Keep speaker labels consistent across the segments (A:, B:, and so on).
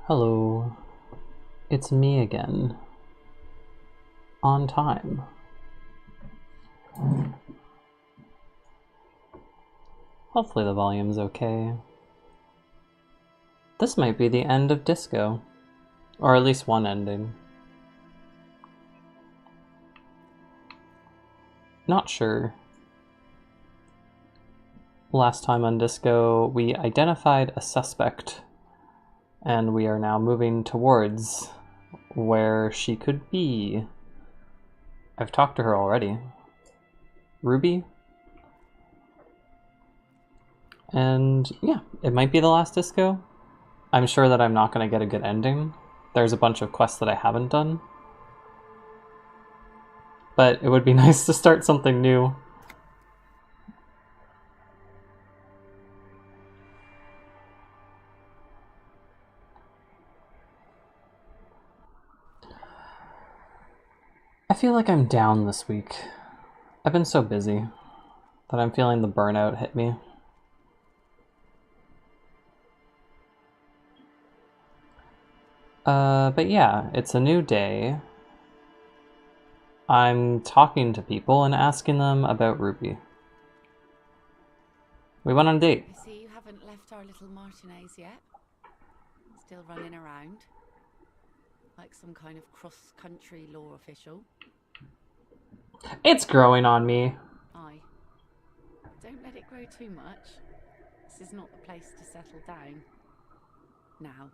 A: Hello, it's me again. On time. Hopefully the volume's okay. This might be the end of Disco. Or at least one ending. Not sure. Last time on Disco, we identified a suspect. And we are now moving towards where she could be. I've talked to her already. Ruby? And yeah, it might be the last Disco. I'm sure that I'm not going to get a good ending. There's a bunch of quests that I haven't done. But it would be nice to start something new. I feel like I'm down this week. I've been so busy that I'm feeling the burnout hit me. But yeah, it's a new day. I'm talking to people and asking them about Ruby. We went on a date.
B: I see you haven't left our little Martinez yet. Still running around. Like some kind of cross-country law official.
A: It's growing on me.
B: Aye. Don't let it grow too much. This is not the place to settle down. Now,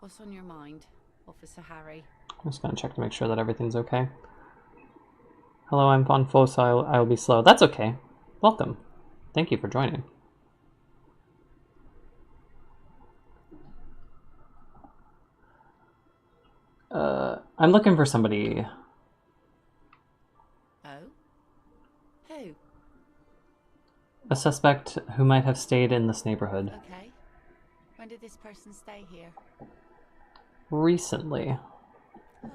B: what's on your mind, Officer Harry?
A: I'm just gonna check to make sure that everything's okay. Hello, I'm on phone, so I'll be slow. That's okay. Welcome. Thank you for joining. I'm looking for somebody.
B: Oh? Who?
A: A suspect who might have stayed in this neighborhood.
B: Okay. When did this person stay here?
A: Recently.
B: Oh.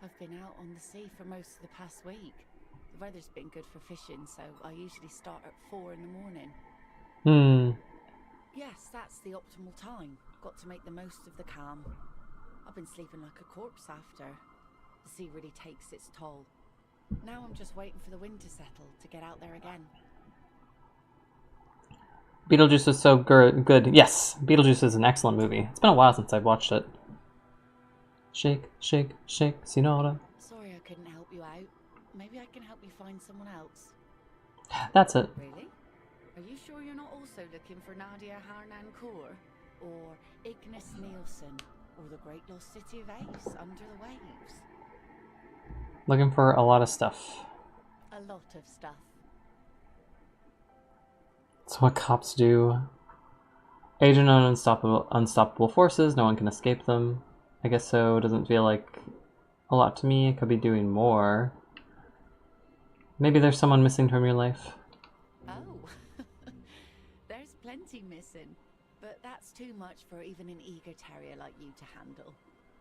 B: I've been out on the sea for most of the past week. The weather's been good for fishing, so I usually start at 4 in the morning. Yes, that's the optimal time. Got to make the most of the calm. I've been sleeping like a corpse after. The sea really takes its toll. Now I'm just waiting for the wind to settle to get out there again.
A: Beetlejuice is so good. Yes, Beetlejuice is an excellent movie. It's been a while since I've watched it. Shake, shake, shake, Sinora.
B: Sorry I couldn't help you out. Maybe I can help you find someone else.
A: That's it.
B: Really? Are you sure you're not also looking for Nadia Harnancourt? Or Ignis Nielsen? Or the great lost city of Ace under the waves?
A: Looking for a lot of stuff.
B: A lot of stuff.
A: It's what cops do. Agent on unstoppable forces, no one can escape them. I guess so, doesn't feel like a lot to me. Could be doing more. Maybe there's someone missing from your life.
B: Oh, there's plenty missing. But that's too much for even an eager terrier like you to handle.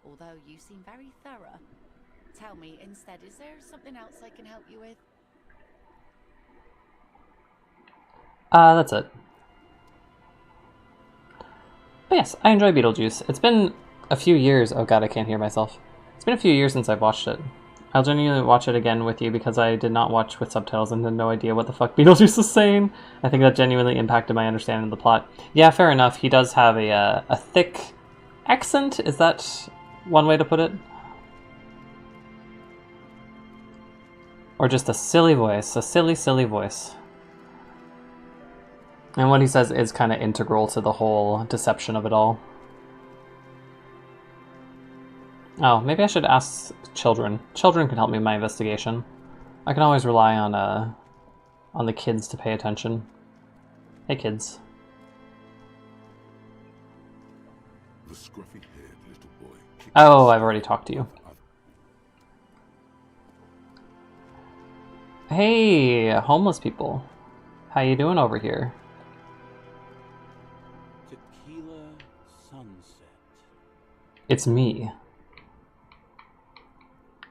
B: Although you seem very thorough. Tell me, instead, is there something else I can help you with?
A: That's it. But yes, I enjoy Beetlejuice. It's been a few years. Oh god, I can't hear myself. It's been a few years since I've watched it. I'll genuinely watch it again with you because I did not watch with subtitles and had no idea what the fuck Beetlejuice was saying. I think that genuinely impacted my understanding of the plot. Yeah, fair enough. He does have a thick accent. Is that one way to put it? Or just a silly voice. A silly, silly voice. And what he says is kind of integral to the whole deception of it all. Oh, maybe I should ask children. Children can help me with my investigation. I can always rely on the kids to pay attention. Hey, kids.
C: The scruffy-haired little boy.
A: Oh, I've already talked to you. Hey, homeless people. How you doing over here?
D: Tequila sunset.
A: It's me.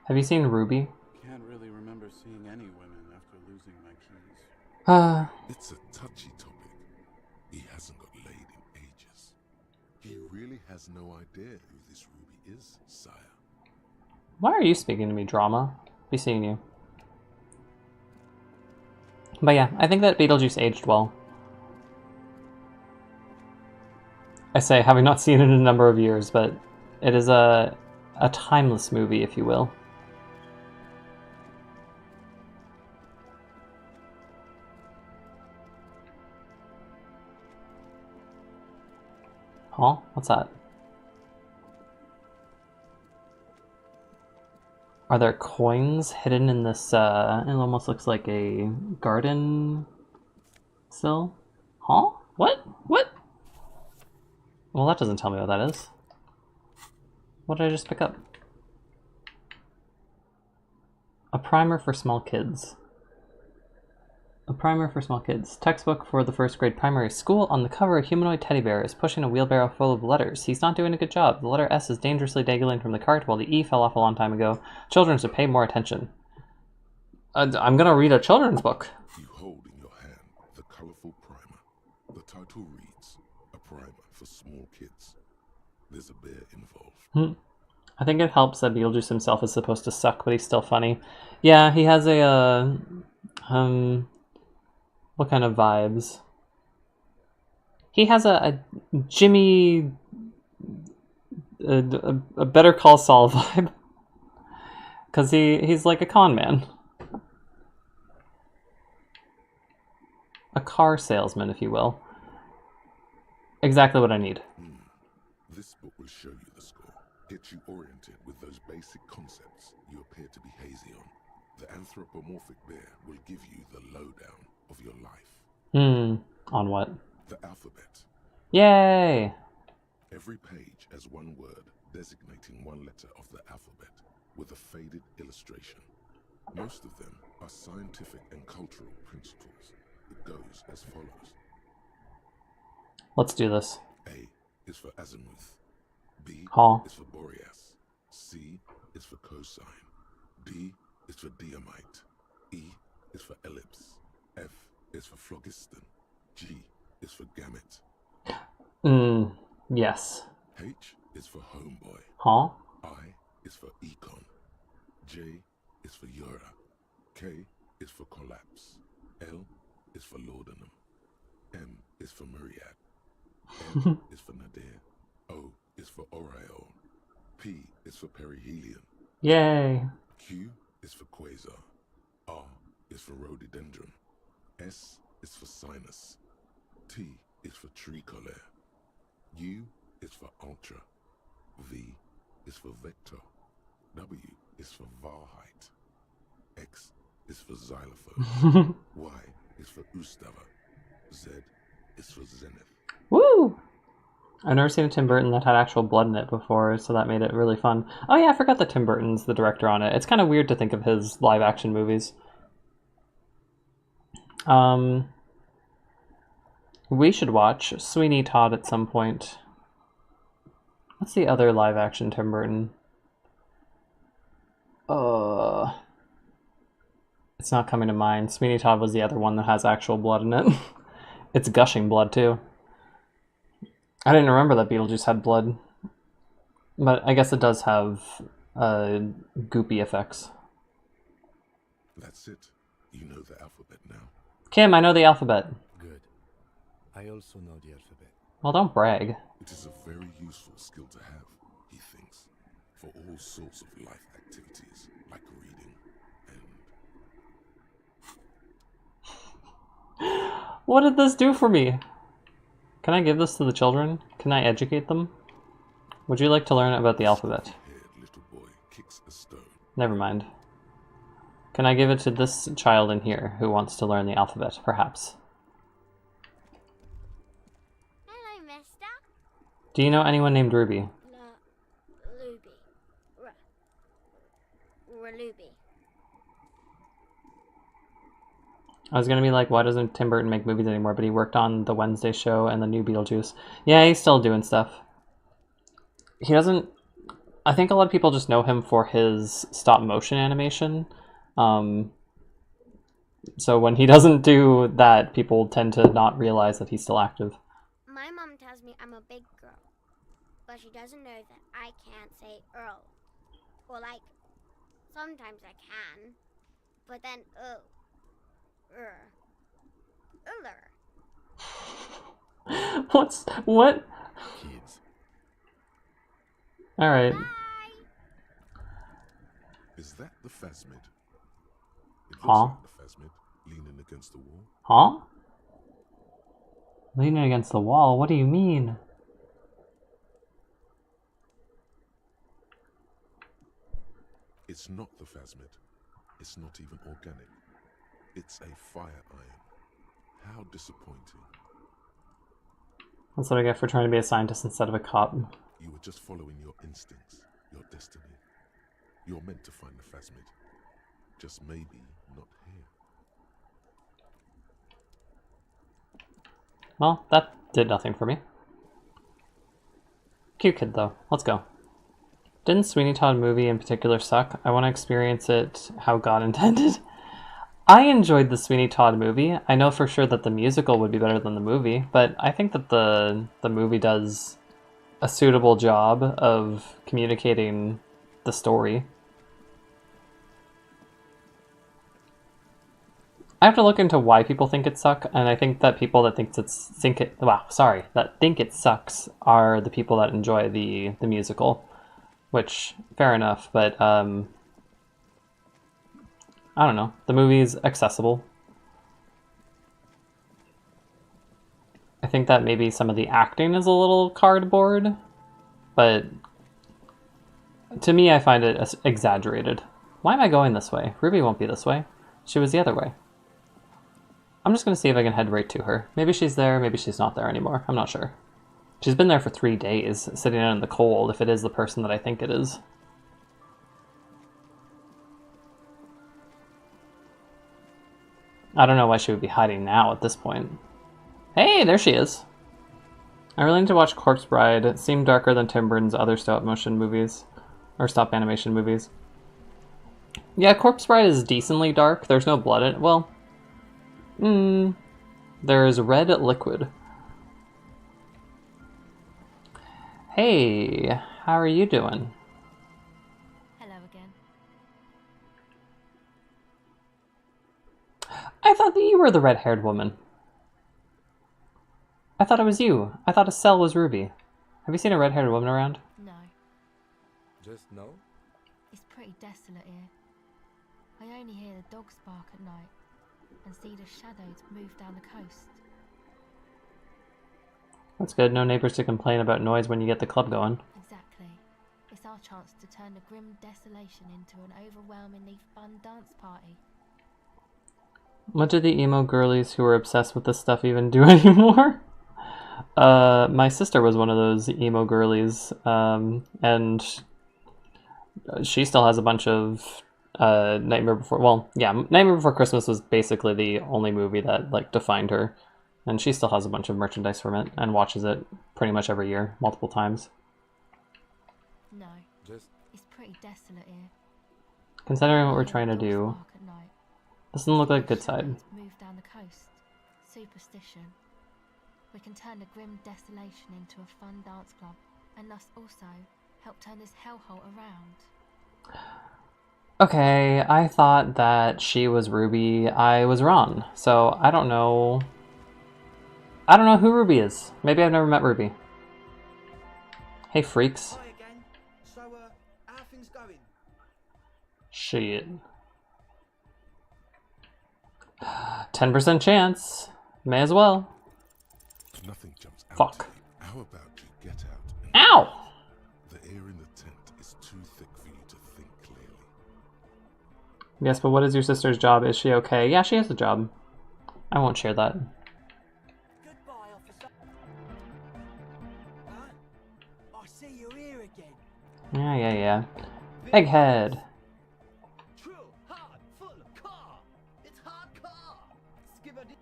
A: Have you seen Ruby?
D: Can't really remember seeing any women after losing my keys.
C: It's a touchy topic. He hasn't got laid in ages.
D: He
C: really has no idea who this Ruby is, sire.
A: Why are you speaking to me, drama? Be seeing you. But yeah, I think that Beetlejuice aged well. I say, having not seen it in a number of years, but it is a timeless movie, if you will. Huh? What's that? Are there coins hidden in this, it almost looks like a garden sill? Huh? What? What? Well, that doesn't tell me what that is. What did I just pick up? A primer for small kids. A primer for small kids. Textbook for the first grade primary school. On the cover, a humanoid teddy bear is pushing a wheelbarrow full of letters. He's not doing a good job. The letter S is dangerously dangling from the cart, while the E fell off a long time ago. Children should pay more attention. I'm gonna read a children's book.
C: You hold in your hand the colorful primer. The title reads, "A primer for small kids." There's a bear involved.
A: I think it helps that Beetlejuice himself is supposed to suck, but he's still funny. Yeah, he has a, what kind of vibes? He has a Jimmy, a Better Call Saul vibe. Because he's like a con man. A car salesman, if you will. Exactly what I need.
C: This book will show you the score, get you oriented with those basic concepts you appear to be hazy on. The anthropomorphic bear will give you the lowdown of your life.
A: On what?
C: The alphabet.
A: Yay!
C: Every page has one word designating one letter of the alphabet with a faded illustration. Most of them are scientific and cultural principles. It goes as follows.
A: Let's do this.
C: A is for azimuth. B is for Boreas. C is for cosine. D is for diamite. E is for ellipse. F is for phlogiston. G is for gamete.
A: Yes.
C: H is for homeboy.
A: Huh?
C: I is for econ. J is for Eura. K is for collapse. L is for laudanum. M is for myriad. N is for nadir. O is for aureole. P is for perihelion.
A: Yay.
C: Q is for quasar. R is for rhododendron. S is for sinus. T is for tricolor. U is for ultra. V is for vector. W is for Wahrheit. X is for xylophone. Y is for Ustava. Z is for zenith.
A: Woo! I've never seen a Tim Burton that had actual blood in it before, so that made it really fun. Oh yeah, I forgot that Tim Burton's the director on it. It's kind of weird to think of his live-action movies. We should watch Sweeney Todd at some point. What's the other live-action Tim Burton? It's not coming to mind. Sweeney Todd was the other one that has actual blood in it. It's gushing blood, too. I didn't remember that Beetlejuice had blood. But I guess it does have goopy effects.
C: That's it. You know the alphabet now.
A: Kim, I know the alphabet.
E: Good. I also know the alphabet.
A: Well, don't brag.
C: It is a very useful skill to have, he thinks, for all sorts of life activities, like reading and...
A: What did this do for me? Can I give this to the children? Can I educate them? Would you like to learn about the alphabet?
C: Little boy kicks a stone.
A: Never mind. Can I give it to this child in here who wants to learn the alphabet, perhaps?
F: Hello, mister.
A: Do you know anyone named Ruby?
F: Ruby.
A: I was gonna be like, why doesn't Tim Burton make movies anymore? But he worked on the Wednesday show and the new Beetlejuice. Yeah, he's still doing stuff. He doesn't... I think a lot of people just know him for his stop-motion animation. So when he doesn't do that, people tend to not realize that he's still active.
F: My mom tells me I'm a big girl. but she doesn't know that I can't say Earl. Or like, sometimes I can, but then Uller.
A: What?
E: Kids.
A: Alright.
F: Bye.
C: Is that the phasmid? It looks
A: Huh?
C: like the phasmid, leaning against the wall.
A: Huh? Leaning against the wall? What do you mean?
C: It's not the phasmid. It's not even organic. It's a fire iron. How disappointing.
A: That's what I get for trying to be a scientist instead of a cop.
C: You were just following your instincts, your destiny. You're meant to find the phasmid. Just maybe not here.
A: Well, that did nothing for me. Cute kid, though. Let's go. Didn't Sweeney Todd movie in particular suck? I want to experience it how God intended. I enjoyed the Sweeney Todd movie. I know for sure that the musical would be better than the movie, but I think that the movie does a suitable job of communicating the story. I have to look into why people think it sucks, and I think that people that think it sucks are the people that enjoy the musical, which fair enough. But I don't know. The movie's accessible. I think that maybe some of the acting is a little cardboard, but to me, I find it exaggerated. Why am I going this way? Ruby won't be this way. She was the other way. I'm just going to see if I can head right to her. Maybe she's there, maybe she's not there anymore. I'm not sure. She's been there for 3 days, sitting out in the cold, if it is the person that I think it is. I don't know why she would be hiding now at this point. Hey, there she is! I really need to watch Corpse Bride. It seemed darker than Tim Burton's other stop-motion movies. Or stop-animation movies. Yeah, Corpse Bride is decently dark. There's no blood in it. Well... there's red liquid. Hey, how are you doing?
B: Hello again.
A: I thought that you were the red-haired woman. I thought it was you. I thought Estelle was Ruby. Have you seen a red-haired woman around?
B: No,
E: Just no?
B: it's pretty desolate here. I only hear the dogs bark at night and see the shadows move down the coast.
A: That's good. No neighbors to complain about noise when you get the club going.
B: Exactly. It's our chance to turn the grim desolation into an overwhelmingly fun dance party.
A: What do the emo girlies who are obsessed with this stuff even do anymore? My sister was one of those emo girlies, and she still has a bunch of Nightmare Before... Well, yeah, Nightmare Before Christmas was basically the only movie that, like, defined her. And she still has a bunch of merchandise from it and watches it pretty much every year, multiple times.
B: No,
E: Just
B: it's pretty desolate here.
A: Considering what we're
B: Hear
A: trying to
B: the dogs
A: do,
B: bark at night.
A: doesn't look like
B: The
A: good side.
B: shadows move down the coast. Superstition. We can turn the grim desolation into a fun dance club, and thus also help turn this hellhole around.
A: Okay, I thought that she was Ruby. I was wrong. So I don't know. I don't know who Ruby is. Maybe I've never met Ruby. Hey, freaks.
G: Hi again. So, how are things going?
A: Shit. 10% chance. May as well.
C: Nothing jumps out.
A: Fuck.
C: To you. How about you get out? And
A: Ow!
C: the air in the tent is too thick for you to think clearly.
A: Yes, but what is your sister's job? Is she okay? Yeah, she has a job. I won't share that.
G: Goodbye, officer. I see you here again.
A: Yeah. Egghead.
G: True, hard, full car. It's hard car.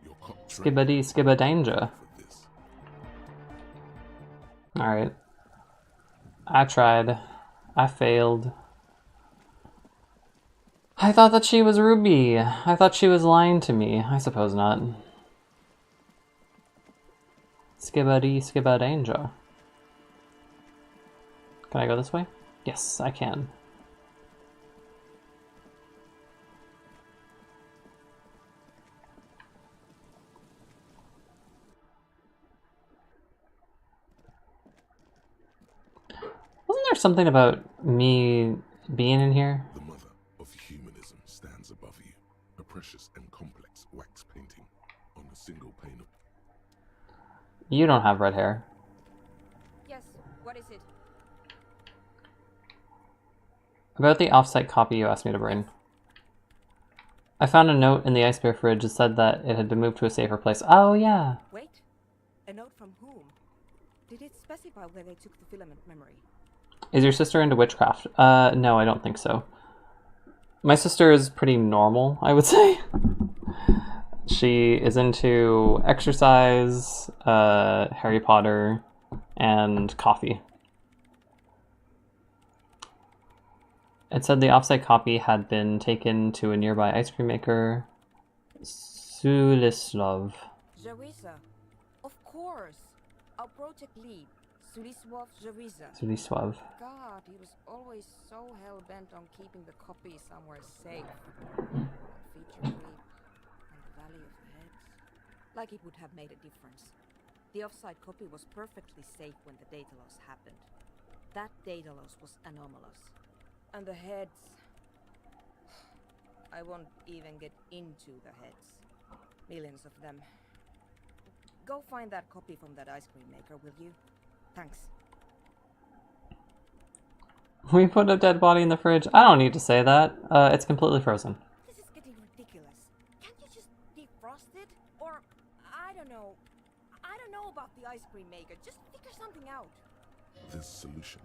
C: Your cop
A: Skibbity skibbadanger.
C: for this.
A: Alright. I tried. I failed. I thought that she was Ruby. I thought she was lying to me. I suppose not. Skibbity skibbadanger. Can I go this way? Yes, I can. Wasn't there something about me being in here?
C: The mother of humanism stands above you, a precious and complex wax painting on a single pane of...
A: You don't have red hair.
H: Yes, what is it?
A: About the off-site copy you asked me to bring. I found a note in the ice bear fridge that said that it had been moved to a safer place. Oh, yeah.
H: Wait, a note from whom? Did it specify where they took the filament memory?
A: Is your sister into witchcraft? No, I don't think so. My sister is pretty normal, I would say. She is into exercise, Harry Potter, and coffee. It said the offsite copy had been taken to a nearby ice cream maker, Sulislov.
H: Zariza. Of course. Our project lead, Suliswov Zariza.
A: Suliswav.
H: God, he was always so hell-bent on keeping the copy somewhere safe. Feature creep and the Valley of the Heads. Like it would have made a difference. The offsite copy was perfectly safe when the data loss happened. That data loss was anomalous. And the heads... I won't even get into the heads. Millions of them. Go find that copy from that ice cream maker, will you? Thanks.
A: We put a dead body in the fridge. I don't need to say that. It's completely frozen.
H: This is getting ridiculous. Can't you just defrost it? Or, I don't know. I don't know about the ice cream maker. Just figure something out.
C: There's a solution,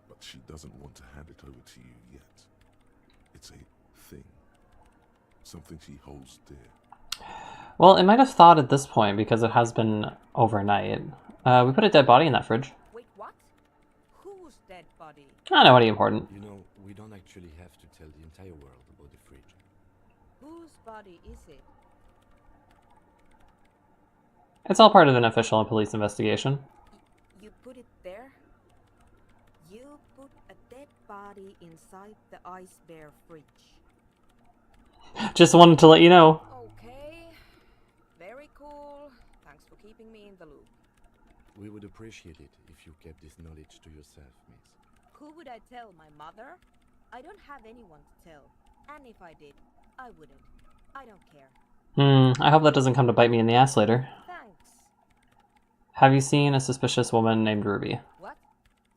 C: but she doesn't want to hand it over to you yet. It's a thing. Something she holds dear.
A: Well, it might have thawed at this point because it has been overnight. We put a dead body in that fridge.
H: Wait, what? Whose dead body?
A: Oh, nobody important.
E: You know, we don't actually have to tell the entire world about the fridge.
H: Whose body is it?
A: It's all part of an official police investigation.
H: You put it there? You put a dead body inside the ice bear fridge.
A: Just wanted to let you know.
H: Okay. Very cool. Thanks for keeping me in the loop.
E: We would appreciate it if you kept this knowledge to yourself, miss.
H: Who would I tell? My mother? I don't have anyone to tell. And if I did, I wouldn't. I don't care.
A: I hope that doesn't come to bite me in the ass later.
H: Thanks.
A: Have you seen a suspicious woman named Ruby?
H: What?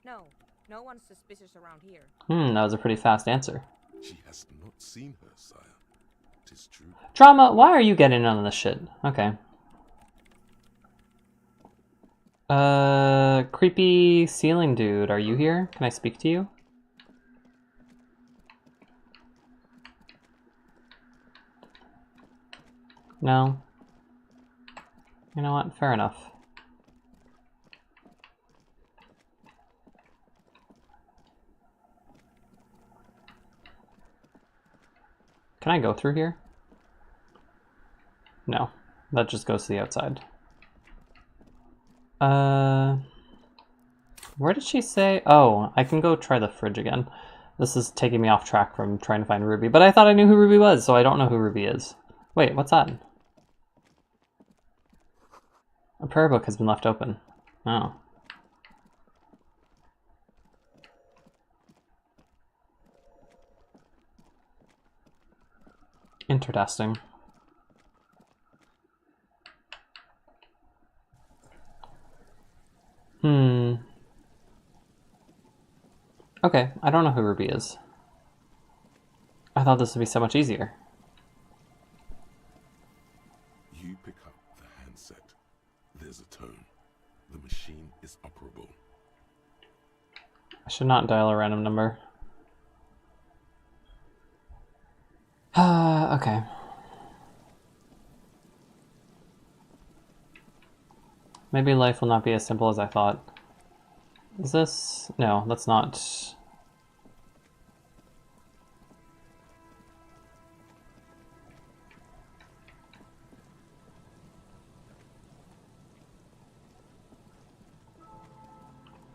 H: No. No one's suspicious around here.
A: That was a pretty fast answer.
C: She has not seen her, sire. It is true.
A: Drama, why are you getting in on this shit? Okay. Creepy ceiling dude, are you here? Can I speak to you? No. You know what? Fair enough. Can I go through here? No. That just goes to the outside. Where did she say? Oh, I can go try the fridge again. This is taking me off track from trying to find Ruby, but I thought I knew who Ruby was, so I don't know who Ruby is. Wait, what's that? A prayer book has been left open. Oh. Interesting. Okay, I don't know who Ruby is. I thought this would be so much easier.
C: You pick up the handset. There's a tone. The machine is operable.
A: I should not dial a random number. Okay. Maybe life will not be as simple as I thought. Is this? No, that's not.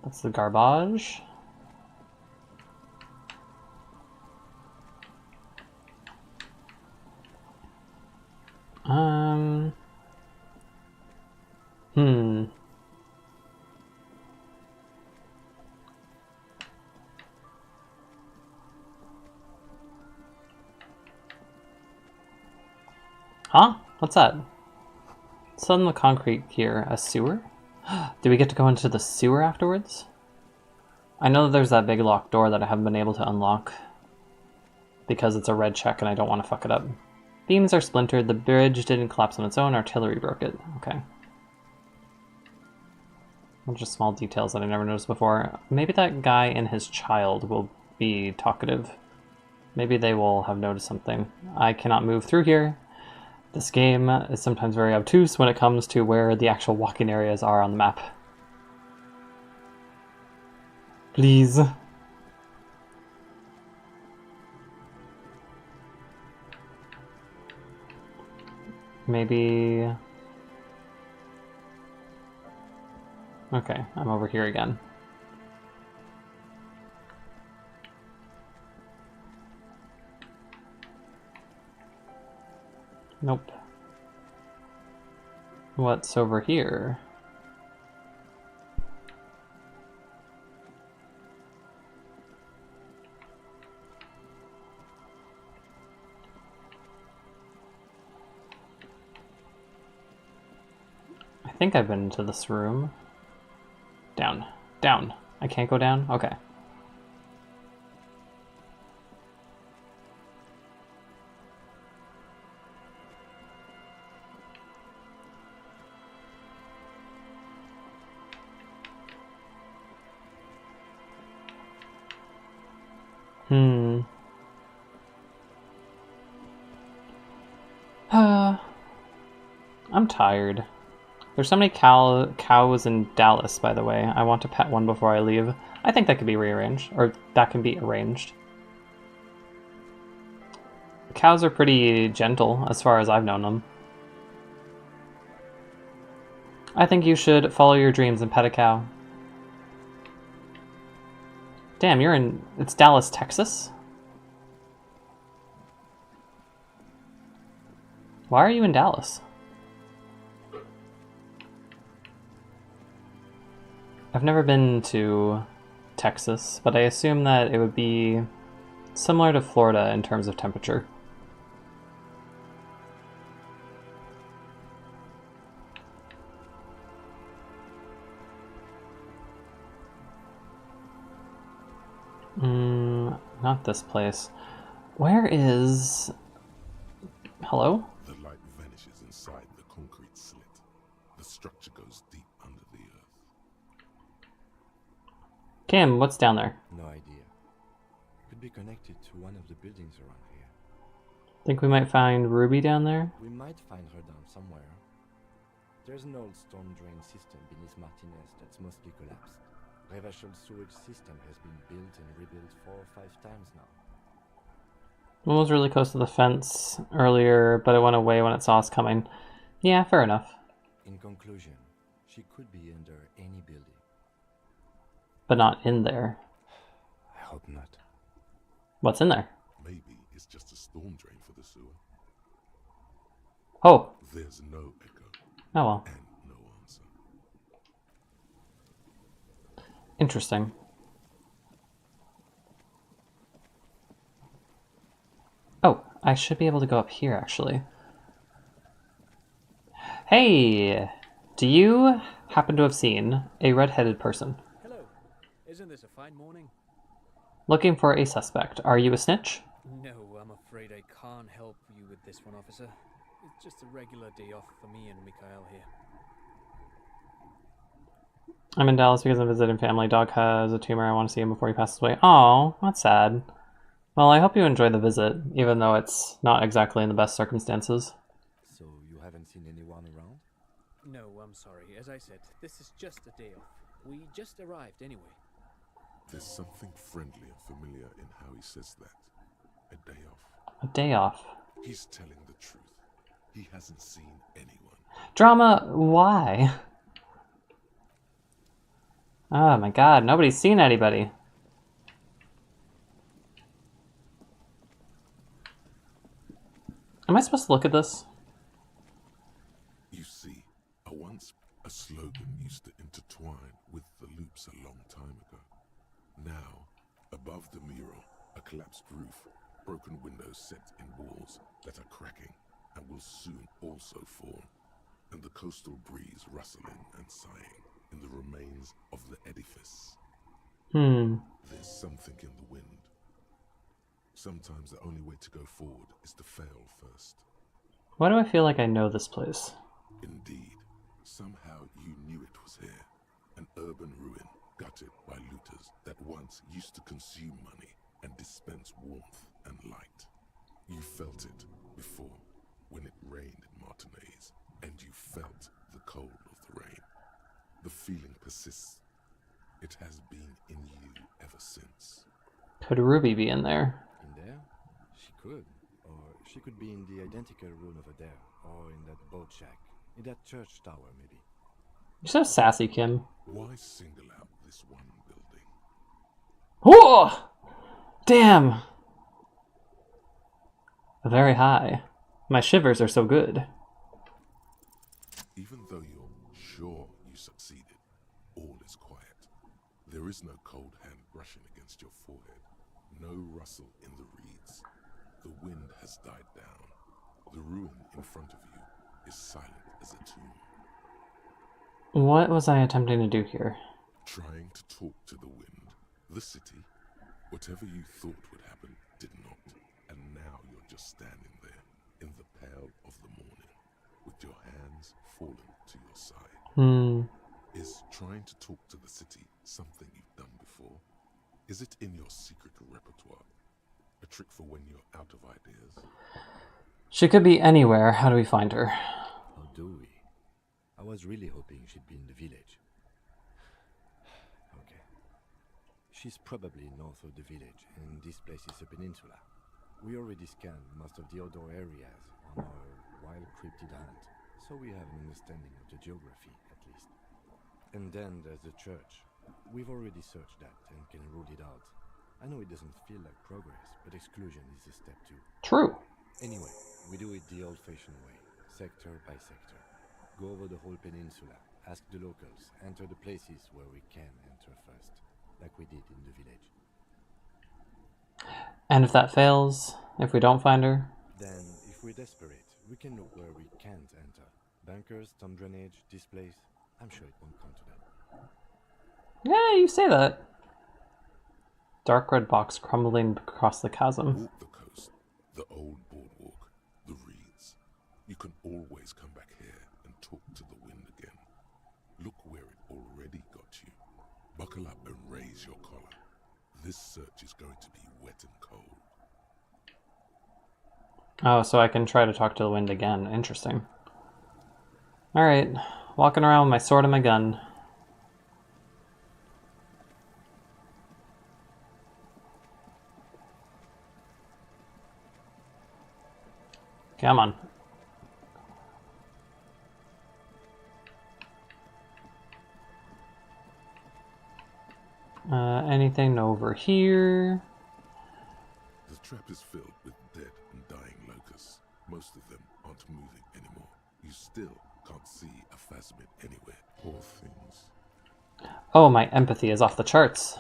A: That's the garbage. Hmm. Huh? What's that? It's on the concrete here. A sewer? Do we get to go into the sewer afterwards? I know there's that big locked door that I haven't been able to unlock because it's a red check and I don't want to fuck it up. Beams are splintered. The bridge didn't collapse on its own. Artillery broke it. Okay. Just small details that I never noticed before. Maybe that guy and his child will be talkative. Maybe they will have noticed something. I cannot move through here. This game is sometimes very obtuse when it comes to where the actual walking areas are on the map. Please. Maybe... Okay, I'm over here again. Nope. What's over here? I think I've been into this room. Down. Down. I can't go down? Okay. I'm tired. There's so many cows in Dallas, by the way. I want to pet one before I leave. I think that could be rearranged, or that can be arranged. Cows are pretty gentle, as far as I've known them. I think you should follow your dreams and pet a cow. Damn, you're in... It's Dallas, Texas? Why are you in Dallas? I've never been to Texas, but I assume that it would be similar to Florida in terms of temperature. Not this place. Where is... Hello?
C: The light vanishes inside the concrete slit. The structure goes deep under the earth.
A: Kim, what's down there?
E: No idea. Could be connected to one of the buildings around here.
A: Think we might find Ruby down there?
E: We might find her down somewhere. There's an old storm drain system beneath Martinez that's mostly collapsed. Revachol's sewage system has been built and rebuilt 4 or 5 times now.
A: One was really close to the fence earlier, but it went away when it saw us coming. Yeah, fair enough.
E: In conclusion, she could be under any building.
A: But not in there.
E: I hope not.
A: What's in there?
C: Maybe it's just a storm drain for the sewer.
A: Oh.
C: There's no echo.
A: Oh well.
C: And no answer.
A: Interesting. Oh, I should be able to go up here, actually. Hey! Do you happen to have seen a red-headed person?
I: Hello. Isn't this a fine morning?
A: Looking for a suspect. Are you a snitch?
I: No, I'm afraid I can't help you with this one, officer. It's just a regular day off for me and Mikhail here.
A: I'm in Dallas because I'm visiting family. Dog has a tumor. I want to see him before he passes away. Oh, that's sad. Well, I hope you enjoy the visit, even though it's not exactly in the best circumstances.
E: So you haven't seen anyone around?
I: No, I'm sorry. As I said, this is just a day off. We just arrived anyway.
C: There's something friendly and familiar in how he says that. A day off.
A: A day off.
C: He's telling the truth. He hasn't seen anyone.
A: Drama, why? Oh my god, nobody's seen anybody. Am I supposed to look at this?
C: You see, A slogan used to intertwine with the loops a long time ago. Now, above the mural, a collapsed roof, broken windows set in walls that are cracking and will soon also fall, and the coastal breeze rustling and sighing in the remains of the edifice. There's something in the wind. Sometimes the only way to go forward is to fail first.
A: Why do I feel like I know this place?
C: Indeed, somehow you knew it was here. An urban ruin gutted by looters that once used to consume money and dispense warmth and light. You felt it before when it rained in Martinez, and you felt the cold of the rain. The feeling persists. It has been in you ever since.
A: Could Ruby be in there?
E: In there? She could. Or she could be in the identical room over there. Or in that boat shack. In that church tower, maybe.
A: You're so sassy, Kim.
C: Why single out this one building?
A: Oh! Damn! Very high. My shivers are so good.
C: Even though you're sure you succeeded, all is quiet. There is no cold hand brushing against your forehead. No rustle in the reeds. The wind has died down. The ruin in front of you is silent as a tomb.
A: What was I attempting to do here?
C: Trying to talk to the wind. The city. Whatever you thought would happen did not. And now you're just standing there in the pale of the morning with your hands fallen to your side. Is trying to talk to the city something you've done before? Is it in your secret repertoire? A trick for when you're out of ideas?
A: She could be anywhere. How do we find her?
E: How do we? I was really hoping she'd be in the village. Okay. She's probably north of the village, and this place is a peninsula. We already scanned most of the outdoor areas on our wild cryptid hunt, so we have an understanding of the geography, at least. And then there's the church. We've already searched that and can rule it out. I know it doesn't feel like progress, but exclusion is a step too.
A: True.
E: Anyway, we do it the old-fashioned way, sector by sector. Go over the whole peninsula, ask the locals, enter the places where we can enter first, like we did in the village.
A: And if that fails, if we don't find her?
E: Then, if we're desperate, we can look where we can't enter. Bunkers, storm drainage, this place. I'm sure it won't come to that.
A: Yeah, you say that. Dark red box crumbling across the chasm.
C: Walk the coast, the old boardwalk, the reeds. You can always come back here and talk to the wind again. Look where it already got you. Buckle up and raise your collar. This search is going to be wet and cold.
A: Oh, so I can try to talk to the wind again. Interesting. Alright, walking around with my sword and my gun. Come on. Anything over here?
C: The trap is filled with dead and dying locusts. Most of them aren't moving anymore. You still can't see a phasmid anywhere. Poor things.
A: Oh, my empathy is off the charts.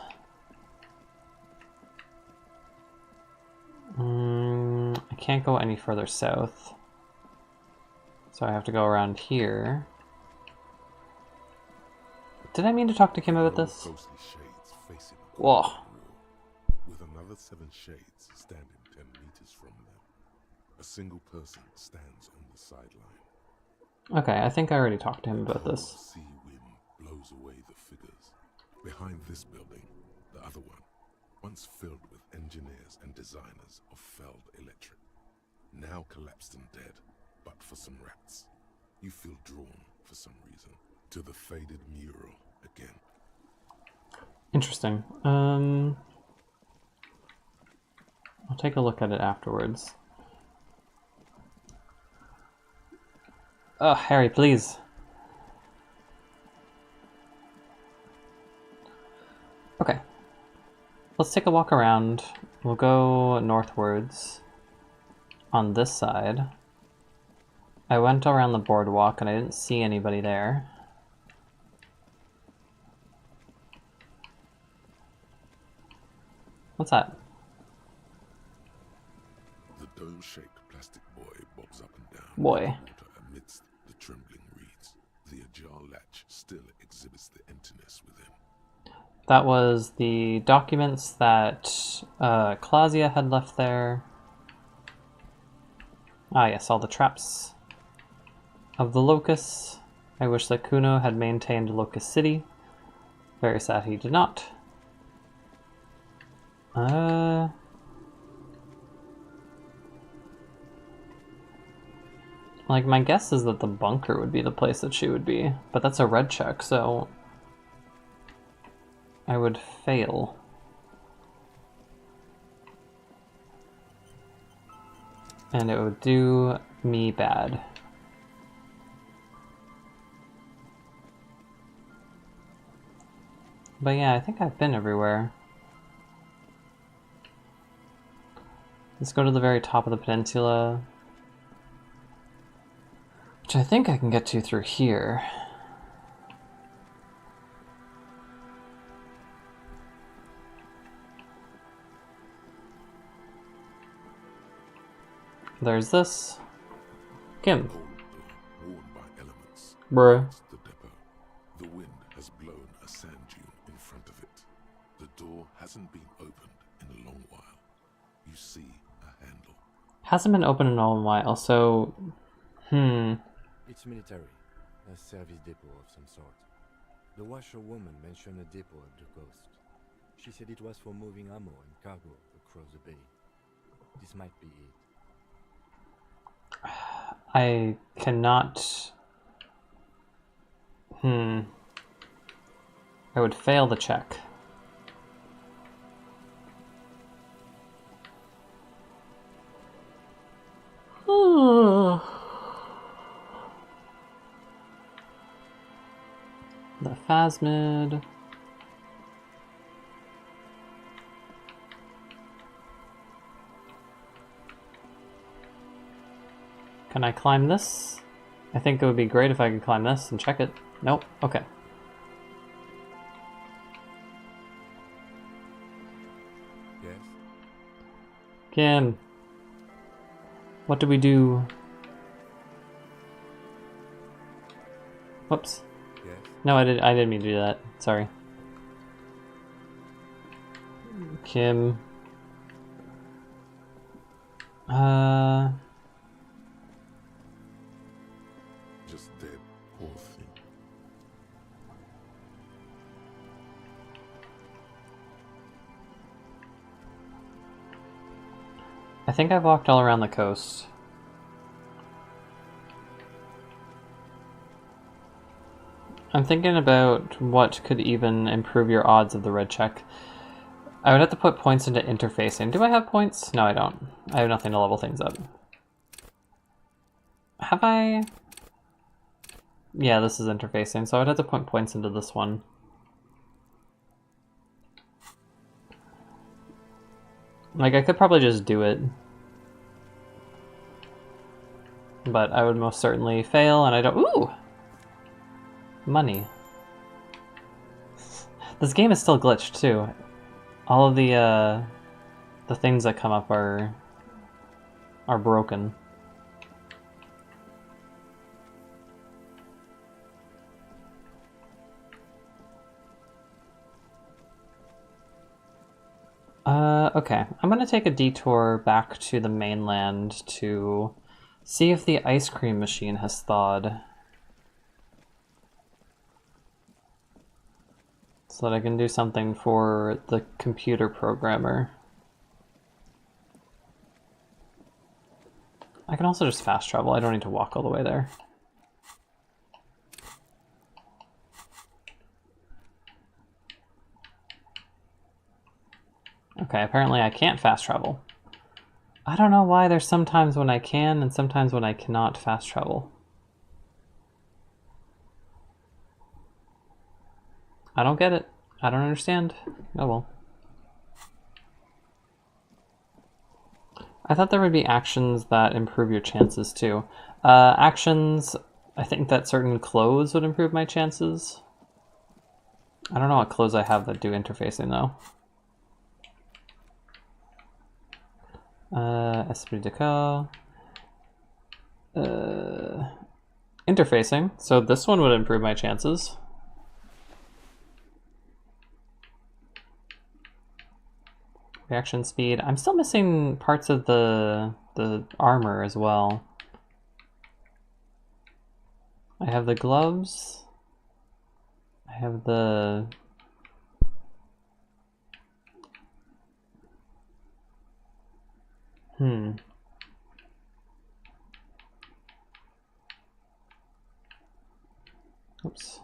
A: I can't go any further south. So I have to go around here. Did I mean to talk to Kim about this?
C: Ghostly shades facing the
A: Whoa.
C: wall, with another 7 shades standing 10 meters from them. A single person stands on the sideline.
A: Okay, I think I already talked to him about
C: Cold
A: this.
C: sea wind blows away the figures. Behind this building, the other one, once filled with engineers and designers of Feld Electric, now collapsed and dead, but for some rats. You feel drawn, for some reason, to the faded mural again.
A: Interesting. I'll take a look at it afterwards. Oh, Harry, please. Okay. Let's take a walk around. We'll go northwards on this side. I went around the boardwalk and I didn't see anybody there. What's that?
C: The dome-shaped plastic buoy bobs up and down
A: Boy.
C: in the water amidst the trembling reeds. The ajar latch still exhibits the emptiness within.
A: That was the documents that Clausia had left there. Ah yes, all the traps of the Locust. I wish that Kuno had maintained Locust City. Very sad he did not. Like, my guess is that the bunker would be the place that she would be, but that's a red check, so I would fail. And it would do me bad. But yeah, I think I've been everywhere. Let's go to the very top of the peninsula, which I think I can get to through here. There's this. Kim.
C: Cold door, worn by elements.
A: Bruh.
C: Against the depot. The wind has blown a sand dune in front of it. The door hasn't been opened in a long while. You see a handle.
A: Hasn't been open in a long while, so...
E: It's military, a service depot of some sort. The washerwoman mentioned a depot at the coast. She said it was for moving ammo and cargo across the bay. This might be it.
A: I cannot... I would fail the check. The phasmid. Can I climb this? I think it would be great if I could climb this and check it. Nope. Okay.
E: Yes?
A: Kim. What do we do? Whoops.
E: Yes?
A: No, I didn't mean to do that. Sorry. Kim.
C: Just dead. Poor thing.
A: I think I've walked all around the coast. I'm thinking about what could even improve your odds of the red check. I would have to put points into interfacing. Do I have points? No, I don't. I have nothing to level things up. Have I? Yeah, this is interfacing, so I would have to put points into this one. Like, I could probably just do it. But I would most certainly fail, and I don't... Ooh! Money. This game is still glitched, too. All of the things that come up are broken. Okay. I'm gonna take a detour back to the mainland to see if the ice cream machine has thawed. So that I can do something for the computer programmer. I can also just fast travel. I don't need to walk all the way there. Okay, apparently I can't fast travel. I don't know why there's sometimes when I can and sometimes when I cannot fast travel. I don't get it. I don't understand. Oh well. I thought there would be actions that improve your chances too. Actions, I think that certain clothes would improve my chances. I don't know what clothes I have that do interfacing though. Esprit de corps. Interfacing. So this one would improve my chances. Reaction speed. I'm still missing parts of the armor as well. I have the gloves. I have the... Oops.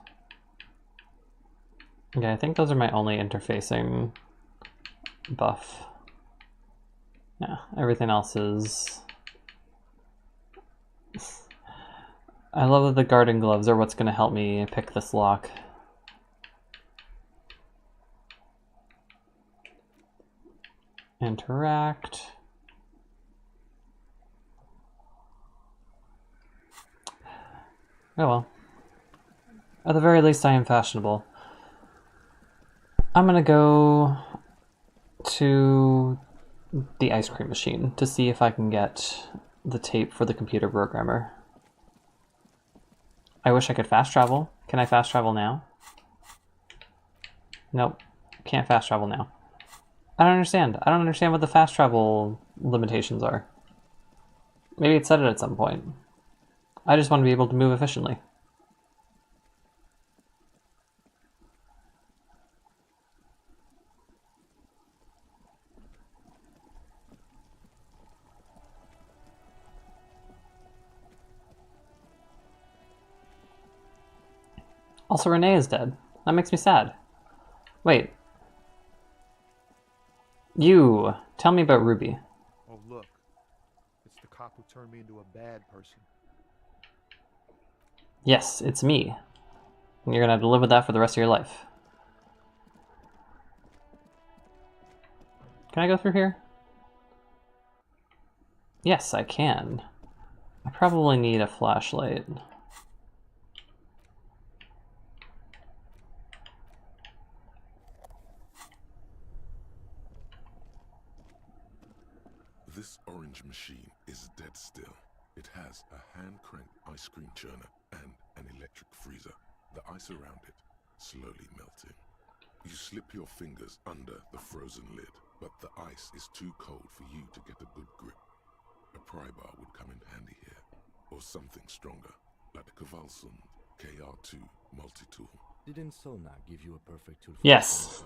A: Okay, I think those are my only interfacing buff. Yeah, everything else is... I love that the garden gloves are what's going to help me pick this lock. Interact. Oh well. At the very least, I am fashionable. I'm gonna go to the ice cream machine to see if I can get the tape for the computer programmer. I wish I could fast travel. Can I fast travel now? Nope. Can't fast travel now. I don't understand. I don't understand what the fast travel limitations are. Maybe it said it at some point. I just want to be able to move efficiently. Also, Renee is dead. That makes me sad. Wait. You. Tell me about Ruby.
J: Oh, look. It's the cop who turned me into a bad person.
A: Yes, it's me. And you're gonna have to live with that for the rest of your life. Can I go through here? Yes, I can. I probably need a flashlight.
C: This orange machine is dead still. It has a hand-cranked ice cream churner and an electric freezer. The ice around it slowly melting. You slip your fingers under the frozen lid, but the ice is too cold for you to get a good grip. A pry bar would come in handy here, or something stronger, like the Korvtuber KR2 multi-tool.
E: Didn't Sona give you a perfect tool for
A: Yes.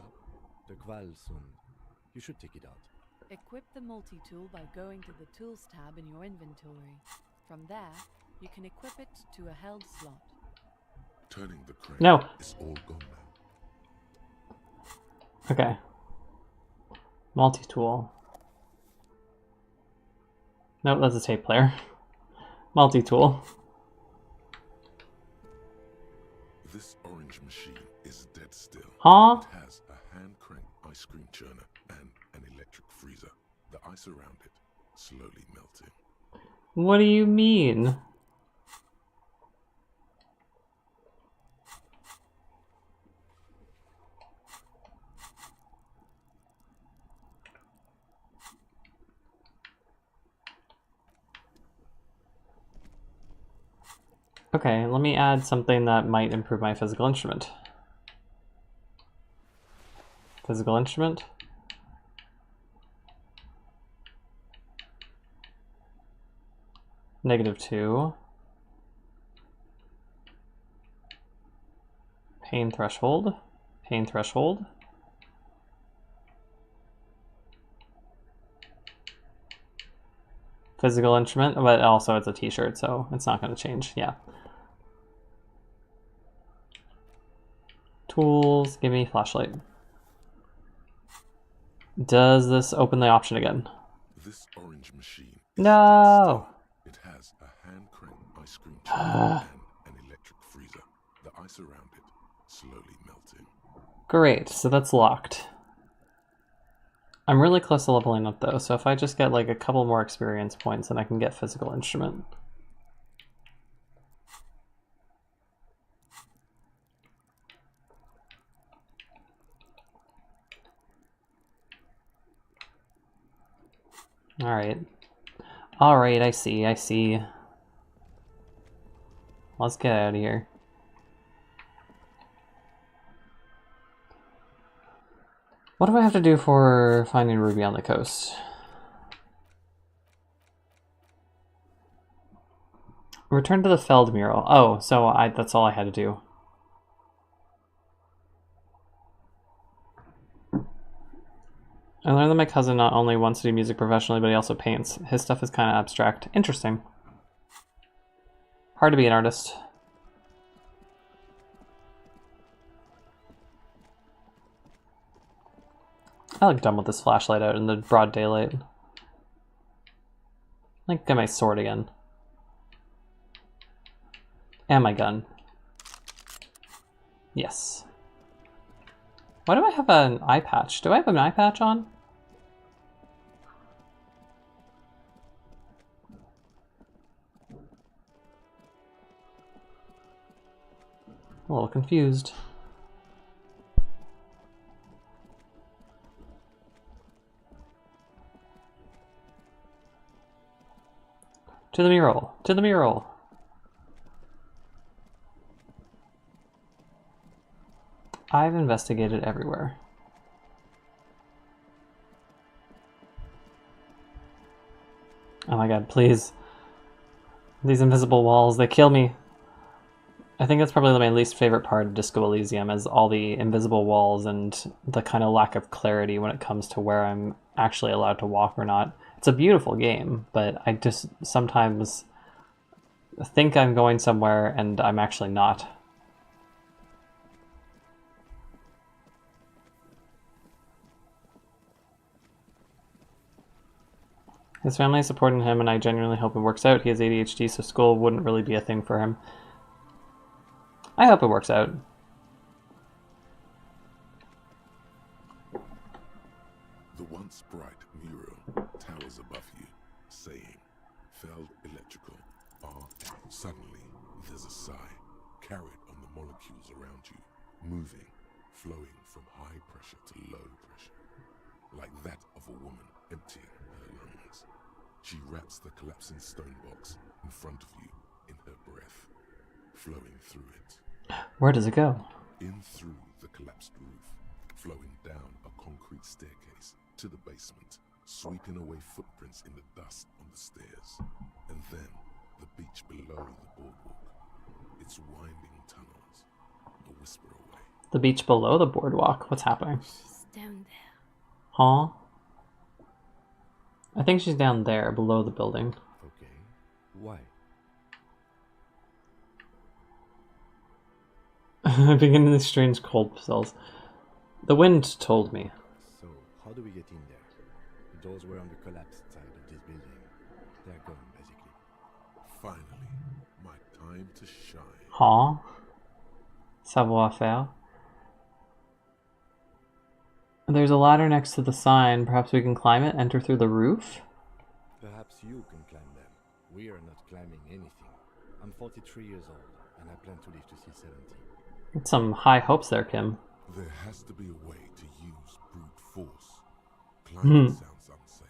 E: the Korvtuber? You should take it out.
K: Equip the multi-tool by going to the Tools tab in your inventory. From there, you can equip it to a held slot.
C: Turning the crank
A: No.
C: is all gone now.
A: Okay. Multi-tool. Nope, that's a tape player. Multi-tool.
C: This orange machine is dead still.
A: Huh?
C: It has a hand-cranked ice cream churner and an electric freezer. The ice around it slowly melting.
A: What do you mean? Okay, let me add something that might improve my physical instrument. Physical instrument. -2. Pain threshold. Pain threshold. Physical instrument, but also it's a t-shirt, so it's not going to change. Yeah. Tools, give me flashlight. Does this open the option again?
C: This orange machine
A: No!
C: It has a hand-cranked ice cream churner and an electric freezer. The ice around it slowly melting.
A: Great, so that's locked. I'm really close to leveling up though, so if I just get like a couple more experience points, then I can get physical instrument. Alright. Alright, I see, I see. Let's get out of here. What do I have to do for finding Ruby on the coast? Return to the Feld mural. Oh, so that's all I had to do. I learned that my cousin not only wants to do music professionally, but he also paints. His stuff is kind of abstract. Interesting. Hard to be an artist. I look dumb with this flashlight out in the broad daylight. Like, get my sword again. And my gun. Yes. Why do I have an eye patch? Do I have an eye patch on? A little confused. To the mural! To the mural! I've investigated everywhere. Oh my god, please. These invisible walls, they kill me. I think that's probably my least favorite part of Disco Elysium, is all the invisible walls and the kind of lack of clarity when it comes to where I'm actually allowed to walk or not. It's a beautiful game, but I just sometimes think I'm going somewhere and I'm actually not. His family is supporting him, and I genuinely hope it works out. He has ADHD, so school wouldn't really be a thing for him. I hope it works out.
C: The once bright mural towers above you, saying, Feld Electrical, art. Suddenly, there's a sigh, carried on the molecules around you, moving, flowing from high pressure to low pressure, like that of a woman emptying her lungs. She wraps the collapsing stone box in front of you in her breath, flowing through it.
A: Where does it go?
C: In through the collapsed roof, flowing down a concrete staircase to the basement, sweeping away footprints in the dust on the stairs, and then the beach below the boardwalk, its winding tunnels, a whisper away.
A: The beach below the boardwalk? What's happening?
F: She's down there.
A: Huh? I think she's down there, below the building.
E: Okay. Why?
A: I begin these strange cold spells. The wind told me.
E: So, how do we get in there? The doors were on the collapsed side of this building. They're gone, basically.
C: Finally, my time to shine.
A: Huh? Savoir-faire. There's a ladder next to the sign. Perhaps we can climb it, enter through the roof?
E: Perhaps you can climb them. We are not climbing anything. I'm 43 years old, and I plan to live to see 70.
A: Some high hopes there, Kim.
C: There has to be a way to use brute force. Climbing sounds unsafe.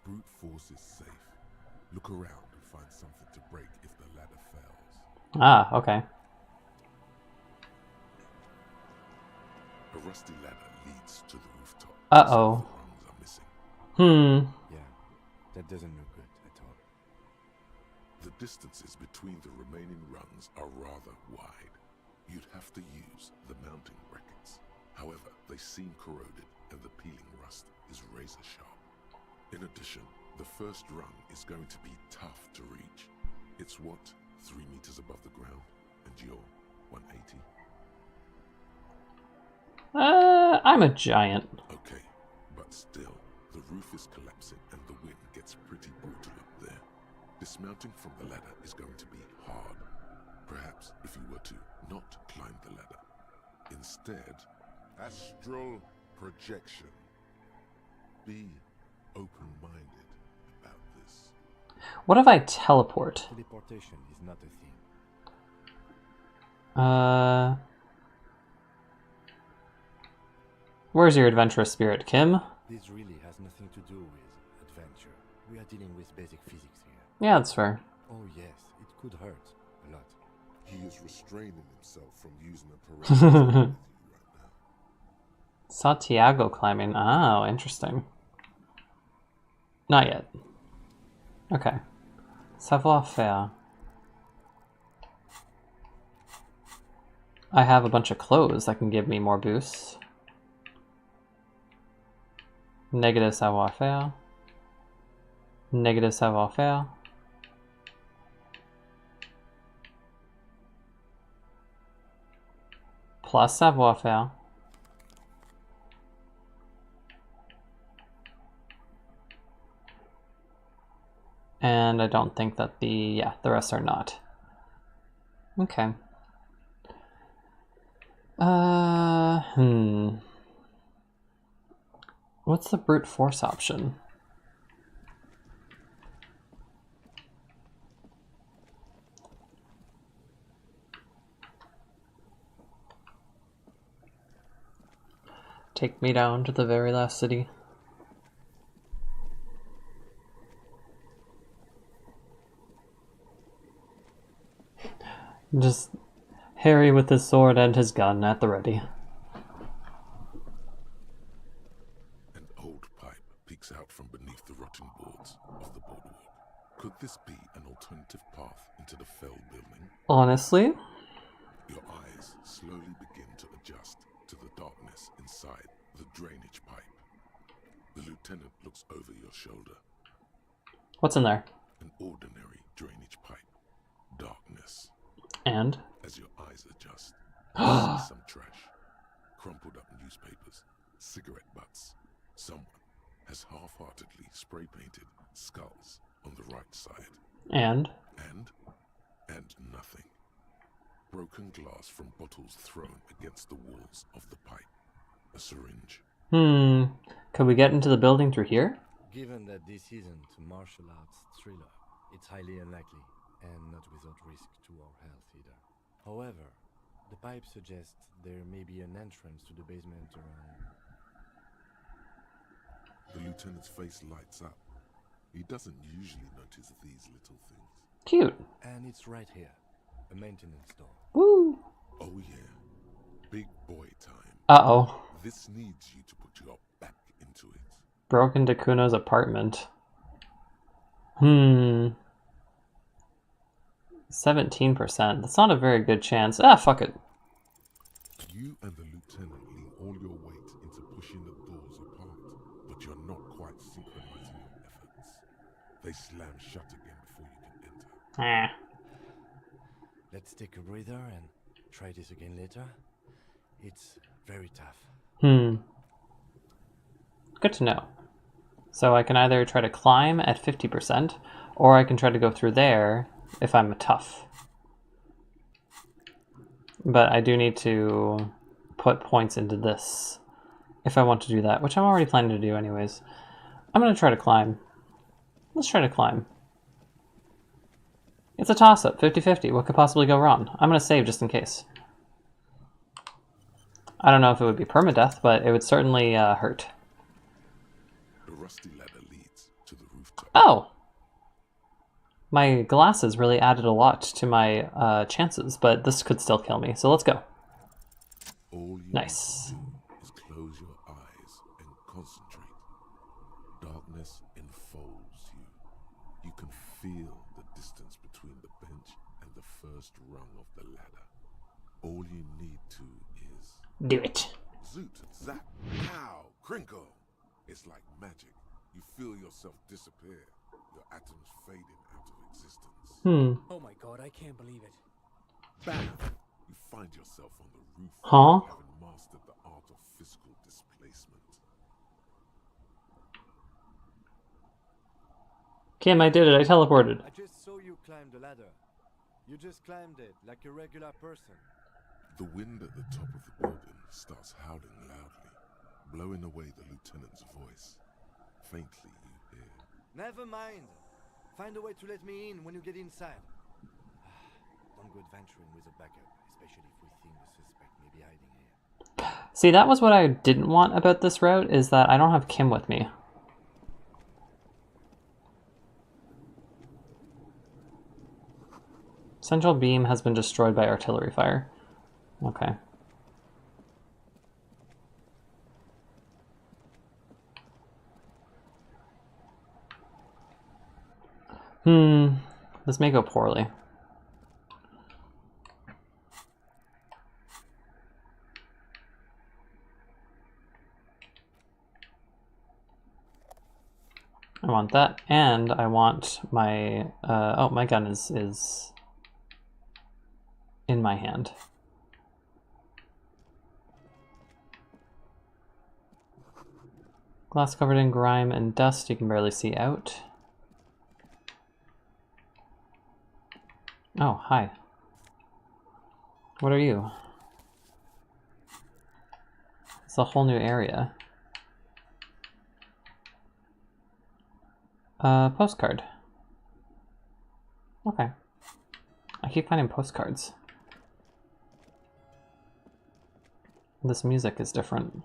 C: Brute force is safe. Look around and find something to break if the ladder fails.
A: Ah, okay.
C: A rusty ladder leads to the rooftop.
A: Uh-oh.
C: The rungs are missing.
E: Yeah, that doesn't look good at all.
C: The distances between the remaining rungs are rather wide. You'd have to use the mounting brackets. However, they seem corroded and the peeling rust is razor sharp. In addition, the first rung is going to be tough to reach. It's what, 3 meters above the ground, and you're 180?
A: I'm a giant.
C: Okay, but still, the roof is collapsing and the wind gets pretty brutal up there. Dismounting from the ladder is going to be hard. Perhaps if you were to not climb the ladder. Instead, astral projection. Be open-minded about this.
A: What if I teleport?
E: Teleportation is not a thing.
A: Where's your adventurous spirit, Kim?
E: This really has nothing to do with adventure. We are dealing with basic physics here.
A: Yeah, that's fair.
E: Oh yes, it could hurt a lot.
C: He is restraining himself from using a parental with you right now.
A: Santiago climbing. Oh, interesting. Not yet. Okay. Savoir-faire. I have a bunch of clothes that can give me more boosts. Negative savoir-faire. Negative savoir-faire. Plus savoir-faire. And I don't think that the rest are not. Okay. What's the brute force option? Take me down to the very last city. Just Harry with his sword and his gun at the ready.
C: An old pipe peeks out from beneath the rotting boards of the boardwalk. Could this be an alternative path into the fell building?
A: Honestly?
C: Your eyes slowly begin to adjust to the darkness inside the drainage pipe. The lieutenant looks over your shoulder.
A: What's in there?
C: An ordinary drainage pipe. Darkness.
A: And?
C: As your eyes adjust, you see some trash. Crumpled up newspapers, cigarette butts. Someone has half-heartedly spray-painted skulls on the right side.
A: And?
C: And nothing. Broken glass from bottles thrown against the walls of the pipe. A syringe.
A: Could we get into the building through here?
E: Given that this isn't a martial arts thriller, it's highly unlikely, and not without risk to our health either. However, the pipe suggests there may be an entrance to the basement around.
C: The lieutenant's face lights up. He doesn't usually notice these little things.
A: Cute.
E: And it's right here. A maintenance door.
A: Woo!
C: Oh yeah. Big boy time.
A: Uh-oh.
C: This needs you to put your back into it.
A: Broke into Kuno's apartment. 17%. That's not a very good chance. Ah, fuck it.
C: You and the lieutenant lean all your weight into pushing the doors apart, but you're not quite synchronizing your efforts. They slam shut again before you can enter.
E: Let's take a breather and try this again later. It's very tough.
A: Good to know. So I can either try to climb at 50%, or I can try to go through there if I'm tough. But I do need to put points into this if I want to do that, which I'm already planning to do anyways. I'm going to try to climb. Let's try to climb. It's a toss-up, 50-50. What could possibly go wrong? I'm going to save just in case. I don't know if it would be permadeath, but it would certainly hurt.
C: The rusty ladder leads to the rooftop.
A: Oh! My glasses really added a lot to my chances, but this could still kill me, so let's go.
C: All you
A: nice.
C: need to do is close your eyes and concentrate. Darkness enfolds you. You can feel the distance between the bench and the first rung of the ladder. All you need to is...
A: do it.
C: Zoot, zap, pow, crinkle. It's like magic. You feel yourself disappear. Your atoms fading out of existence.
I: Oh my god, I can't believe it.
C: Bam! You find yourself on the roof.
A: Huh?
C: Having mastered the art of physical displacement.
A: Kim, I did it. I teleported.
E: I just saw you climb the ladder. You just climbed it like a regular person.
C: The wind at the top of the building starts howling loudly, blowing away the lieutenant's voice. Faintly you hear.
E: Never mind. Find a way to let me in when you get inside. Don't go adventuring with a backup, especially if we think the suspect may be hiding here.
A: See, that was what I didn't want about this route, is that I don't have Kim with me. Central beam has been destroyed by artillery fire. Okay. This may go poorly. I want that, and I want my, oh, my gun is in my hand. Glass covered in grime and dust, you can barely see out. Oh, hi. What are you? It's a whole new area. Postcard. Okay. I keep finding postcards. This music is different.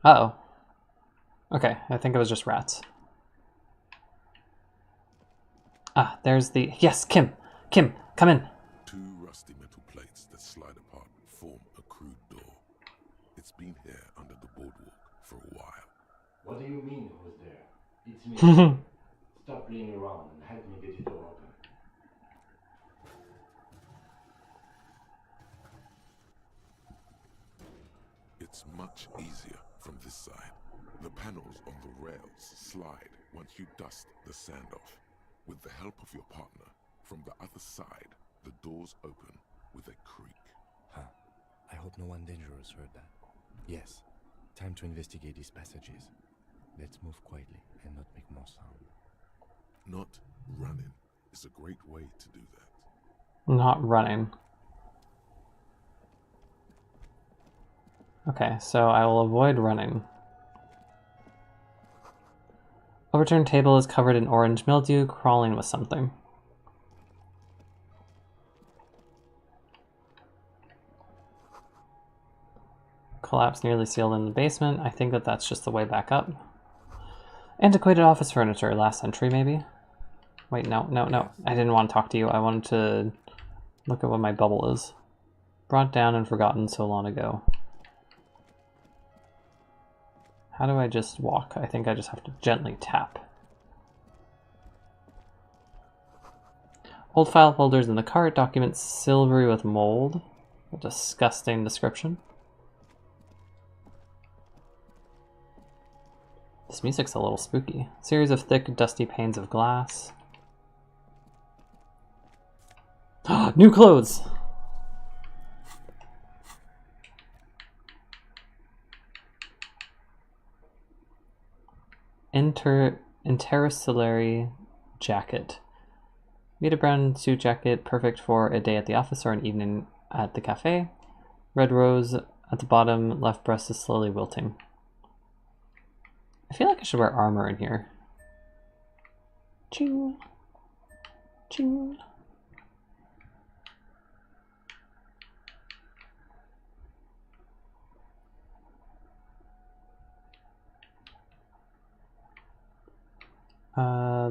A: Uh-oh. Okay, I think it was just rats. Ah, there's the... Yes, Kim! Kim, come in!
C: 2 rusty metal plates that slide apart form a crude door. It's been here under the boardwalk for a while.
L: What do you mean, who's there? It's me. Stop playing around and help me get the door open.
C: It's much easier from this side. The panels on the rails slide once you dust the sand off. With the help of your partner, from the other side, the doors open with a creak.
E: Huh. I hope no one dangerous heard that. Yes. Time to investigate these passages. Let's move quietly and not make more sound.
C: Not running is a great way to do that.
A: Not running. Okay, so I will avoid running. Overturned table is covered in orange mildew, crawling with something. Collapse nearly sealed in the basement. I think that that's just the way back up. Antiquated office furniture, last century maybe? Wait, no. I didn't want to talk to you. I wanted to look at what my bubble is. Brought down and forgotten so long ago. How do I just walk? I think I just have to gently tap. Old file folders in the cart, documents silvery with mold. A disgusting description. This music's a little spooky. Series of thick, dusty panes of glass. New clothes! Intercalary jacket. Made a brown suit jacket, perfect for a day at the office or an evening at the cafe. Red rose at the bottom, left breast is slowly wilting. I feel like I should wear armor in here. Ching. Ching.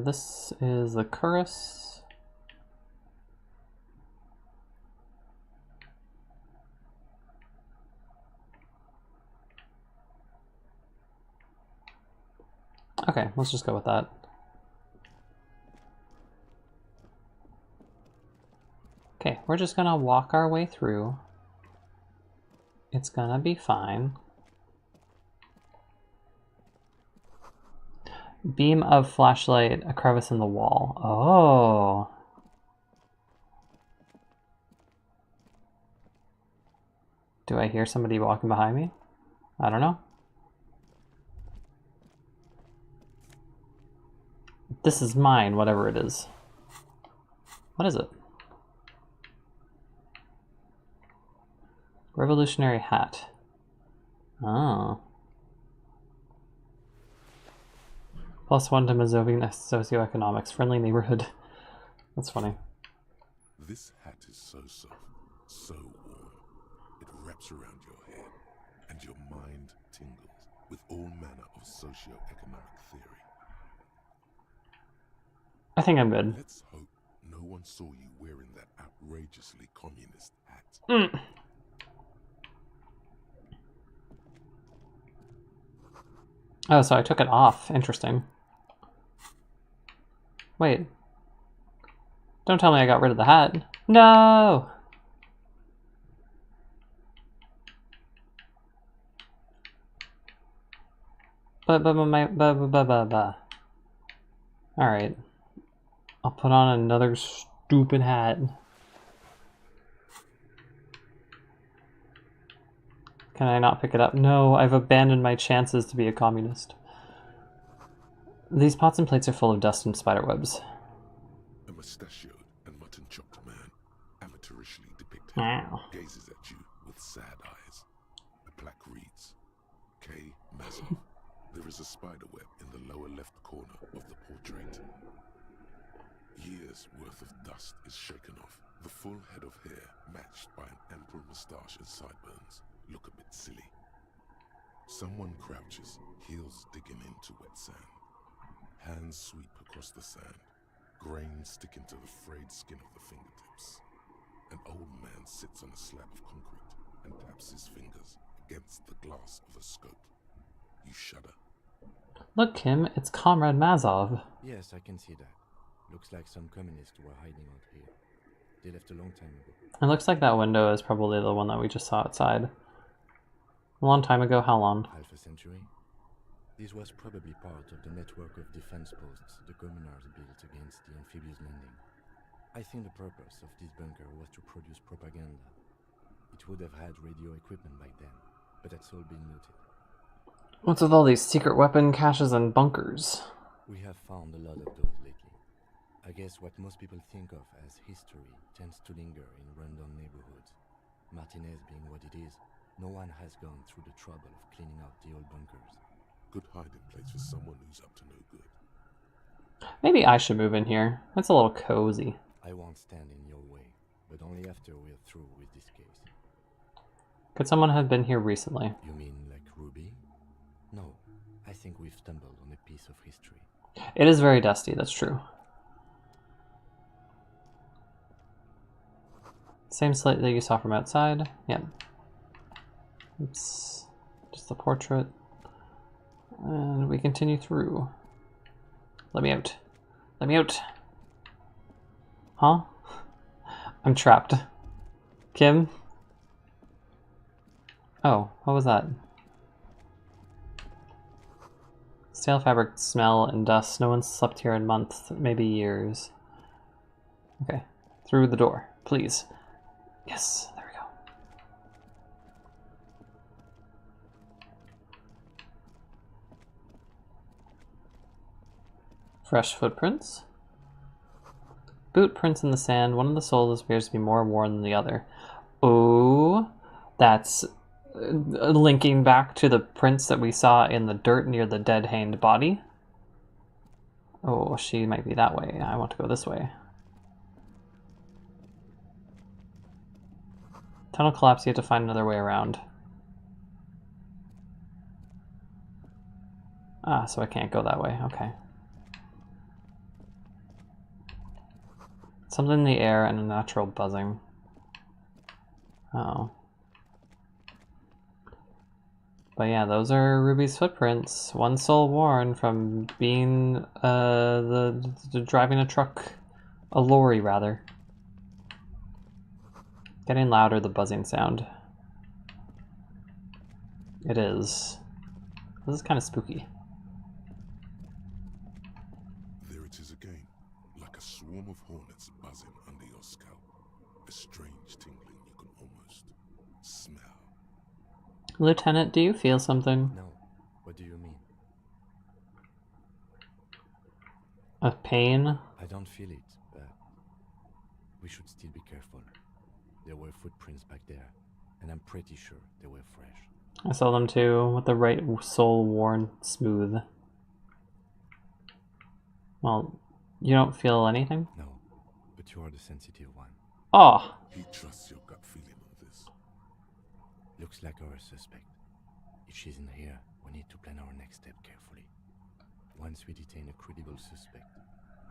A: This is the chorus. Okay, let's just go with that. Okay, we're just gonna walk our way through. It's gonna be fine. Beam of flashlight, a crevice in the wall. Oh. Do I hear somebody walking behind me? I don't know. This is mine, whatever it is. What is it? Revolutionary hat. Oh. +1 to Mazovian socioeconomics. Friendly neighborhood. That's funny.
C: This hat is so soft, so warm. It wraps around your head, and your mind tingles with all manner of socio-economic theory.
A: I think I'm good.
C: Let's hope no one saw you wearing that outrageously communist hat.
A: Mm. Oh, so I took it off. Interesting. Wait. Don't tell me I got rid of the hat. No! Alright. I'll put on another stupid hat. Can I not pick it up? No, I've abandoned my chances to be a communist. These pots and plates are full of dust and spiderwebs.
C: A mustachioed and mutton-chopped man, amateurishly depicted,
A: Wow.
C: gazes at you with sad eyes. The plaque reads, K. Mazov. There is a spiderweb in the lower left corner of the portrait. Years' worth of dust is shaken off. The full head of hair, matched by an ample moustache and sideburns, look a bit silly. Someone crouches, heels digging into wet sand. Hands sweep across the sand. Grains stick into the frayed skin of the fingertips. An old man sits on a slab of concrete and taps his fingers against the glass of a scope. You shudder.
A: Look, Kim, it's Comrade Mazov.
E: Yes, I can see that. Looks like some communists were hiding out here. They left a long time ago.
A: It looks like that window is probably the one that we just saw outside. A long time ago? How long?
E: Half a century? This was probably part of the network of defense posts the communards built against the amphibious landing. I think the purpose of this bunker was to produce propaganda. It would have had radio equipment back then, but that's all been looted.
A: What's with all these secret weapon caches and bunkers?
E: We have found a lot of those lately. I guess what most people think of as history tends to linger in rundown neighborhoods. Martinez being what it is, no one has gone through the trouble of cleaning out the old bunkers.
C: Good hiding place for someone who's up to no good.
A: Maybe I should move in here. It's a little cozy.
E: I won't stand in your way, but only after we're through with this case.
A: Could someone have been here recently?
E: You mean like Ruby? No, I think we've stumbled on a piece of history.
A: It is very dusty, that's true. Same slate that you saw from outside. Yep. Oops. Just the portrait. And we continue through. Let me out. Let me out. Huh? I'm trapped. Kim? Oh, what was that? Stale fabric smell and dust. No one's slept here in months, maybe years. Okay. Through the door, please. Yes, there we go. Fresh footprints. Boot prints in the sand. One of the soles appears to be more worn than the other. Oh, that's linking back to the prints that we saw in the dirt near the dead-hanged body. Oh, she might be that way. I want to go this way. Tunnel collapse, you have to find another way around. Ah, so I can't go that way. Okay. Something in the air and a natural buzzing. Oh. But yeah, those are Ruby's footprints. One sole worn from being driving a truck, a lorry rather. Getting louder, the buzzing sound. It is. This is kind of spooky.
C: There it is again, like a swarm of hornets buzzing under your scalp. A strange tingling you can almost smell.
A: Lieutenant, do you feel something?
E: No. What do you mean?
A: A pain?
E: I don't feel it, but we should still be careful. There were footprints back there, and I'm pretty sure they were fresh.
A: I saw them too, with the right sole worn smooth. Well, you don't feel anything?
E: No, but you are the sensitive one.
A: Oh!
C: He trusts your gut feeling on this.
E: Looks like our suspect. If she's in here, we need to plan our next step carefully. Once we detain a credible suspect,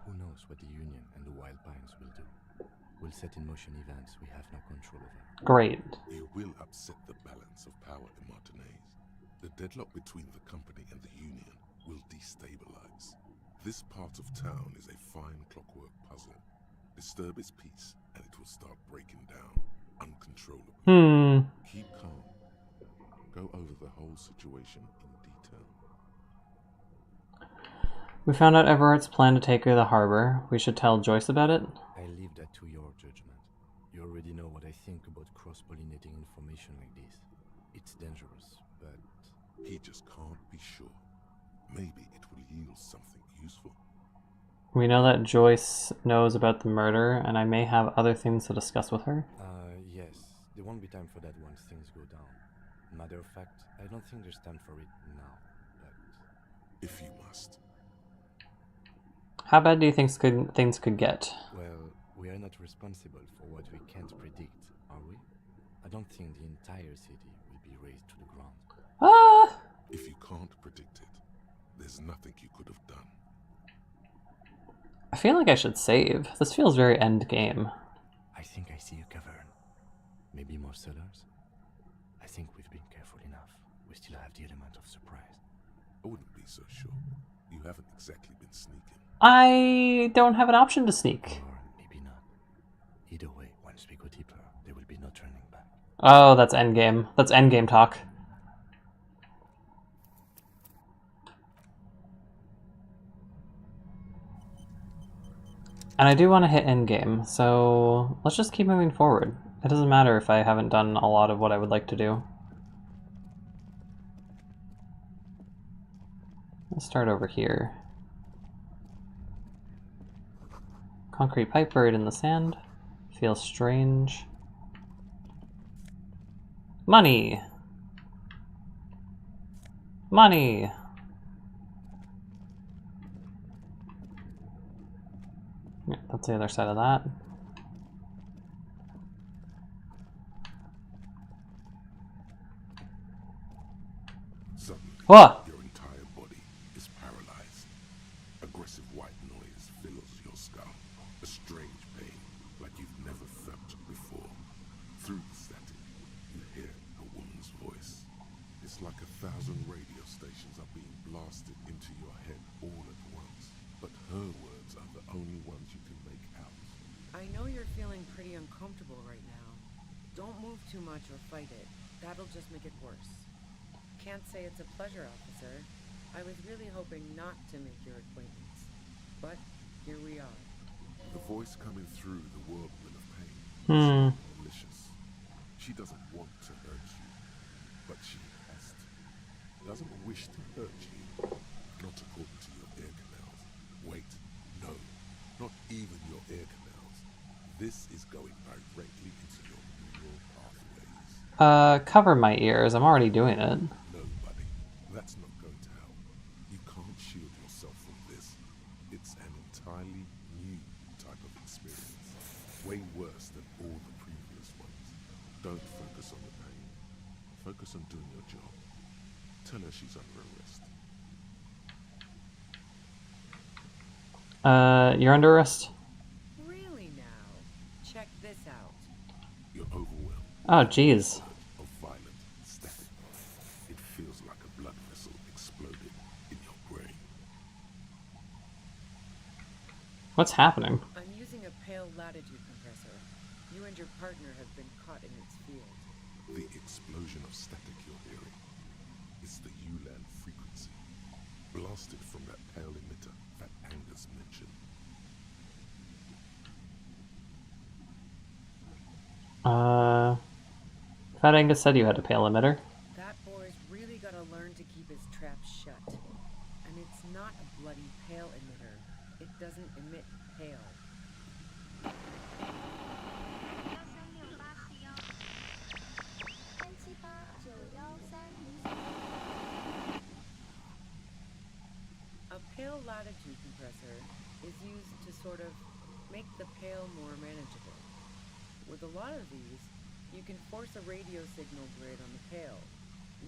E: Who knows what the Union and the Wild Pines will do? We'll set in motion events we have no control over.
A: Great.
C: You will upset the balance of power in Martinez. The deadlock between the company and the Union will destabilize. This part of town is a fine clockwork puzzle. Disturb its peace, and it will start breaking down uncontrollably. Keep calm. Go over the whole situation in detail.
A: We found out Everett's plan to take her to the harbor. We should tell Joyce about it?
E: I leave that to your judgment. You already know what I think about cross-pollinating information like this. It's dangerous, but...
C: He just can't be sure. Maybe it will yield something useful.
A: We know that Joyce knows about the murder, and I may have other things to discuss with her.
E: Yes. There won't be time for that once things go down. Matter of fact, I don't think there's time for it now, but...
C: If you must.
A: How bad do you think things could get?
E: Well, we are not responsible for what we can't predict, are we? I don't think the entire city will be razed to the ground.
A: Ah!
C: If you can't predict it, there's nothing you could have done.
A: I feel like I should save. This feels very end game.
E: I think I see a cavern. Maybe more cellars? I think we've been careful enough. We still have the element of surprise.
C: I wouldn't be so sure. You haven't exactly been sneaking.
A: I don't have an option to sneak.
E: Or maybe not. Either way, once we go deeper, there will be no turning back.
A: Oh, that's endgame. That's endgame talk. And I do want to hit endgame, so let's just keep moving forward. It doesn't matter if I haven't done a lot of what I would like to do. Let's start over here. Concrete pipe buried in the sand. Feels strange. Money! Money! Yeah, that's the other side of that.
C: Suddenly,
A: What?
C: your entire body is paralyzed. Aggressive white noise fills your skull. A strange pain, like you've never felt before. Through the static, you hear a woman's voice. It's like 1,000 radio stations are being blasted into your head all at once. But her words are the only ones you can make out.
M: I know you're feeling pretty uncomfortable right now. Don't move too much or fight it. That'll just make it worse. Can't say it's a pleasure, officer. I was really hoping not to make your acquaintance. But here we are.
C: The voice coming through the whirlwind of pain is malicious. She doesn't want to hurt you, but she has to. Doesn't wish to hurt you, not according to your ear canals. Wait, no, not even your ear canals. This is going directly into your neural pathways.
A: Cover my ears. I'm already doing it.
C: No, buddy, that's not going to help. You can't shield yourself from this. It's an entirely new type of experience. Way worse than all the previous ones. Don't focus on the pain. Focus on doing your job. Tell her she's under arrest.
A: You're under arrest?
M: Really now? Check this out.
C: You're overwhelmed.
A: Oh, jeez.
C: Of violent static. It feels like a blood vessel exploded in your brain.
A: What's happening?
M: I'm using a pale latitude compressor. You and your partner have been caught in its field.
C: The explosion of static you're hearing is the ULAN frequency, blasted from that pale emitter that Angus mentioned.
A: Thought Angus said you had a pale emitter.
M: That boy's really gotta learn to keep his traps shut. And it's not a bloody pale emitter. It doesn't emit pale. A pale latitude compressor is used to sort of make the pale more manageable. With a lot of these, you can force a radio signal grid on the pale.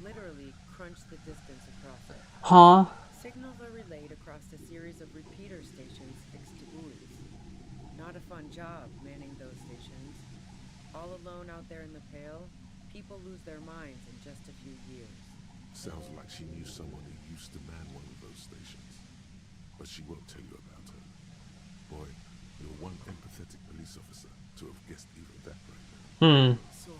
M: Literally crunch the distance across it.
A: Huh?
M: Signals are relayed across a series of repeater stations fixed to buoys. Not a fun job manning those stations. All alone out there in the Pale, people lose their minds in just a few years.
C: Sounds like she knew someone who used to man one of those stations. But she won't tell you about her. Boy, you're one empathetic police officer to have guessed even that right now.
G: So,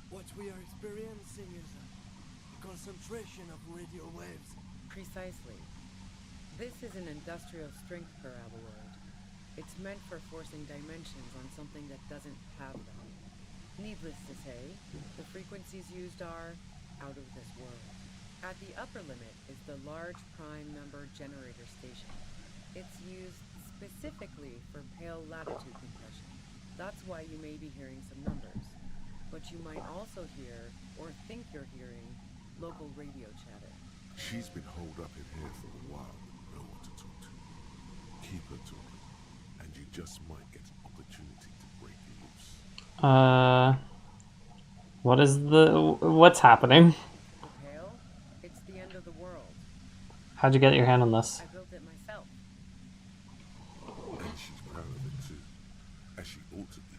G: what we are experiencing is a concentration of radio waves.
M: Precisely. This is an industrial strength paraboloid. It's meant for forcing dimensions on something that doesn't have them. Needless to say, the frequencies used are out of this world. At the upper limit is the large prime number generator station. It's used specifically for Pale latitude compression. That's why you may be hearing some numbers. But you might also hear, or think you're hearing, local radio chatter.
C: She's been holed up in here for a while with no one to talk to. Keep her talking, and you just might get an opportunity to break you loose.
A: What's happening?
M: The Pale? It's the end of the world.
A: How'd you get your hand on this?
M: I built it myself.
C: And she's proud of it too, as she ought to be.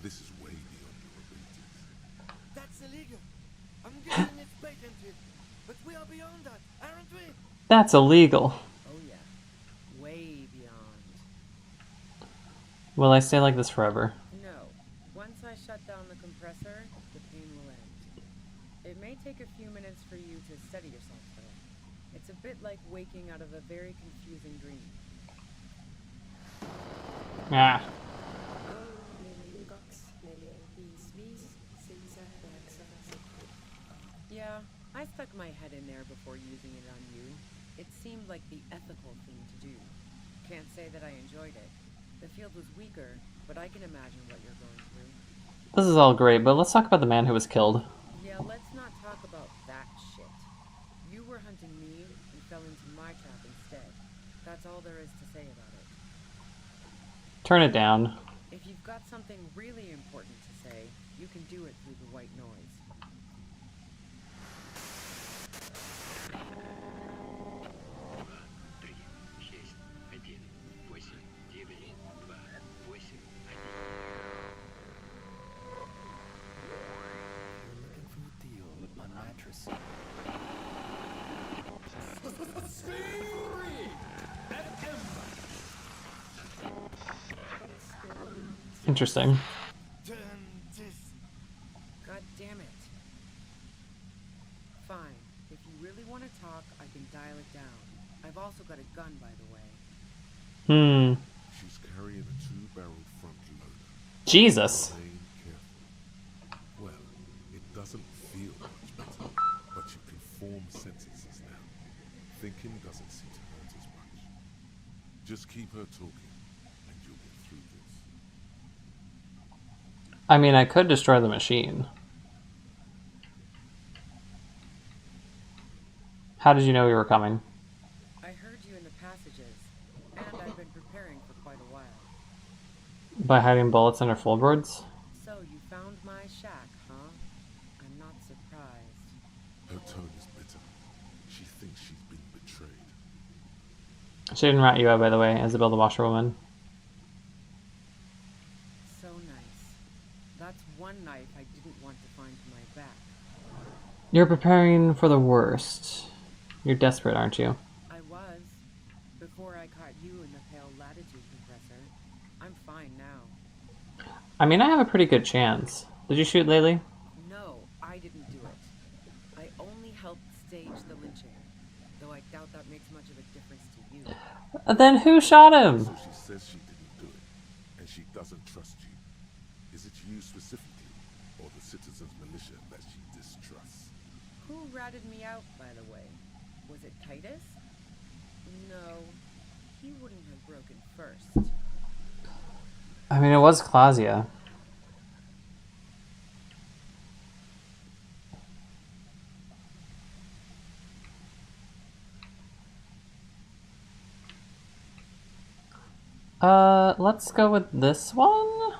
C: This is way beyond your abilities.
G: That's illegal. I'm getting it patented. But we are beyond that, aren't we?
A: That's illegal.
M: Oh yeah. Way beyond.
A: Will I stay like this forever?
M: No. Once I shut down the compressor, the pain will end. It may take a few minutes for you to steady yourself though. It's a bit like waking out of a very confusing dream.
A: Ah.
M: Yeah, I stuck my head in there before using it on you. It seemed like the ethical thing to do. Can't say that I enjoyed it. The field was weaker, but I can imagine what you're going through.
A: This is all great, but let's talk about the man who was killed.
M: Yeah, let's not talk about that shit. You were hunting me and fell into my trap instead. That's all there is to say about it.
A: Turn it down.
M: If you've got something really important to say, you can do it through the white noise.
A: Interesting.
M: God damn it. Fine. If you really want to talk, I can dial it down. I've also got a gun, by the way.
C: She's carrying a 2-barrel front loader.
A: Jesus.
C: Remain careful. Well, it doesn't feel much better, but you can form sentences now. Thinking doesn't seem to hurt as much. Just keep her talking, and you'll get through this.
A: I mean, I could destroy the machine. How did you know we were coming?
M: I heard you in the passages, and I've been preparing for quite a while.
A: By hiding bullets under floorboards?
M: So you found my shack, huh? I'm not surprised.
C: Her tone is bitter. She thinks she's been betrayed.
A: She didn't rat you out, by the way, Isabel the washerwoman.
M: So nice. That's one knife I didn't want to find to my back.
A: You're preparing for the worst. You're desperate, aren't you?
M: I was. Before I caught you in the Pale latitude compressor. I'm fine now.
A: I mean, I have a pretty good chance. Did you shoot Laylee?
M: No, I didn't do it. I only helped stage the lynching. Though I doubt that makes much of a difference to you.
A: Then who shot him?
C: So she says she didn't do it, and she doesn't trust you. Is it you specifically, or the citizens' militia that she distrusts?
M: Who ratted me out, by the way? Was it Titus? No, he wouldn't have broken first.
A: I mean, it was Clausia. Let's go with this one?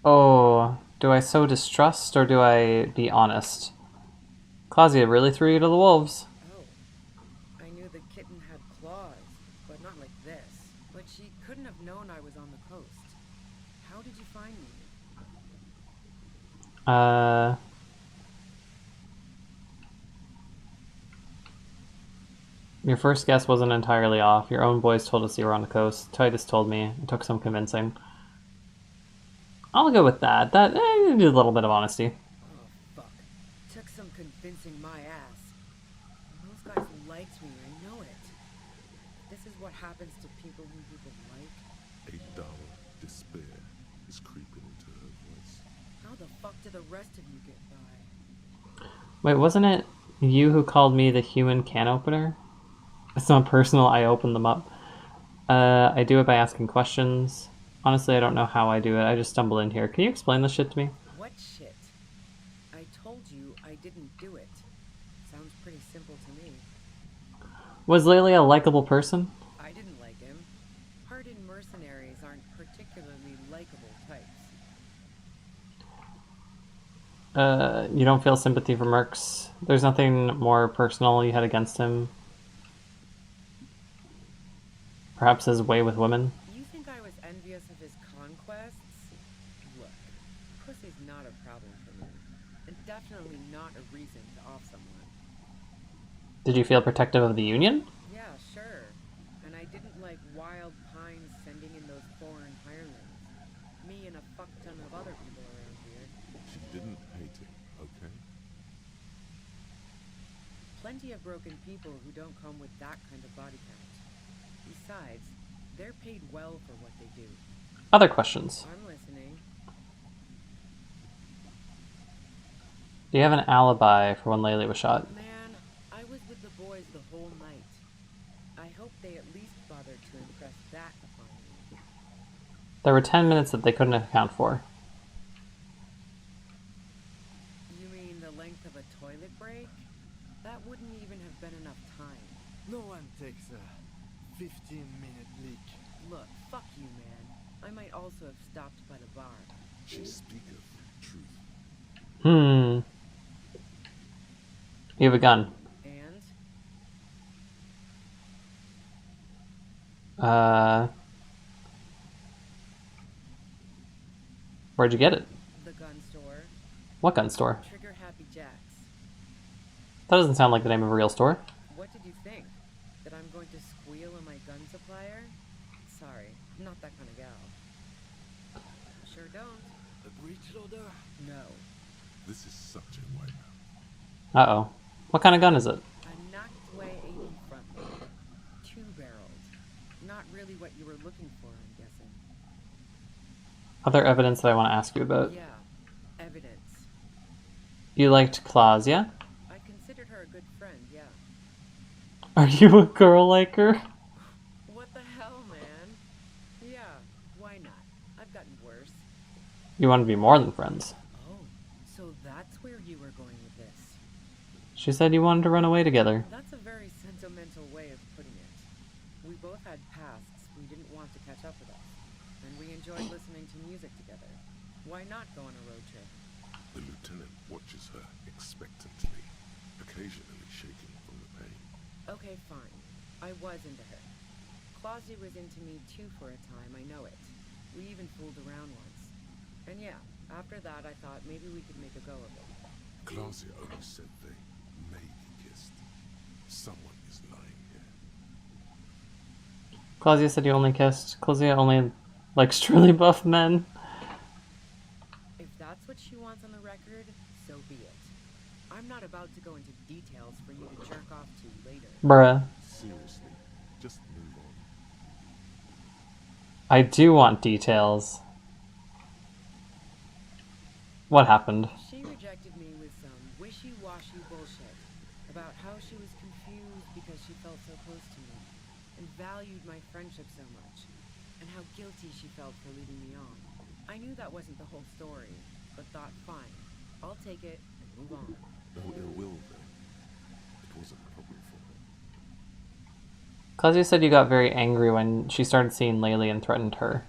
A: Oh, do I sow distrust or do I be honest? Clausia really threw you to the wolves.
M: Oh, you find me?
A: Your first guess wasn't entirely off. Your own boys told us you were on the coast. Titus told me. It took some convincing. I'll go with that. That a little bit of honesty.
M: Oh, fuck. Took some convincing my ass. Those guys liked me, I know it. This is what happens to people who people like.
C: A dull despair is creeping into her voice.
M: How the fuck did the rest of you get by?
A: Wait, wasn't it you who called me the human can opener? It's not personal, I opened them up. I do it by asking questions. Honestly, I don't know how I do it. I just stumble in here. Can you explain this shit to me?
M: What shit? I told you I didn't do it. Sounds pretty simple to me.
A: Was Laylee a likable person?
M: I didn't like him. Hardened mercenaries aren't particularly likable types.
A: You don't feel sympathy for Mercs. There's nothing more personal you had against him. Perhaps his way with women?
M: You think I was envious of his conquests? Look, pussy's not a problem for me. And definitely not a reason to off someone.
A: Did you feel protective of the Union?
M: Yeah, sure. And I didn't like Wild Pines sending in those foreign hirelings. Me and a fuck ton of other people around here.
C: She didn't hate it, okay?
M: Plenty of broken people who don't come with that kind of body count. Besides, they're paid well for what they do.
A: Other questions.
M: I'm listening.
A: Do you have an alibi for when Laylee was shot?
M: Man, I was with the boys the whole night. I hope they at least bothered to impress that upon me.
A: There were 10 minutes that they couldn't account for.
M: You mean the length of a toilet break? That wouldn't even have been enough time.
G: No one takes a 15-minute leak.
M: Look, fuck you, man. I might also have stopped by the bar.
C: She speaketh truth.
A: You have a gun.
M: And?
A: Where'd you get it?
M: The gun store.
A: What gun store?
M: Trigger Happy Jacks.
A: That doesn't sound like the name of a real store.
M: What did you think? That I'm going to squeal on my gun supplier? Sorry, I'm not that kind of gal. Sure don't.
G: A breech loader?
M: No.
C: This is such a wipeout.
A: Uh-oh. What kind of gun is it?
M: A knocked way 80 front loader. 2-barreled. Not really what you were looking for, I'm guessing.
A: Other evidence that I want to ask you about.
M: Yeah, evidence.
A: You liked Claudia?
M: I considered her a good friend, yeah.
A: Are you a girl like her?
M: What the hell, man? Yeah, why not? I've gotten worse.
A: You want to be more than friends.
M: Oh, so that's where you were going with this.
A: She said you wanted to run away together.
M: That's a very sentimental way of putting it. We both had pasts we didn't want to catch up with us, and we enjoyed listening to music together. Why not go on a road trip?
C: The lieutenant watches her expectantly, occasionally shaking from the pain.
M: Okay, fine. I was into her. Claudia was into me too for a time, I know it. We even fooled around once. And yeah, after that I thought maybe we could make a go of it.
C: Claudia only said they maybe kissed. Someone is lying here.
A: Claudia said you only kissed. Claudia only likes truly buff men.
M: If that's what she wants on the record, so be it. I'm not about to go into details for you to jerk off to later.
A: Bruh.
C: Seriously, just move on.
A: I do want details. What happened?
M: She rejected me with some wishy-washy bullshit about how she was confused because she felt so close to me and valued my friendship so much, and how guilty she felt for leading me on. I knew that wasn't the whole story, but thought, fine, I'll take it and move on.
C: No ill will then. It wasn't a problem for her.
A: Claudia said you got very angry when she started seeing Laylee and threatened her.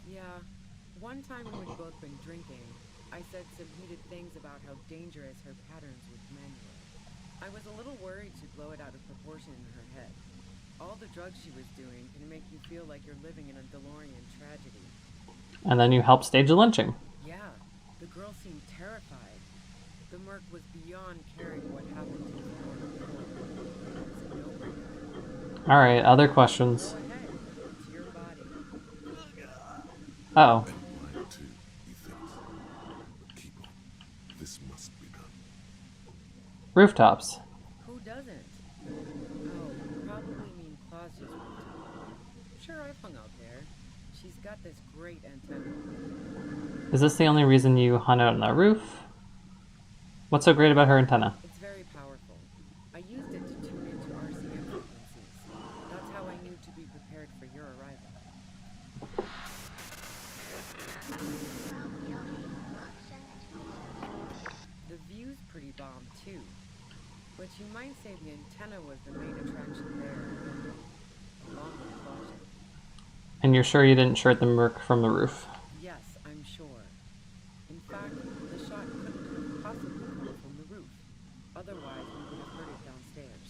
M: Yeah, one time when we'd both been drinking, I said some heated things about how dangerous her patterns with men were. I was a little worried she'd blow it out of proportion in her head. All the drugs she was doing can make you feel like you're living in a DeLorean tragedy.
A: And then you helped stage a lynching.
M: Yeah, the girl seemed terrified. The merc was beyond caring what happened to his mortal foe. It's a no-brainer.
A: Alright, other questions?
M: Go ahead. It's your body.
A: Uh-oh.
C: And mine too, he thinks. But keep on. This must be done.
A: Rooftops.
M: Who doesn't? Oh, you probably mean Claudia's rooftop. Sure, I've hung out there. She's got this great antenna.
A: Is this the only reason you hung out on that roof? What's so great about her antenna?
M: It's very powerful. I used it to tune into RCM frequencies. That's how I knew to be prepared for your arrival. The view's pretty bomb too. But you might say the antenna was the main attraction there, along with Claudia.
A: And you're sure you didn't shirt the merc from the roof?
M: Yes, I'm sure. In fact, the shot couldn't have possibly come from the roof. Otherwise, we would have heard it downstairs.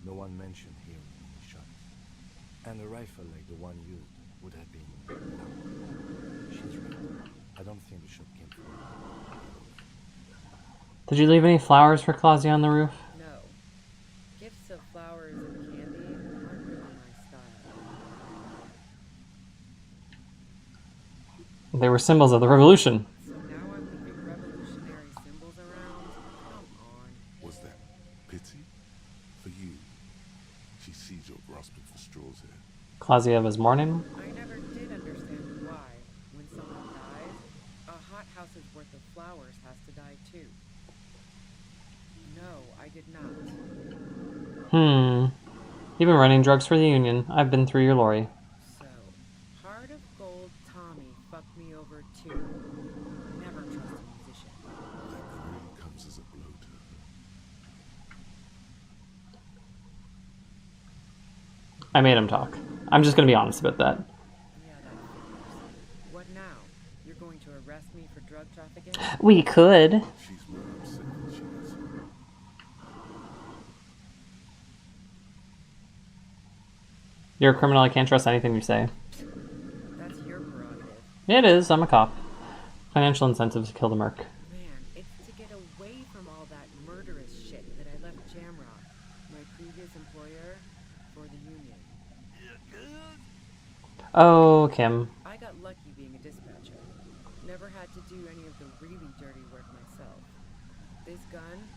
E: No one mentioned hearing any shots. And a rifle like the one used would have been loud. She's right. I don't think the shot came from the roof.
A: Did you leave any flowers for Claudia on the roof?
M: No. Gifts of flowers and candy aren't really my style.
A: They were symbols of the revolution.
M: So now I'm leaving revolutionary symbols around? Come on.
C: Was that pity? For you? She sees you're grasping for straws here.
A: Claudia was mourning?
M: I never did understand why, when someone dies, a hothouse's worth of flowers has to die too. No, I did not.
A: You've been running drugs for the Union. I've been through your lorry.
M: So, Heart of Gold Tommy fucked me over too. Never trust a musician.
C: That really comes as a blow to her.
A: I made him talk. I'm just gonna be honest about that.
M: Yeah, that figures. What now? You're going to arrest me for drug trafficking?
A: We could.
C: She's more upset than she is.
A: You're a criminal. I can't trust anything you say.
M: That's your prerogative.
A: It is. I'm a cop. Financial incentives to kill the merc.
M: Man, it's to get away from all that murderous shit that I left Jamrock, my previous employer, for the Union.
A: Oh, Kim.
M: I got lucky being a dispatcher. Never had to do any of the really dirty work myself. This gun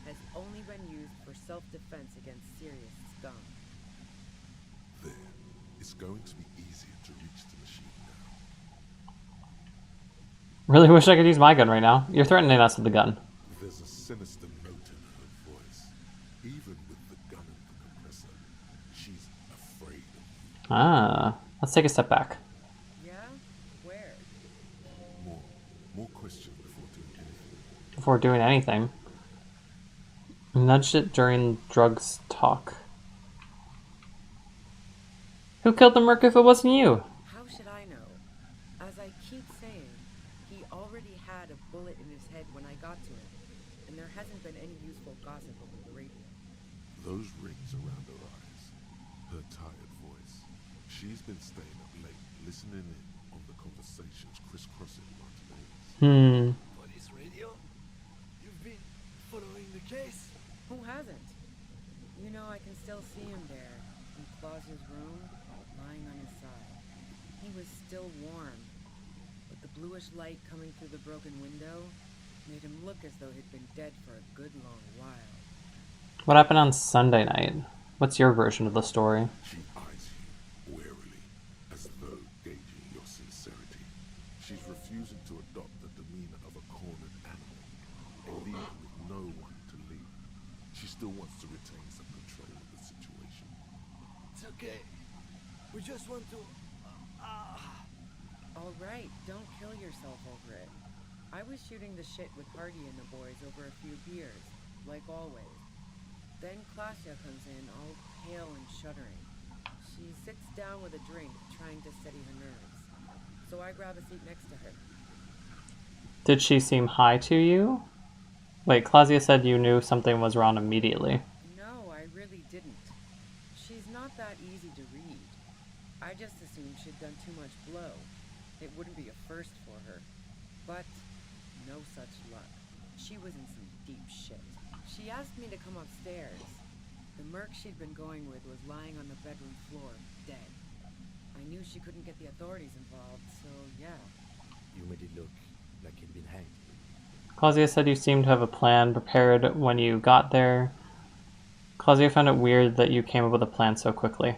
M: has only been used for self-defense against serious scum.
C: There. It's going to be easier to reach the machine now.
A: Really wish I could use my gun right now. You're threatening us with the gun.
C: There's a sinister note in her voice. Even with the gun and the compressor, she's afraid of you.
A: Ah. Let's take a step back.
M: Yeah? Where?
C: More questions before doing anything.
A: Before doing anything. Nudged it during drugs talk. Who killed the merc if it wasn't you?
M: How should I know? As I keep saying, he already had a bullet in his head when I got to him, and there hasn't been any useful gossip over the radio.
C: Those rings around her eyes, her tired voice. She's been staying up late, listening in on the conversations crisscrossing Martinez.
G: Police radio? You've been following the case?
M: Who hasn't? You know, I can still see him there, in Claus's room, lying on his side. He was still warm, but the bluish light coming through the broken window made him look as though he'd been dead for a good long while.
A: What happened on Sunday night? What's your version of the story?
C: She eyes you warily, as though gauging your sincerity. She's refusing to adopt the demeanor of a cornered animal, and leaving with no one to lead. She still wants to retain some control of the situation.
G: It's okay. We just want to...
M: All right, don't kill yourself over it. I was shooting the shit with Hardy and the boys over a few beers, like always. Then Klasia comes in, all pale and shuddering. She sits down with a drink, trying to steady her nerves. So I grab a seat next to her.
A: Did she seem high to you? Wait, Claudia said you knew something was wrong immediately.
M: No, I really didn't. She's not that easy to read. I just assumed she'd done too much blow. It wouldn't be a first for her. But no such luck. She was in some deep shit. She asked me to come upstairs. The merc she'd been going with was lying on the bedroom floor, dead. I knew she couldn't get the authorities involved, so yeah.
E: You made it look like he'd been hanged.
A: Claudia said you seemed to have a plan prepared when you got there. Claudia found it weird that you came up with a plan so quickly.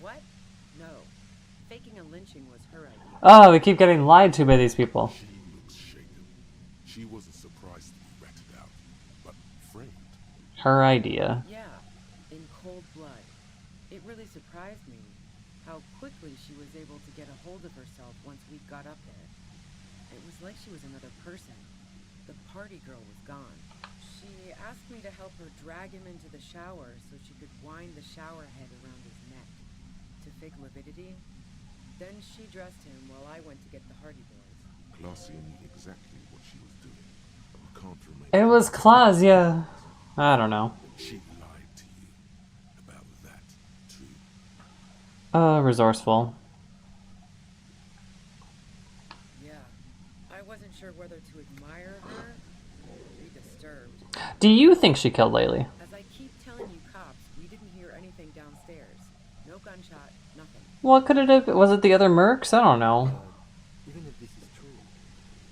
M: What? No. Faking a lynching was her idea.
A: Oh, we keep getting lied to by these people.
C: She looks shaken. She wasn't surprised to be ratted out, but framed.
A: Her idea.
M: Yeah, in cold blood. It really surprised me how quickly she was able to get a hold of herself once we got up there. It was like she was another person. The party girl was gone. She asked me to help her drag him into the shower so she could wind the shower head around his neck to fake lividity. Then she dressed him while I went to get the Hardy Boys.
C: Claudia knew exactly what she was doing. You can't remain.
A: It was Claudia. I don't know.
C: She lied to you about that too.
A: Resourceful.
M: Yeah, I wasn't sure whether to admire her or be disturbed.
A: Do you think she killed Laylee?
M: As I keep telling you cops, we didn't hear anything downstairs. No gunshot, nothing.
A: What could it have... Was it the other mercs? I don't know.
E: Even if this is true,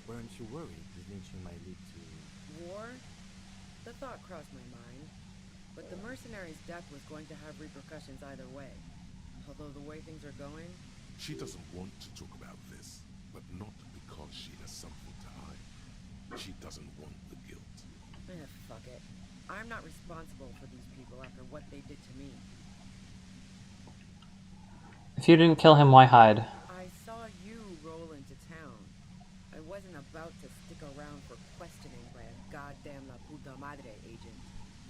E: weren't you worried the lynching might lead to...
M: War? The thought crossed my mind. But the mercenary's death was going to have repercussions either way. Although the way things are going...
C: She doesn't want to talk about this, but not because she has something to hide. She doesn't want the guilt.
M: Fuck it. I'm not responsible for these people after what they did to me.
A: If you didn't kill him, why hide?
M: I saw you roll into town. I wasn't about to stick around for questioning by a goddamn La Puta Madre agent.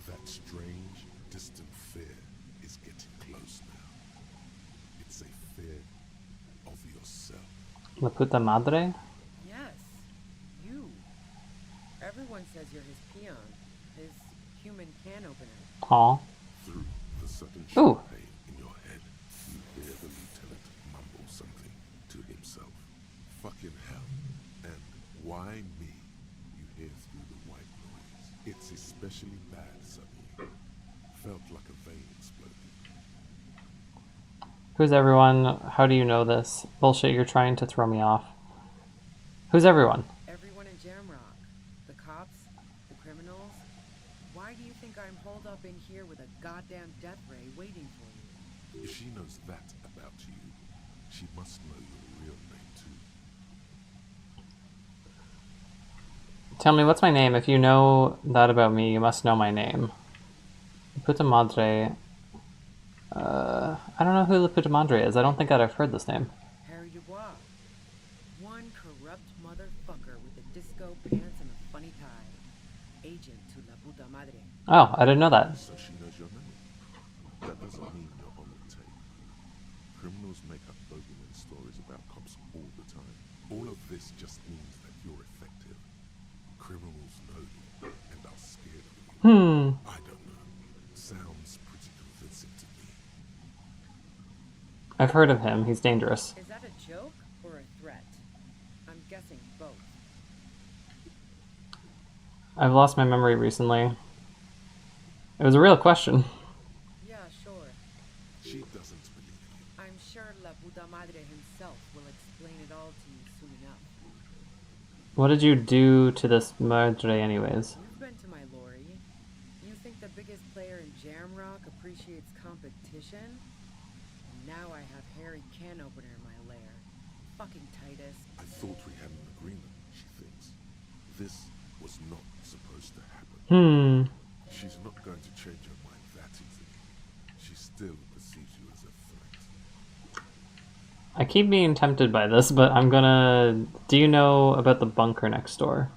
C: That strange, distant fear is getting close now. It's a fear of yourself.
A: La puta madre?
M: Yes, you. Everyone says you're his peon, his human can opener.
A: Aw.
C: Through the sudden
A: Ooh.
C: pain in your head, you hear the lieutenant mumble something to himself. Fucking hell. And why me? You hear through the white noise. It's especially bad suddenly. Felt like a vein exploded.
A: Who's everyone? How do you know this? Bullshit, you're trying to throw me off. Who's everyone?
M: Everyone in Jamrock. The cops, the criminals. Why do you think I'm holed up in here with a goddamn death ray waiting for you?
C: If she knows that about you, she must know your real name too.
A: Tell me, what's my name? If you know that about me, you must know my name. Puta Madre. I don't know who La Puta Madre is. I don't think I'd have heard this name.
M: Harry Dubois. One corrupt motherfucker with a disco pants and a funny tie. Agent to La Puta Madre.
A: Oh, I didn't know that.
C: So she knows your name. That doesn't mean you're on the tape. Criminals make up bogeyman stories about cops all the time. All of this just means that you're effective. Criminals know you and are scared of you. I don't know. Sounds pretty convincing to me.
A: I've heard of him. He's dangerous.
M: Is that a joke or a threat? I'm guessing both.
A: I've lost my memory recently. It was a real question.
M: Yeah, sure.
C: She doesn't believe you.
M: I'm sure La Puta Madre himself will explain it all to you soon enough.
A: What did you do to this Madre anyways?
M: You've been to my lorry. You think the biggest player in Jamrock appreciates competition? And now I have Harry Can Opener in my lair. Fucking Titus.
C: I thought we had an agreement, she thinks. This was not supposed to happen. She's not going to change her mind that easily. She still perceives you as a threat.
A: I keep being tempted by this, but I'm gonna... Do you know about the bunker next door?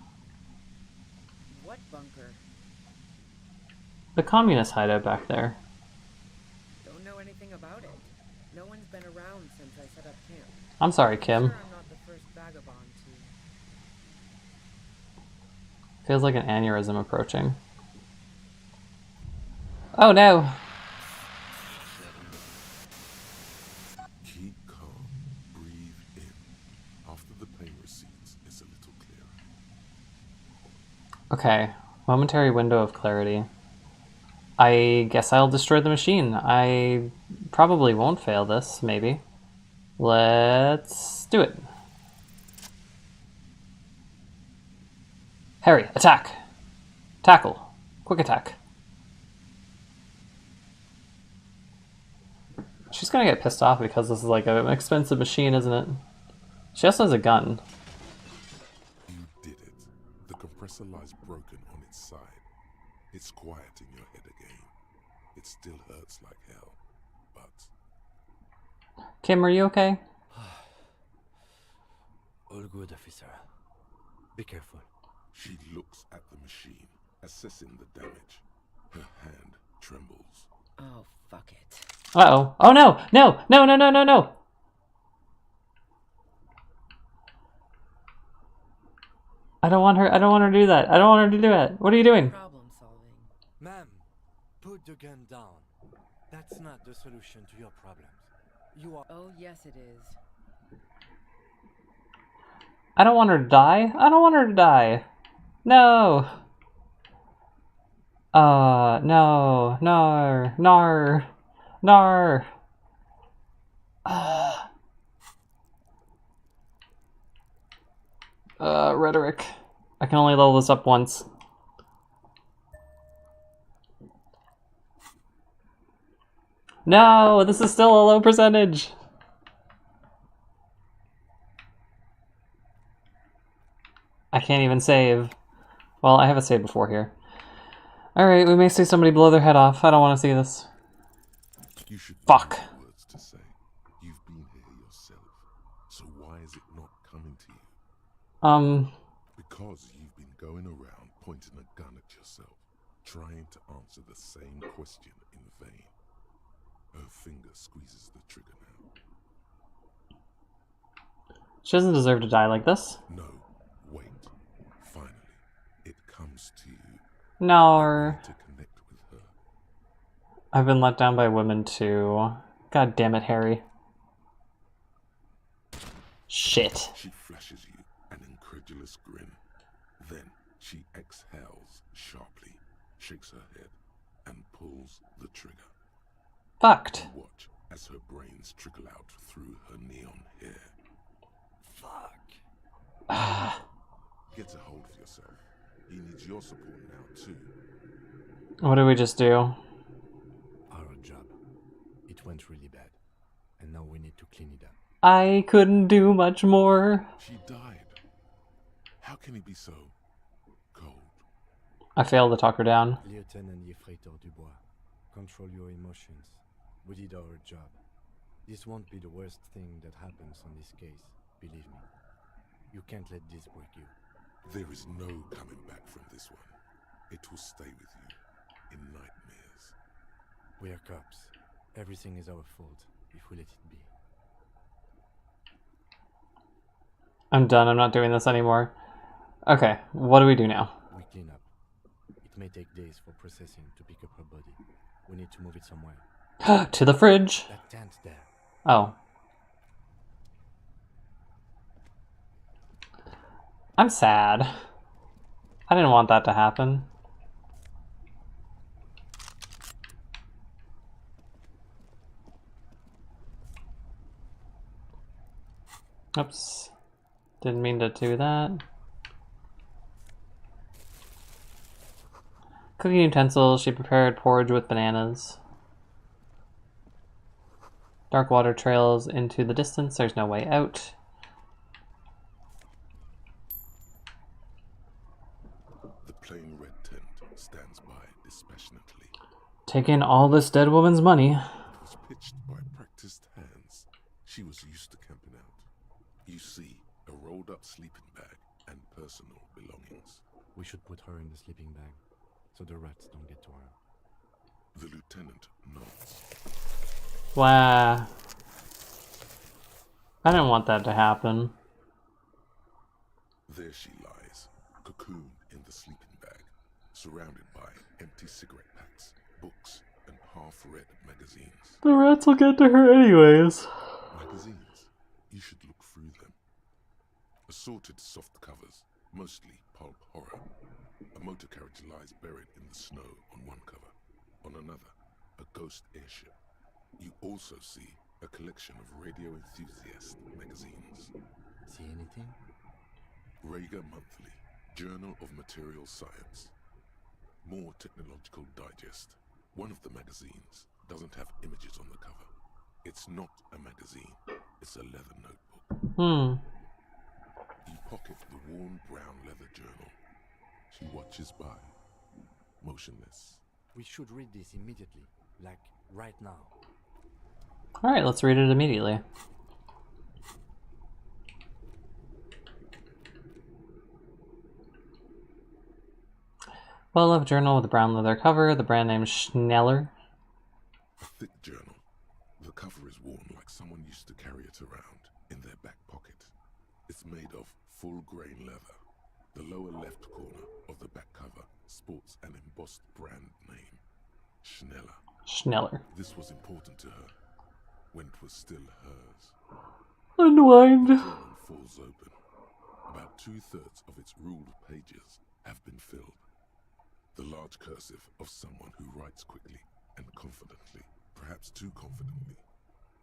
M: What bunker?
A: The communist hideout back there.
M: Don't know anything about it. No one's been around since I set up camp.
A: I'm sorry, Kim.
M: I'm sure I'm not the first vagabond to...
A: Feels like an aneurysm approaching. Oh no!
C: Keep calm. Breathe in.
A: Okay, momentary window of clarity. I guess I'll destroy the machine. I probably won't fail this, maybe. Let's do it. Harry, attack! Tackle. Quick attack. She's gonna get pissed off because this is like an expensive machine, isn't it? She also has a gun.
C: You did it. The compressor lies broken on its side. It's quiet in your head again. It still hurts like hell, but...
A: Kim, are you okay?
E: All good, officer. Be careful.
C: She looks at the machine, assessing the damage. Her hand trembles.
M: Oh, fuck it.
A: Uh-oh. Oh no! No! No, no, no, no, no! I don't want her to do that. I don't want her to do it. What are you doing?
M: Problem solving.
E: Ma'am, put the gun down. That's not the solution to your problems. You are...
M: Oh, yes it is.
A: I don't want her to die. I don't want her to die. No. No. Nar. Nar. Nar. Rhetoric. I can only level this up once. No, this is still a low percentage. I can't even save. Well, I have a save before here. Alright, we may see somebody blow their head off. I don't want to see this.
C: You should
A: Fuck.
C: Words to say. You've been here yourself. So why is it not coming to you? Because you've been going around pointing a gun at yourself, trying to answer the same question in vain. Her finger squeezes the trigger now.
A: She doesn't deserve to die like this.
C: No, wait. Finally, it comes to you.
A: No.
C: To connect with her.
A: I've been let down by women too. God damn it, Harry. Shit.
C: She flashes you an incredulous grin. Then she exhales sharply, shakes her head, and pulls the trigger.
A: Fucked.
C: You watch as her brains trickle out through her neon hair.
E: Fuck.
C: Get a hold of yourself. He needs your support now too.
A: What did we just do?
E: Our job. It went really bad. And now we need to clean it up.
A: I couldn't do much more.
C: She died. How can he be so cold?
A: I failed to talk her down.
E: Lieutenant Yefreitor Dubois, control your emotions. We did our job. This won't be the worst thing that happens on this case, believe me. You can't let this break you.
C: There is no coming back from this one. It will stay with you in nightmares.
E: We are cops. Everything is our fault if we let it be.
A: I'm done. I'm not doing this anymore. Okay, what do we do now?
E: We clean up. It may take days for processing to pick up her body. We need to move it somewhere.
A: To the fridge.
E: That tent there.
A: Oh. I'm sad. I didn't want that to happen. Oops. Didn't mean to do that. Cooking utensils. She prepared porridge with bananas. Dark water trails into the distance. There's no way out.
C: The plain red tent stands by dispassionately.
A: Take in all this dead woman's money.
C: It was pitched by practiced hands. She was used to camping out. You see a rolled up sleeping bag and personal belongings.
E: We should put her in the sleeping bag so the rats don't get to her.
C: The lieutenant nods.
A: Wow. I didn't want that to happen.
C: There she lies, cocooned in the sleeping bag, surrounded by empty cigarette packs, books, and half-read magazines.
A: The rats will get to her anyways.
C: Magazines? You should look through them. Assorted soft covers, mostly pulp horror. A motor carriage lies buried in the snow on one cover. On another, a ghost airship. You also see a collection of radio enthusiast magazines.
E: See anything?
C: Rager Monthly, Journal of Material Science. More Technological Digest. One of the magazines doesn't have images on the cover. It's not a magazine, it's a leather notebook. You pocket the worn brown leather journal. She watches by, motionless.
E: We should read this immediately, like right now.
A: Alright, let's read it immediately. Well-loved journal with a brown leather cover, the brand name Schneller.
C: A thick journal. The cover is worn like someone used to carry it around in their back pocket. It's made of full-grain leather. The lower left corner of the back cover sports an embossed brand name, Schneller.
A: Schneller.
C: This was important to her when it was still hers.
A: Unwind.
C: The journal falls open. About 2/3 of its ruled pages have been filled. The large cursive of someone who writes quickly and confidently, perhaps too confidently.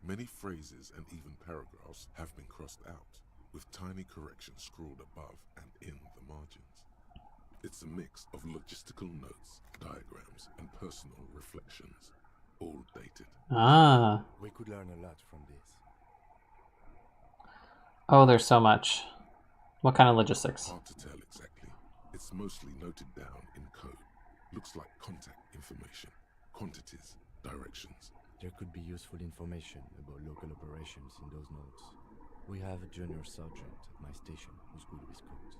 C: Many phrases and even paragraphs have been crossed out, with tiny corrections scrawled above and in the margins. It's a mix of logistical notes, diagrams, and personal reflections, all dated.
A: Ah.
E: We could learn a lot from this.
A: Oh, there's so much. What kind of logistics?
C: Hard to tell exactly. It's mostly noted down in code. Looks like contact information, quantities, directions.
E: There could be useful information about local operations in those notes. We have a junior sergeant at my station who's good with codes.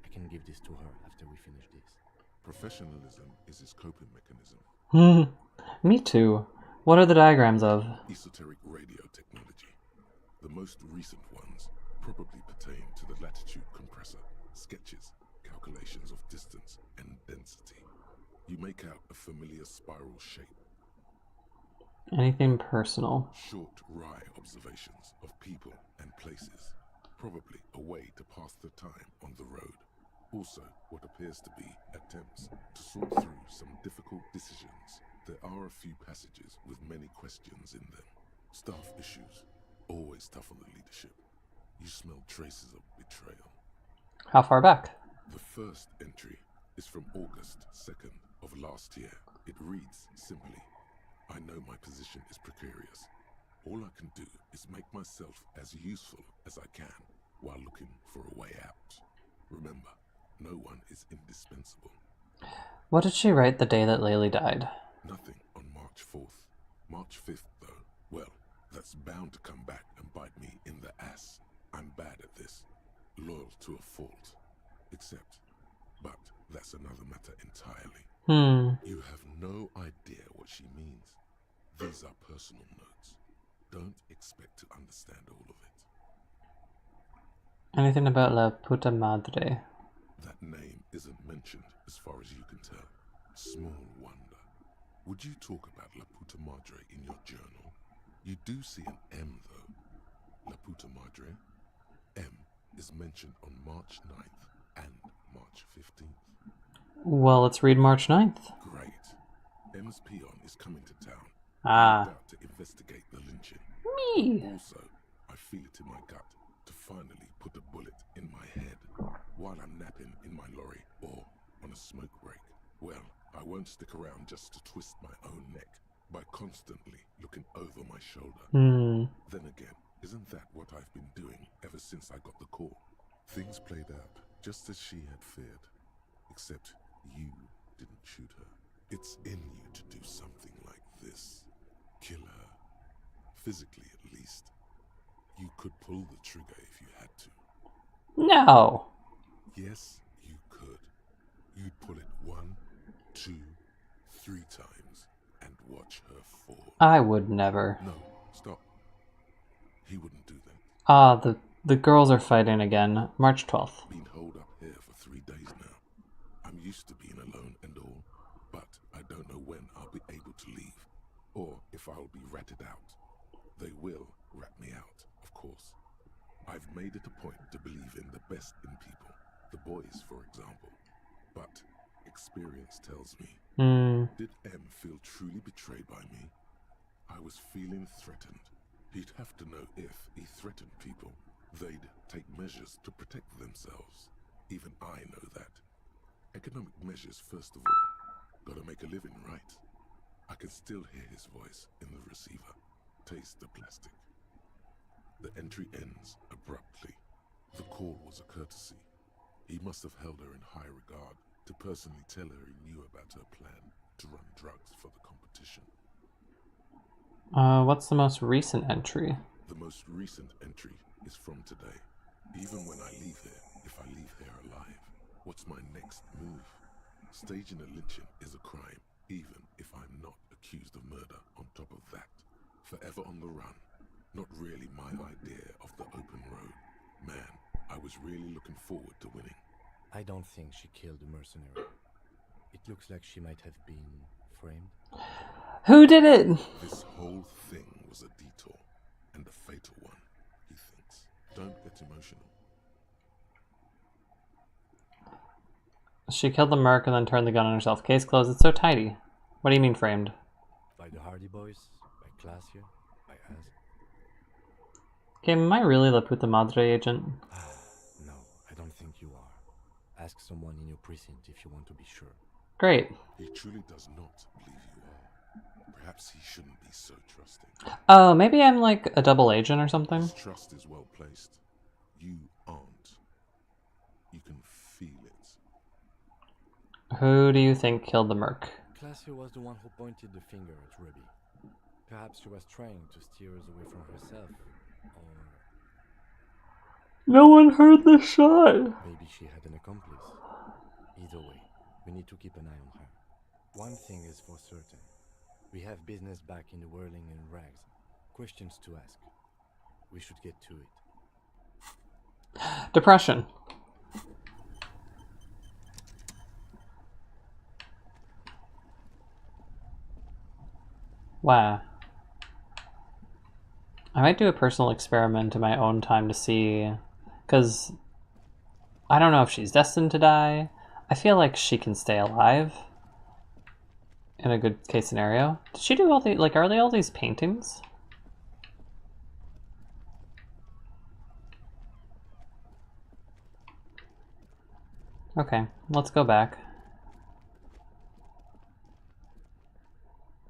E: I can give this to her after we finish this.
C: Professionalism is his coping mechanism.
A: Me too. What are the diagrams of?
C: Esoteric radio technology. The most recent ones probably pertain to the latitude compressor, sketches, calculations of distance and density. You make out a familiar spiral shape.
A: Anything personal?
C: Short, wry observations of people and places. Probably a way to pass the time on the road. Also, what appears to be attempts to sort through some difficult decisions. There are a few passages with many questions in them. Staff issues. Always tough on the leadership. You smell traces of betrayal.
A: How far back?
C: The first entry is from August 2nd of last year. It reads simply, I know my position is precarious. All I can do is make myself as useful as I can while looking for a way out. Remember, no one is indispensable.
A: What did she write the day that Laylee died?
C: Nothing on March 4th. March 5th, though, well, that's bound to come back and bite me in the ass. I'm bad at this. Loyal to a fault. Except, but that's another matter entirely. You have no idea what she means. These are personal notes. Don't expect to understand all of it.
A: Anything about La Puta Madre?
C: That name isn't mentioned as far as you can tell. Small wonder. Would you talk about La Puta Madre in your journal? You do see an M though. La Puta Madre. M is mentioned on March 9th and March 15th.
A: Well, let's read March 9th.
C: Great. M's peon is coming to town.
A: Ah.
C: To investigate the lynching.
A: Me.
C: Also, I feel it in my gut to finally put a bullet in my head while I'm napping in my lorry or on a smoke break. Well, I won't stick around just to twist my own neck by constantly looking over my shoulder. Then again, isn't that what I've been doing ever since I got the call? Things played out just as she had feared, except you didn't shoot her. It's in you to do something like this. Kill her. Physically, at least. You could pull the trigger if you had to.
A: No.
C: Yes, you could. You'd pull it 1, 2, 3 times and watch her fall.
A: I would never.
C: No, stop. He wouldn't do that.
A: Ah, the girls are fighting again. March 12th.
C: Been holed up here for 3 days now. I'm used to being alone and all, but I don't know when I'll be able to leave, or if I'll be ratted out. They will rat me out, of course. I've made it a point to believe in the best in people, the boys, for example. But Experience tells me. Did M feel truly betrayed by me? I was feeling threatened. He'd have to know if he threatened people, they'd take measures to protect themselves. Even I know that. Economic measures first of all. Gotta make a living, right? I can still hear his voice in the receiver. Taste the plastic. The entry ends abruptly. The call was a courtesy. He must have held her in high regard to personally tell her he knew about her plan to run drugs for the competition.
A: What's the most recent entry?
C: The most recent entry is from today. Even when I leave here, if I leave here alive, what's my next move? Staging a lynching is a crime, even if I'm not accused of murder. On top of that, forever on the run. Not really my idea of the open road. Man, I was really looking forward to winning.
E: I don't think she killed the mercenary. It looks like she might have been framed.
A: Who did it?
C: This whole thing was a detour, and a fatal one, he thinks. Don't get emotional.
A: She killed the merc and then turned the gun on herself. Case closed. It's so tidy. What do you mean framed?
E: By the Hardy Boys? By Classier? By us?
A: Okay, am I really the Puta Madre agent?
E: No, I don't think you are. Ask someone in your precinct if you want to be sure.
A: Great.
C: He truly does not believe you are. Perhaps he shouldn't be so trusting.
A: Oh, maybe I'm like a double agent or something?
C: His trust is well placed. You aren't. You can feel it.
A: Who do you think killed the merc?
E: Classier was the one who pointed the finger at Ruby. Perhaps she was trying to steer us away from herself, or...
A: No one heard the shot!
E: Maybe she had an accomplice. Either way, we need to keep an eye on her. One thing is for certain. We have business back in the whirling and rags. Questions to ask. We should get to it.
A: Depression. Wow. I might do a personal experiment in my own time to see, because I don't know if she's destined to die. I feel like she can stay alive in a good case scenario. Did she do all the, like, are they all these paintings? Okay, let's go back.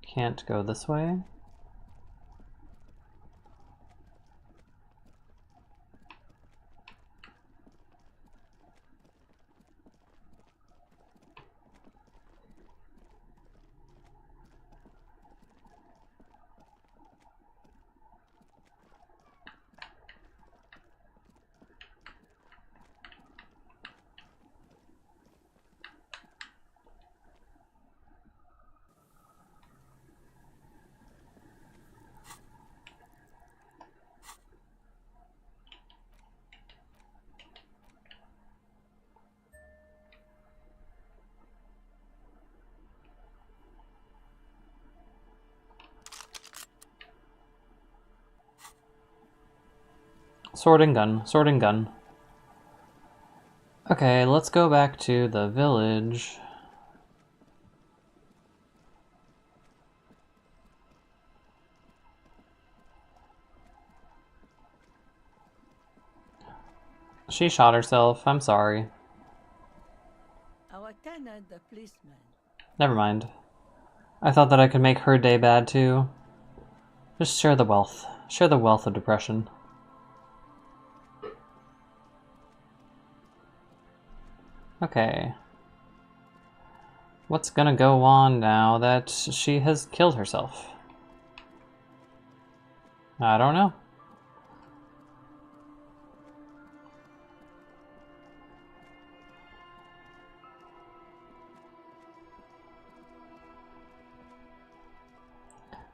A: Can't go this way. Sword and gun, sword and gun. Okay, let's go back to the village. She shot herself, I'm sorry.
N: Our tenant, the policeman.
A: Never mind. I thought that I could make her day bad too. Just share the wealth. Share the wealth of depression. Okay. What's gonna go on now that she has killed herself? I don't know.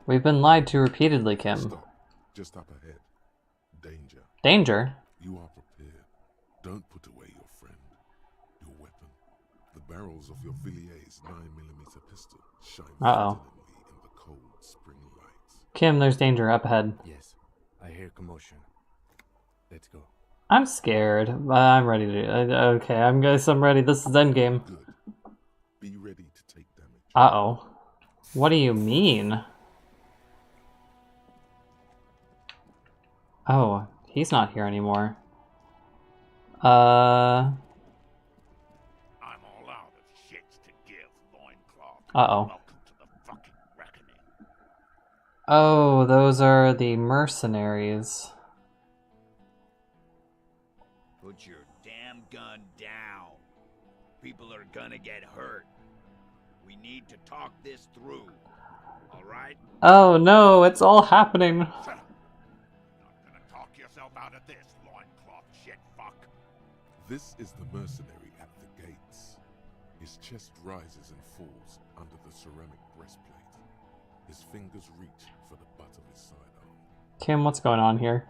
A: We've been lied to repeatedly, Kim.
C: Stop. Just up ahead. Danger.
A: Danger?
C: You are prepared. Don't put away your friend. Your weapon. The barrels of your Villier's 9mm pistol shine threateningly in the cold spring lights.
A: Kim, there's danger up ahead.
E: Yes, I hear commotion. Let's go.
A: I'm scared, but I'm ready to. Okay, I'm ready. This is endgame.
C: Good.
A: Uh-oh. What do you mean? Oh, he's not here anymore.
N: I'm all out of shits to give, loincloth.
A: Uh-oh.
N: Welcome to the fucking reckoning.
A: Oh, those are the mercenaries.
N: Put your damn gun down. People are gonna get hurt. We need to talk this through. Alright?
A: Oh no, it's all happening.
N: Shut up. You're not gonna talk yourself out of this, loincloth shit fuck.
C: This is the mercenary at the gates. His chest rises and falls under the ceramic breastplate. His fingers reach for the butt of his sidearm.
A: Kim, what's going on here?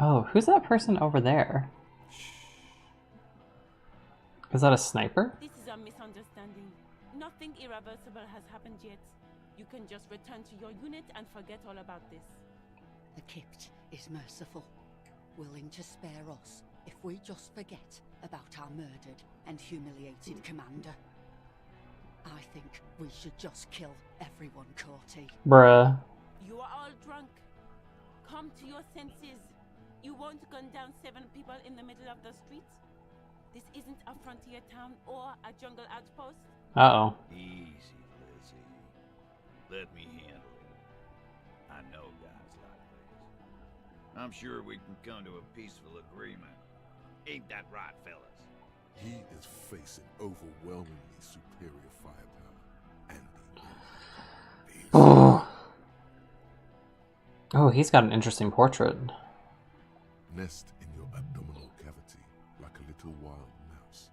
A: Oh, who's that person over there? Is that a sniper?
O: This is a misunderstanding. Nothing irreversible has happened yet. You can just return to your unit and forget all about this.
P: The Kipt is merciful, willing to spare us if we just forget about our murdered and humiliated commander. I think we should just kill everyone, Corty.
A: Bruh.
O: You are all drunk. Come to your senses. You won't gun down 7 people in the middle of the street. This isn't a frontier town or a jungle outpost.
A: Uh-oh.
N: Easy, Lizzie. Let me handle it. I know guys like this. I'm sure we can come to a peaceful agreement. Ain't that right, fellas?
C: He is facing overwhelmingly superior firepower, and
A: Oh. Oh, he's got an interesting portrait.
C: nest in your abdominal cavity like a little wild mouse.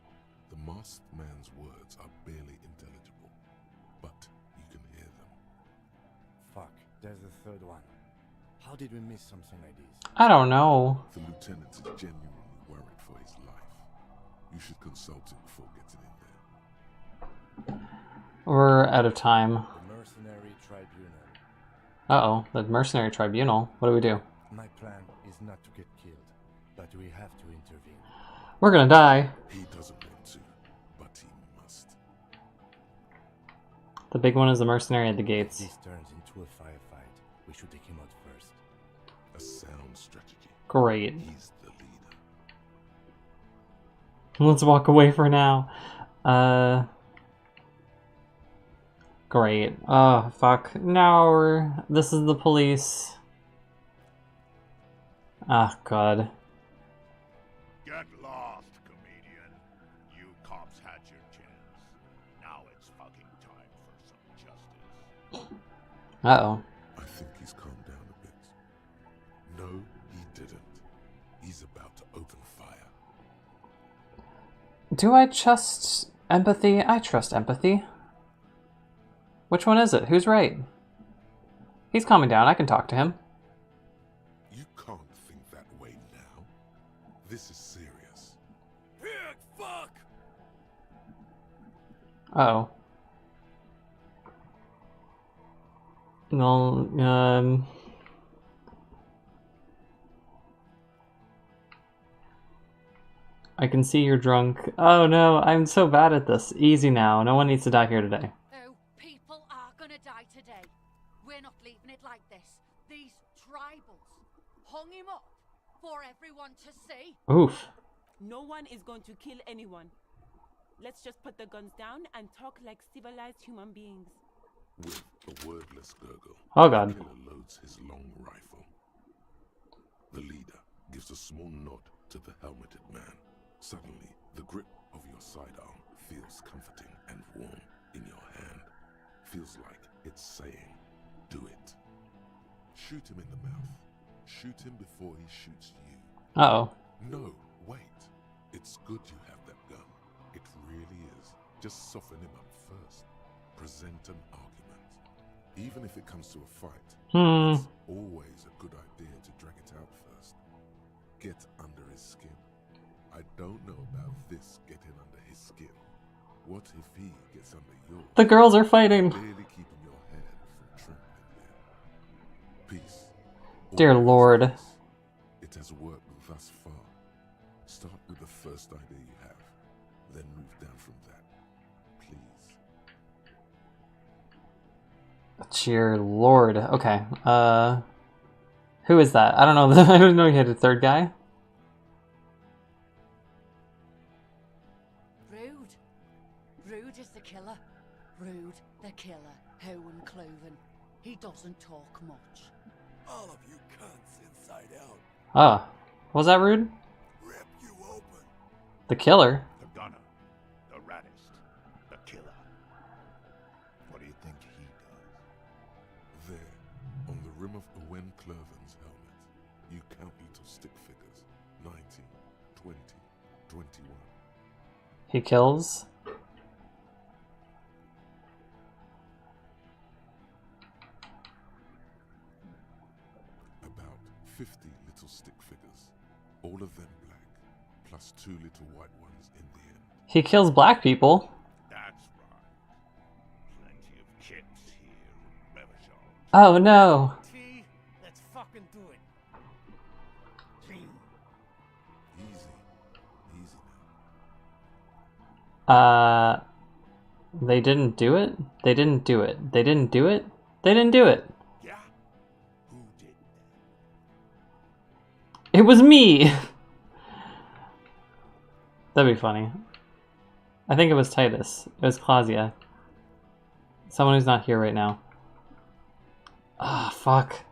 C: The masked man's words are barely intelligible, but you can hear them.
E: Fuck, there's a third one. How did we miss something like this?
A: I don't know.
C: The lieutenant is genuinely worried for his life. You should consult him before getting in there.
A: We're out of time.
E: The Mercenary Tribunal.
A: Uh-oh, the Mercenary Tribunal. What do we do?
E: My plan is not to get killed, but we have to intervene.
A: We're gonna die.
C: He doesn't want to, but he must.
A: The big one is the mercenary at the gates.
E: If this turns into a firefight, we should take him out first.
C: A sound strategy.
A: Great.
C: He's the leader.
A: Let's walk away for now. Great. Oh, fuck. No, this is the police. Ah, God.
N: Get lost, comedian. You cops had your chance. Now it's fucking time for some justice.
A: Uh-oh.
C: I think he's calmed down a bit. No, he didn't. He's about to open fire.
A: Do I trust empathy? I trust empathy. Which one is it? Who's right? He's calming down. I can talk to him.
C: You can't think that way now. This is serious.
G: Pig, fuck!
A: Uh-oh. Well, I can see you're drunk. Oh no, I'm so bad at this. Easy now. No one needs to die here today.
P: Oh, people are gonna die today. We're not leaving it like this. These tribals hung him up for everyone to see.
A: Oof.
O: No one is going to kill anyone. Let's just put the guns down and talk like civilized human beings.
C: With a wordless gurgle,
A: Oh God.
C: the killer loads his long rifle. The leader gives a small nod to the helmeted man. Suddenly, the grip of your sidearm feels comforting and warm in your hand. Feels like it's saying, do it. Shoot him in the mouth. Shoot him before he shoots you.
A: Uh-oh.
C: No, wait. It's good you have that gun. It really is. Just soften him up first. Present an argument. Even if it comes to a fight, it's always a good idea to drag it out first. Get under his skin. I don't know about this getting under his skin. What if he gets under yours?
A: The girls are fighting.
C: Clearly keeping your head from trembling here. Peace.
A: Dear
C: Always
A: Lord.
C: peace. It has worked thus far. Start with the first idea you have, then move down from that. Please.
A: Dear Lord. Okay. Who is that? I don't know. I don't know you had a third guy.
P: Rude. Rude is the killer. Rude, the killer. Owen Cloven. He doesn't talk much.
G: All of you cunts inside out.
A: Oh. Was that rude?
G: Rip you open.
A: The killer?
N: The gunner. The raddest. The killer. What do you think he does?
C: There, on the rim of Owen Cloven's helmet, you count little stick figures. 19, 20, 21.
A: He kills?
C: About 50 little stick figures. All of them black, plus 2 little white ones in the end.
A: He kills black people.
N: That's right. Plenty of chips here in Revachol.
A: Oh no.
G: T, let's fucking do it. T.
C: Easy. Easy
A: now. They didn't do it? They didn't do it. They didn't do it? They didn't do it.
N: Yeah? Who did
A: It was me! That'd be funny. I think it was Titus. It was Claudia. Someone who's not here right now. Ah, fuck.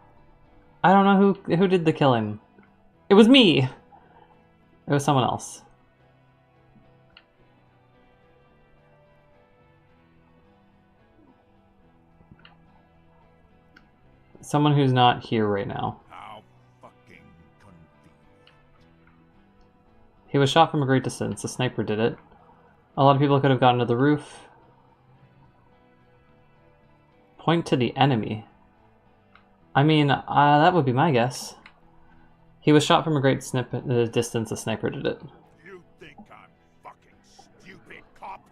A: I don't know who did the killing. It was me! It was someone else. Someone who's not here right now.
N: How fucking convenient.
A: He was shot from a great distance. The sniper did it. A lot of people could have gotten to the roof. Point to the enemy. I mean, that would be my guess. He was shot from a great distance. The sniper did it.
N: You think I'm fucking stupid, cop?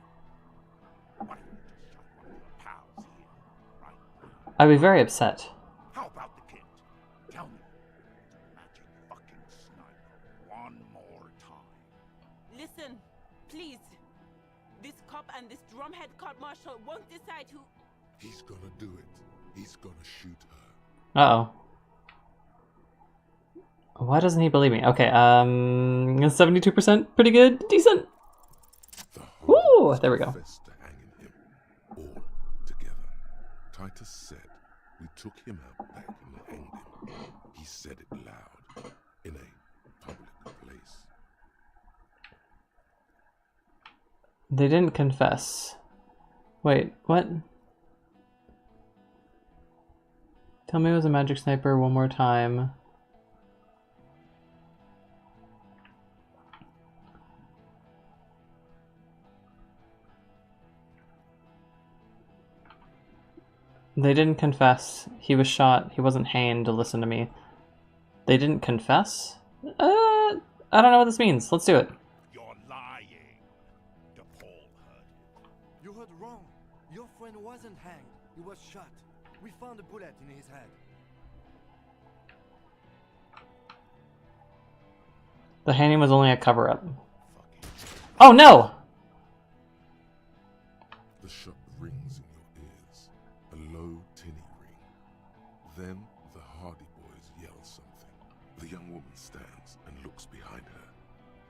N: What if you just shot one of your pals here, right now?
A: I'd be very upset.
N: How about the kid? Tell me. Magic fucking sniper. One more time.
O: Listen, please. This cop and this drumhead cop marshal won't decide who.
C: He's gonna do it. He's gonna shoot her.
A: Uh-oh. Why doesn't he believe me? Okay, 72%, pretty good, decent. Woo! There we go.
C: To hanging him all together. Titus said we took him out back and hanged him. He said it loud in a public place.
A: They didn't confess. Wait, what? Tell me it was a magic sniper one more time. They didn't confess. He was shot. He wasn't hanged to listen to me. They didn't confess? I don't know what this means. Let's do it.
N: You're lying. DePaul heard.
G: You heard wrong. Your friend wasn't hanged. He was shot. We found a bullet in his head.
A: The hanging was only a cover-up. Oh no!
C: The shot rings in your ears. A low, tinny ring. Then the Hardy Boys yell something. The young woman stands and looks behind her.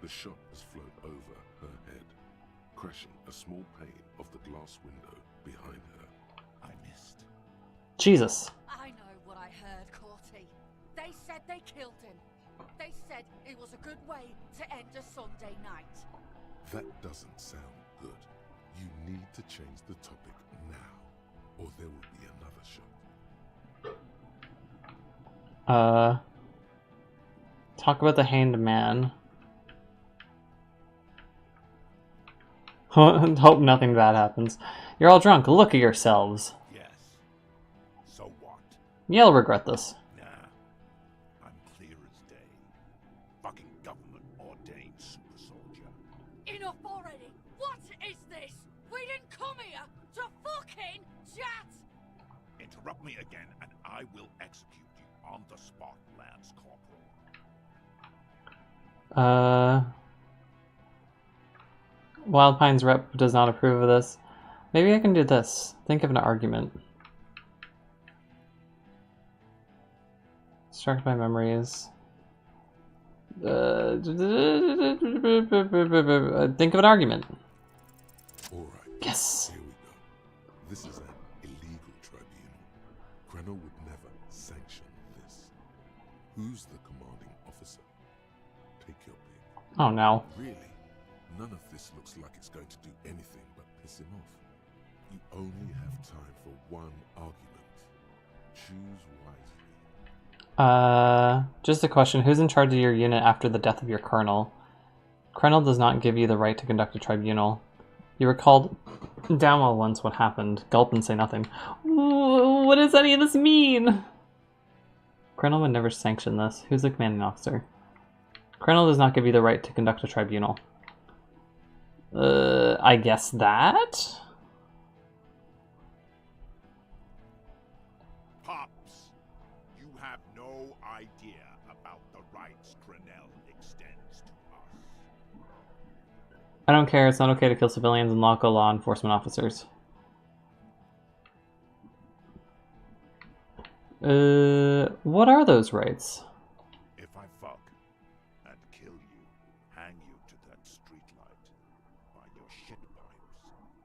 C: The shot has flown over her head, crashing a small pane of the glass window behind her.
N: I missed.
A: Jesus.
P: I know what I heard, Corty. They said they killed him. They said it was a good way to end a Sunday night.
C: That doesn't sound good. You need to change the topic now, or there will be another shot.
A: Talk about the hanged man. Hope nothing bad happens. You're all drunk. Look at yourselves.
N: Yes. So what?
A: You'll regret this.
N: Nah. I'm clear as day. Fucking government ordained super soldier.
P: Enough already! What is this? We didn't come here to fucking chat!
N: Interrupt me again and I will execute you on the spot, Lance Corporal.
A: Wild Pine's rep does not approve of this. Maybe I can do this. Think of an argument. Distracted by memories. Think of an argument.
C: All right.
A: Yes.
C: Here we go. This is an illegal tribunal. Krenner would never sanction this. Who's the commanding officer? Take your pick.
A: Oh no.
C: Really? None of this looks like it's going to do anything but piss him off. You only have time for one argument. Choose wisely.
A: Just a question. Who's in charge of your unit after the death of your colonel? Colonel does not give you the right to conduct a tribunal. You were called down while once what happened. Gulp and say nothing. What does any of this mean? Colonel would never sanction this. Who's the commanding officer? Colonel does not give you the right to conduct a tribunal. I guess that?
Q: Pops, you have no idea about the rights Crenell extends to us.
A: I don't care. It's not okay to kill civilians and local law enforcement officers. What are those rights?
Q: If I fuck and kill you, hang you to that streetlight by your shit pipes,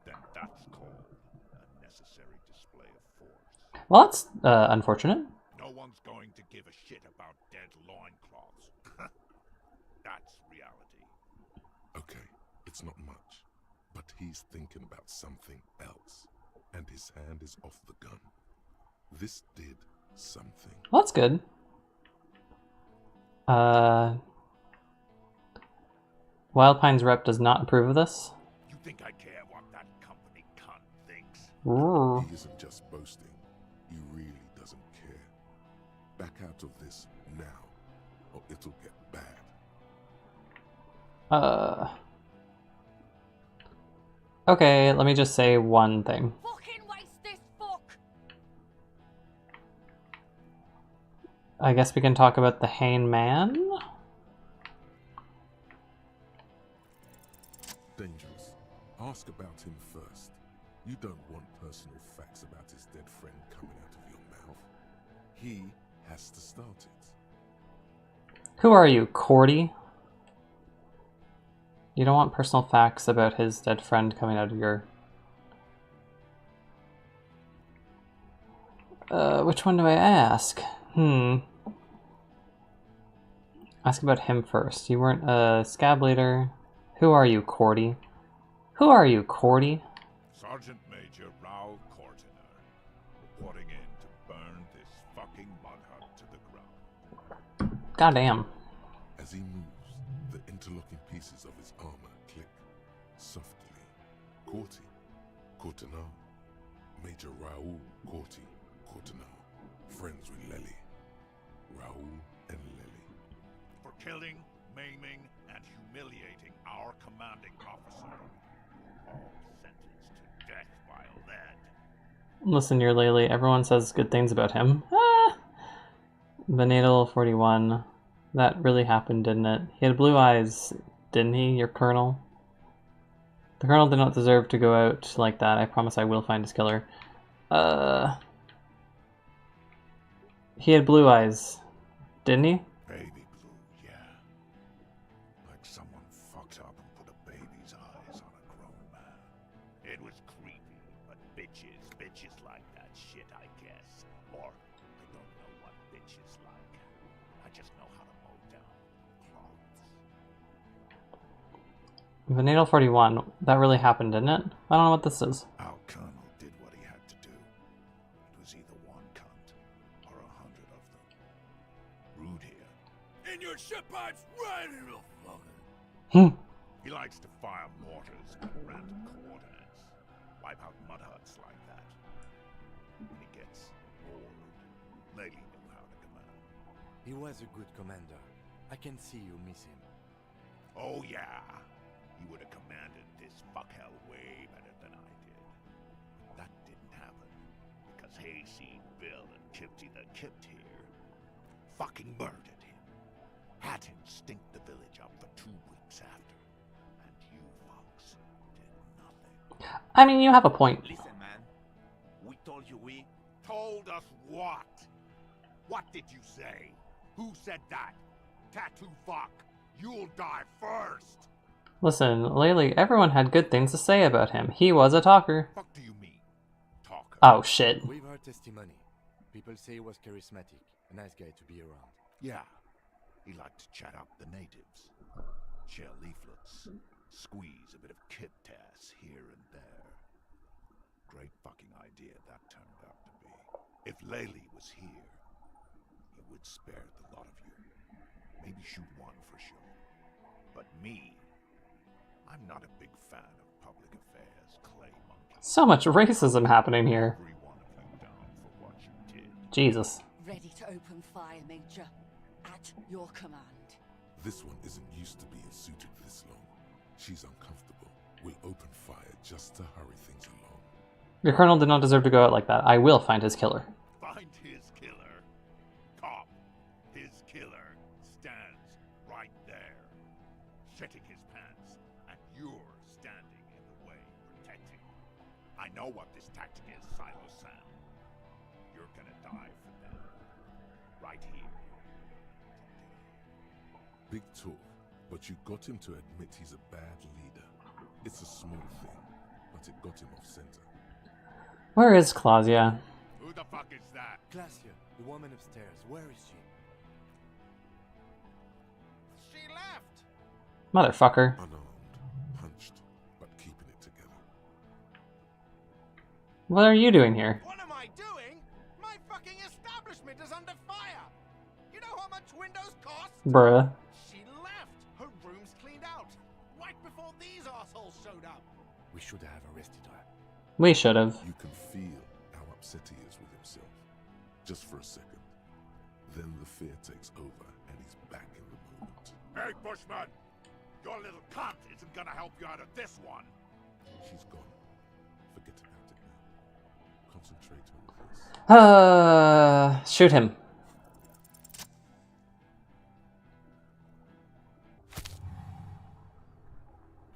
Q: then that's called a necessary display of force.
A: Well, that's unfortunate.
Q: No one's going to give a shit about dead loincloths. That's reality.
C: Okay, it's not much, but he's thinking about something else, and his hand is off the gun. This did something.
A: Well, that's good. Wildpine's rep does not approve of this.
Q: You think I care what that company cunt thinks?
A: Ooh.
C: He isn't just boasting. He really doesn't care. Back out of this now, or it'll get bad.
A: Okay, let me just say one thing.
H: Fucking waste this fuck!
A: I guess we can talk about the Hain Man.
C: Dangerous. Ask about him first. You don't want personal facts about his dead friend coming out of your mouth. He has to start it.
A: Who are you, Cordy? You don't want personal facts about his dead friend coming out of your... which one do I ask? Ask about him first. You weren't a scab leader. Who are you, Cordy? Who are you, Cordy?
Q: Sergeant Major Raoul Korvtuber, reporting in to burn this fucking mud hut to the ground.
A: Goddamn.
C: As he moves, the interlocking pieces of his armor click softly. Corti, Korvtuber, Major Raoul Korvtuber, friends with Lely. Raoul and Lely.
Q: For killing, maiming, and humiliating our commanding officer. All sentenced to death while dead.
A: Listen, you're Lely. Everyone says good things about him. Benatal 41. That really happened, didn't it? He had blue eyes, didn't he, your colonel? The colonel did not deserve to go out like that. I promise I will find his killer. He had blue eyes, didn't he?
Q: Baby blue, yeah. Like someone fucked up and put a baby's eyes on a grown man. It was creepy, but bitches like that shit, I guess. Or, I don't know what bitches like. I just know how to mow down cloths.
A: Benatal 41. That really happened, didn't it? I don't know what this is.
Q: Our colonel did what he had to do. It was either one cunt or 100 of them. Rude here. In your ship pipes, right in the fucking... He likes to fire mortars at random coordinates. Wipe out mud huts like that. When he gets bored, Lely knew how to command.
E: He was a good commander. I can see you miss him.
Q: Oh yeah. You would have commanded this fuckhell way better than I did. That didn't happen because Hayseed, Bill, and Kipty the Kipt here fucking murdered him. Had him stink the village up for 2 weeks after. And you fucks did nothing.
A: I mean, you have a point.
Q: Listen, man. We told you we... Told us what? What did you say? Who said that? Tattoo fuck. You'll die first.
A: Listen, lately everyone had good things to say about him. He was a talker.
Q: What do you mean, talker?
A: Oh shit.
E: We've heard testimony. People say he was charismatic, a nice guy to be around.
Q: Yeah, he liked to chat up the natives, share leaflets, squeeze a bit of kid tass here and there. Great fucking idea that turned out to be. If Laylee was here, he would spare the lot of you. Maybe shoot one for sure. But me, I'm not a big fan of public affairs, clay monkey.
A: So much racism happening here.
Q: Every one of you down for what you did.
A: Jesus.
P: Ready to open fire, Major. At your command.
C: This one isn't used to being suited this long. She's uncomfortable. We'll open fire just to hurry things along.
A: Your colonel did not deserve to go out like that. I will find his killer.
Q: Find his killer. Cop. His killer stands right there, shitting his pants, and you're standing in the way, protecting. I know what this tactic is, Silo Sam. You're gonna die for them. Right here.
C: Big talk, but you got him to admit he's a bad leader. It's a small thing, but it got him off center.
A: Where is Claudia?
Q: Who the fuck is that?
E: Glacia, the woman upstairs. Where is she?
Q: She left!
A: Motherfucker.
C: Unarmed, hunched, but keeping it together.
A: What are you doing here?
G: What am I doing? My fucking establishment is under fire! You know how much windows cost?
A: Bruh.
G: She left! Her room's cleaned out! Right before these assholes showed up!
E: We should have arrested her.
A: We should have.
C: You can feel how upset he is with himself. Just for a second. Then the fear takes over and he's back in the moment.
Q: Hey, Bushman! Your little cunt isn't gonna help you out of this one!
C: She's gone. Forget about it now. Concentrate on this.
A: Shoot him.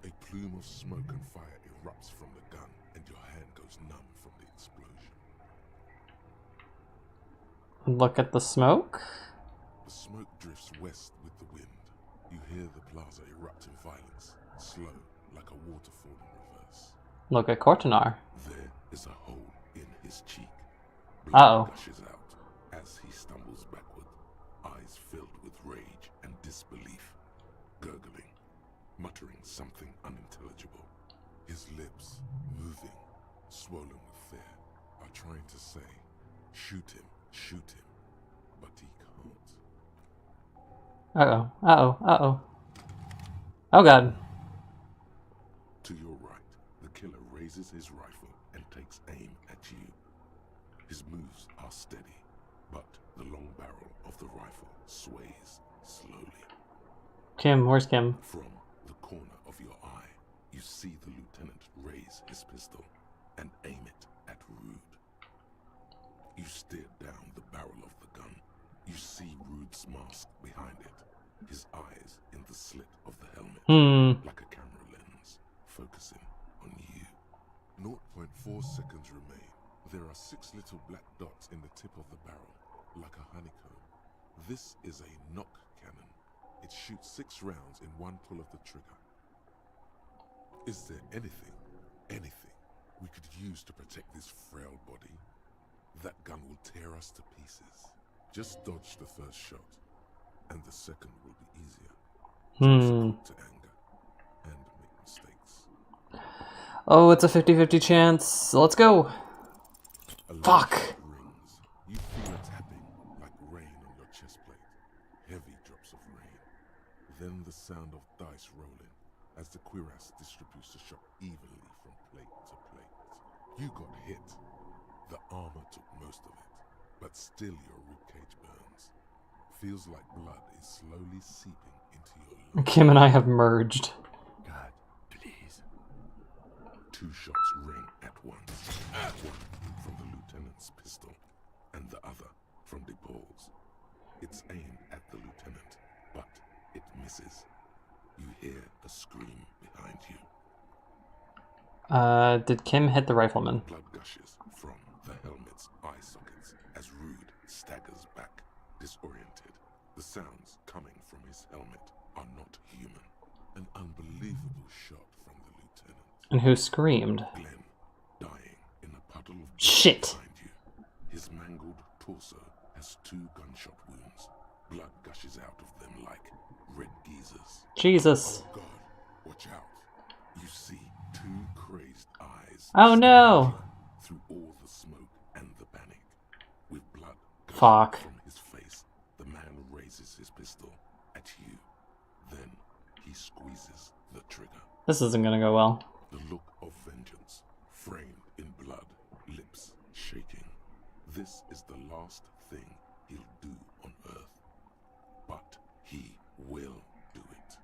C: A plume of smoke and fire erupts from the gun, and your hand goes numb from the explosion.
A: Look at the smoke.
C: The smoke drifts west with the wind. You hear the plaza erupt in violence, slow, like a waterfall in reverse.
A: Look at Cortanar.
C: There is a hole in his cheek.
A: Uh-oh.
C: Blood gushes out as he stumbles backward, eyes filled with rage and disbelief, gurgling, muttering something unintelligible. His lips, moving, swollen with fear, are trying to say, shoot him, but he can't.
A: Uh-oh. Uh-oh. Uh-oh. Oh god.
C: To your right, the killer raises his rifle and takes aim at you. His moves are steady, but the long barrel of the rifle sways slowly.
A: Kim, where's Kim?
C: From the corner of your eye, you see the lieutenant raise his pistol and aim it at Rude. You stare down the barrel of the gun. You see Rude's mask behind it, his eyes in the slit of the helmet, like a camera lens, focusing on you. 0.4 seconds remain. There are 6 little black dots in the tip of the barrel, like a honeycomb. This is a knock cannon. It shoots 6 rounds in one pull of the trigger. Is there anything we could use to protect this frail body? That gun will tear us to pieces. Just dodge the first shot, and the second will be easier. To anger and make mistakes.
A: Oh, it's a 50-50 chance. Let's go. Fuck.
C: Rings. You feel a tapping like rain on your chest plate. Heavy drops of rain. Then the sound of dice rolling as the cuirass distributes the shot evenly from plate to plate. You got hit. The armor took most of it, but still your ribcage burns. Feels like blood is slowly seeping into your lungs.
A: Kim and I have merged.
C: God, please. 2 shots ring at once. One from the lieutenant's pistol, and the other from DePaul's. It's aimed at the lieutenant, but it misses. You hear a scream behind you.
A: Did Kim hit the rifleman?
C: Blood gushes from the helmet's eye sockets as Rude staggers back, disoriented. The sounds coming from his helmet are not human. An unbelievable shot from the lieutenant.
A: And who screamed?
C: Glenn, dying in a puddle of blood
A: Shit!
C: behind you. His mangled torso has 2 gunshot wounds. Blood gushes out of them like red geysers.
A: Jesus.
C: Oh God, watch out. You see 2 crazed eyes.
A: Oh no!
C: Through all the smoke and the panic. With blood
A: Fuck.
C: from his face, the man raises his pistol at you. Then he squeezes the trigger.
A: This isn't gonna go well.
C: The look of vengeance, framed in blood, lips shaking. This is the last thing he'll do on Earth. But he will do it.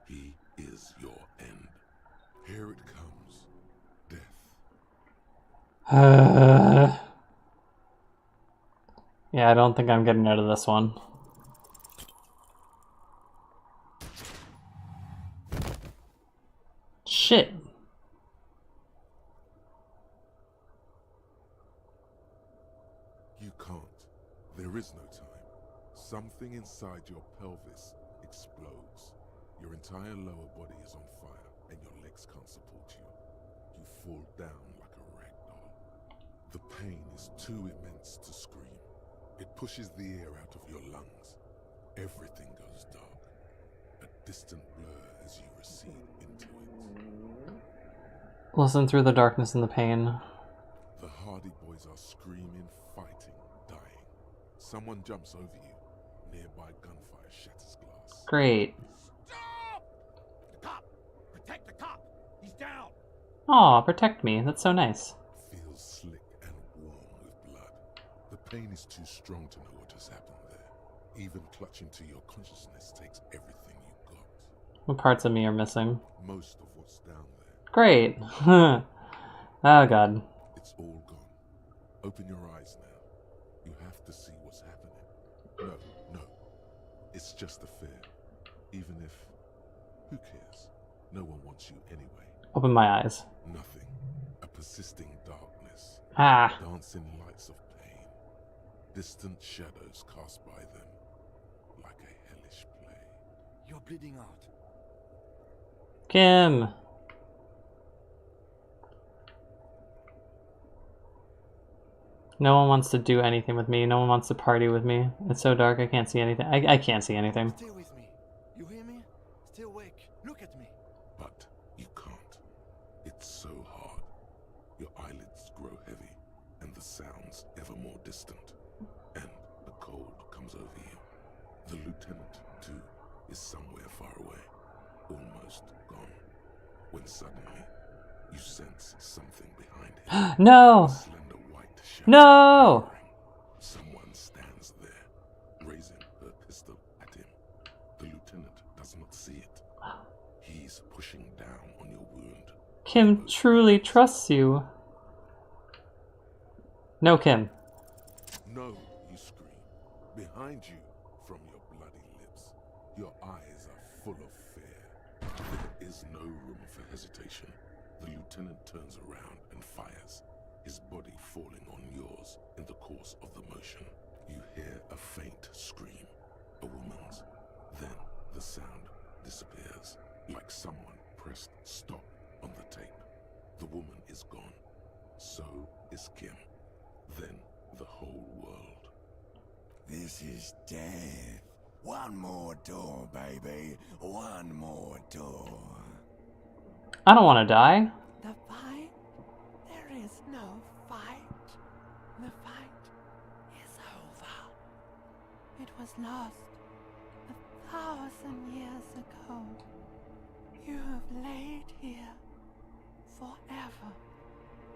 C: He is your end. Here it comes. Death.
A: Yeah, I don't think I'm getting out of this one. Shit.
C: You can't. There is no time. Something inside your pelvis explodes. Your entire lower body is on fire, and your legs can't support you. You fall down like a rag doll. The pain is too immense to scream. It pushes the air out of your lungs. Everything goes dark. A distant blur as you recede into it.
A: Listen through the darkness and the pain.
C: The Hardy Boys are screaming, fighting, dying. Someone jumps over you. Nearby gunfire shatters glass.
A: Great.
N: Stop! The cop! Protect the cop! He's down!
A: Aw, protect me. That's so nice.
C: Feels slick and warm with blood. The pain is too strong to know what has happened there. Even clutching to your consciousness takes everything you got.
A: What parts of me are missing?
C: Most of what's down there.
A: Great. Oh god.
C: It's all gone. Open your eyes now. You have to see what's happening. No. It's just a fear. Even if... Who cares? No one wants you anyway.
A: Open my eyes.
C: Nothing. A persisting darkness.
A: Ah.
C: Dancing lights of pain. Distant shadows cast by them. Like a hellish play.
E: You're bleeding out.
A: Kim. No one wants to do anything with me. No one wants to party with me. It's so dark I can't see anything. I can't see anything.
E: Stay with me. You hear me? Stay awake. Look at me.
C: But you can't. It's so hard. Your eyelids grow heavy, and the sounds ever more distant. And the cold comes over you. The lieutenant, too, is somewhere far away. Almost gone. When suddenly, you sense something behind him.
A: No! No!
C: Someone stands there, raising her pistol at him. The lieutenant does not see it. He's pushing down on your wound.
A: Kim truly trusts you. No, Kim.
C: No, you scream. Behind you, from your bloody lips, your eyes are full of fear. There is no room for hesitation. The lieutenant turns around and fires, his body falling on yours in the course of the motion. You hear a faint scream, a woman's. Then the sound disappears, like someone pressed stop on the tape. The woman is gone. So is Kim. Then the whole world.
Q: This is death. One more door, baby. One more door.
A: I don't want to die.
P: The fight? There is no fight. The fight is over. It was lost 1,000 years ago. You have laid here forever.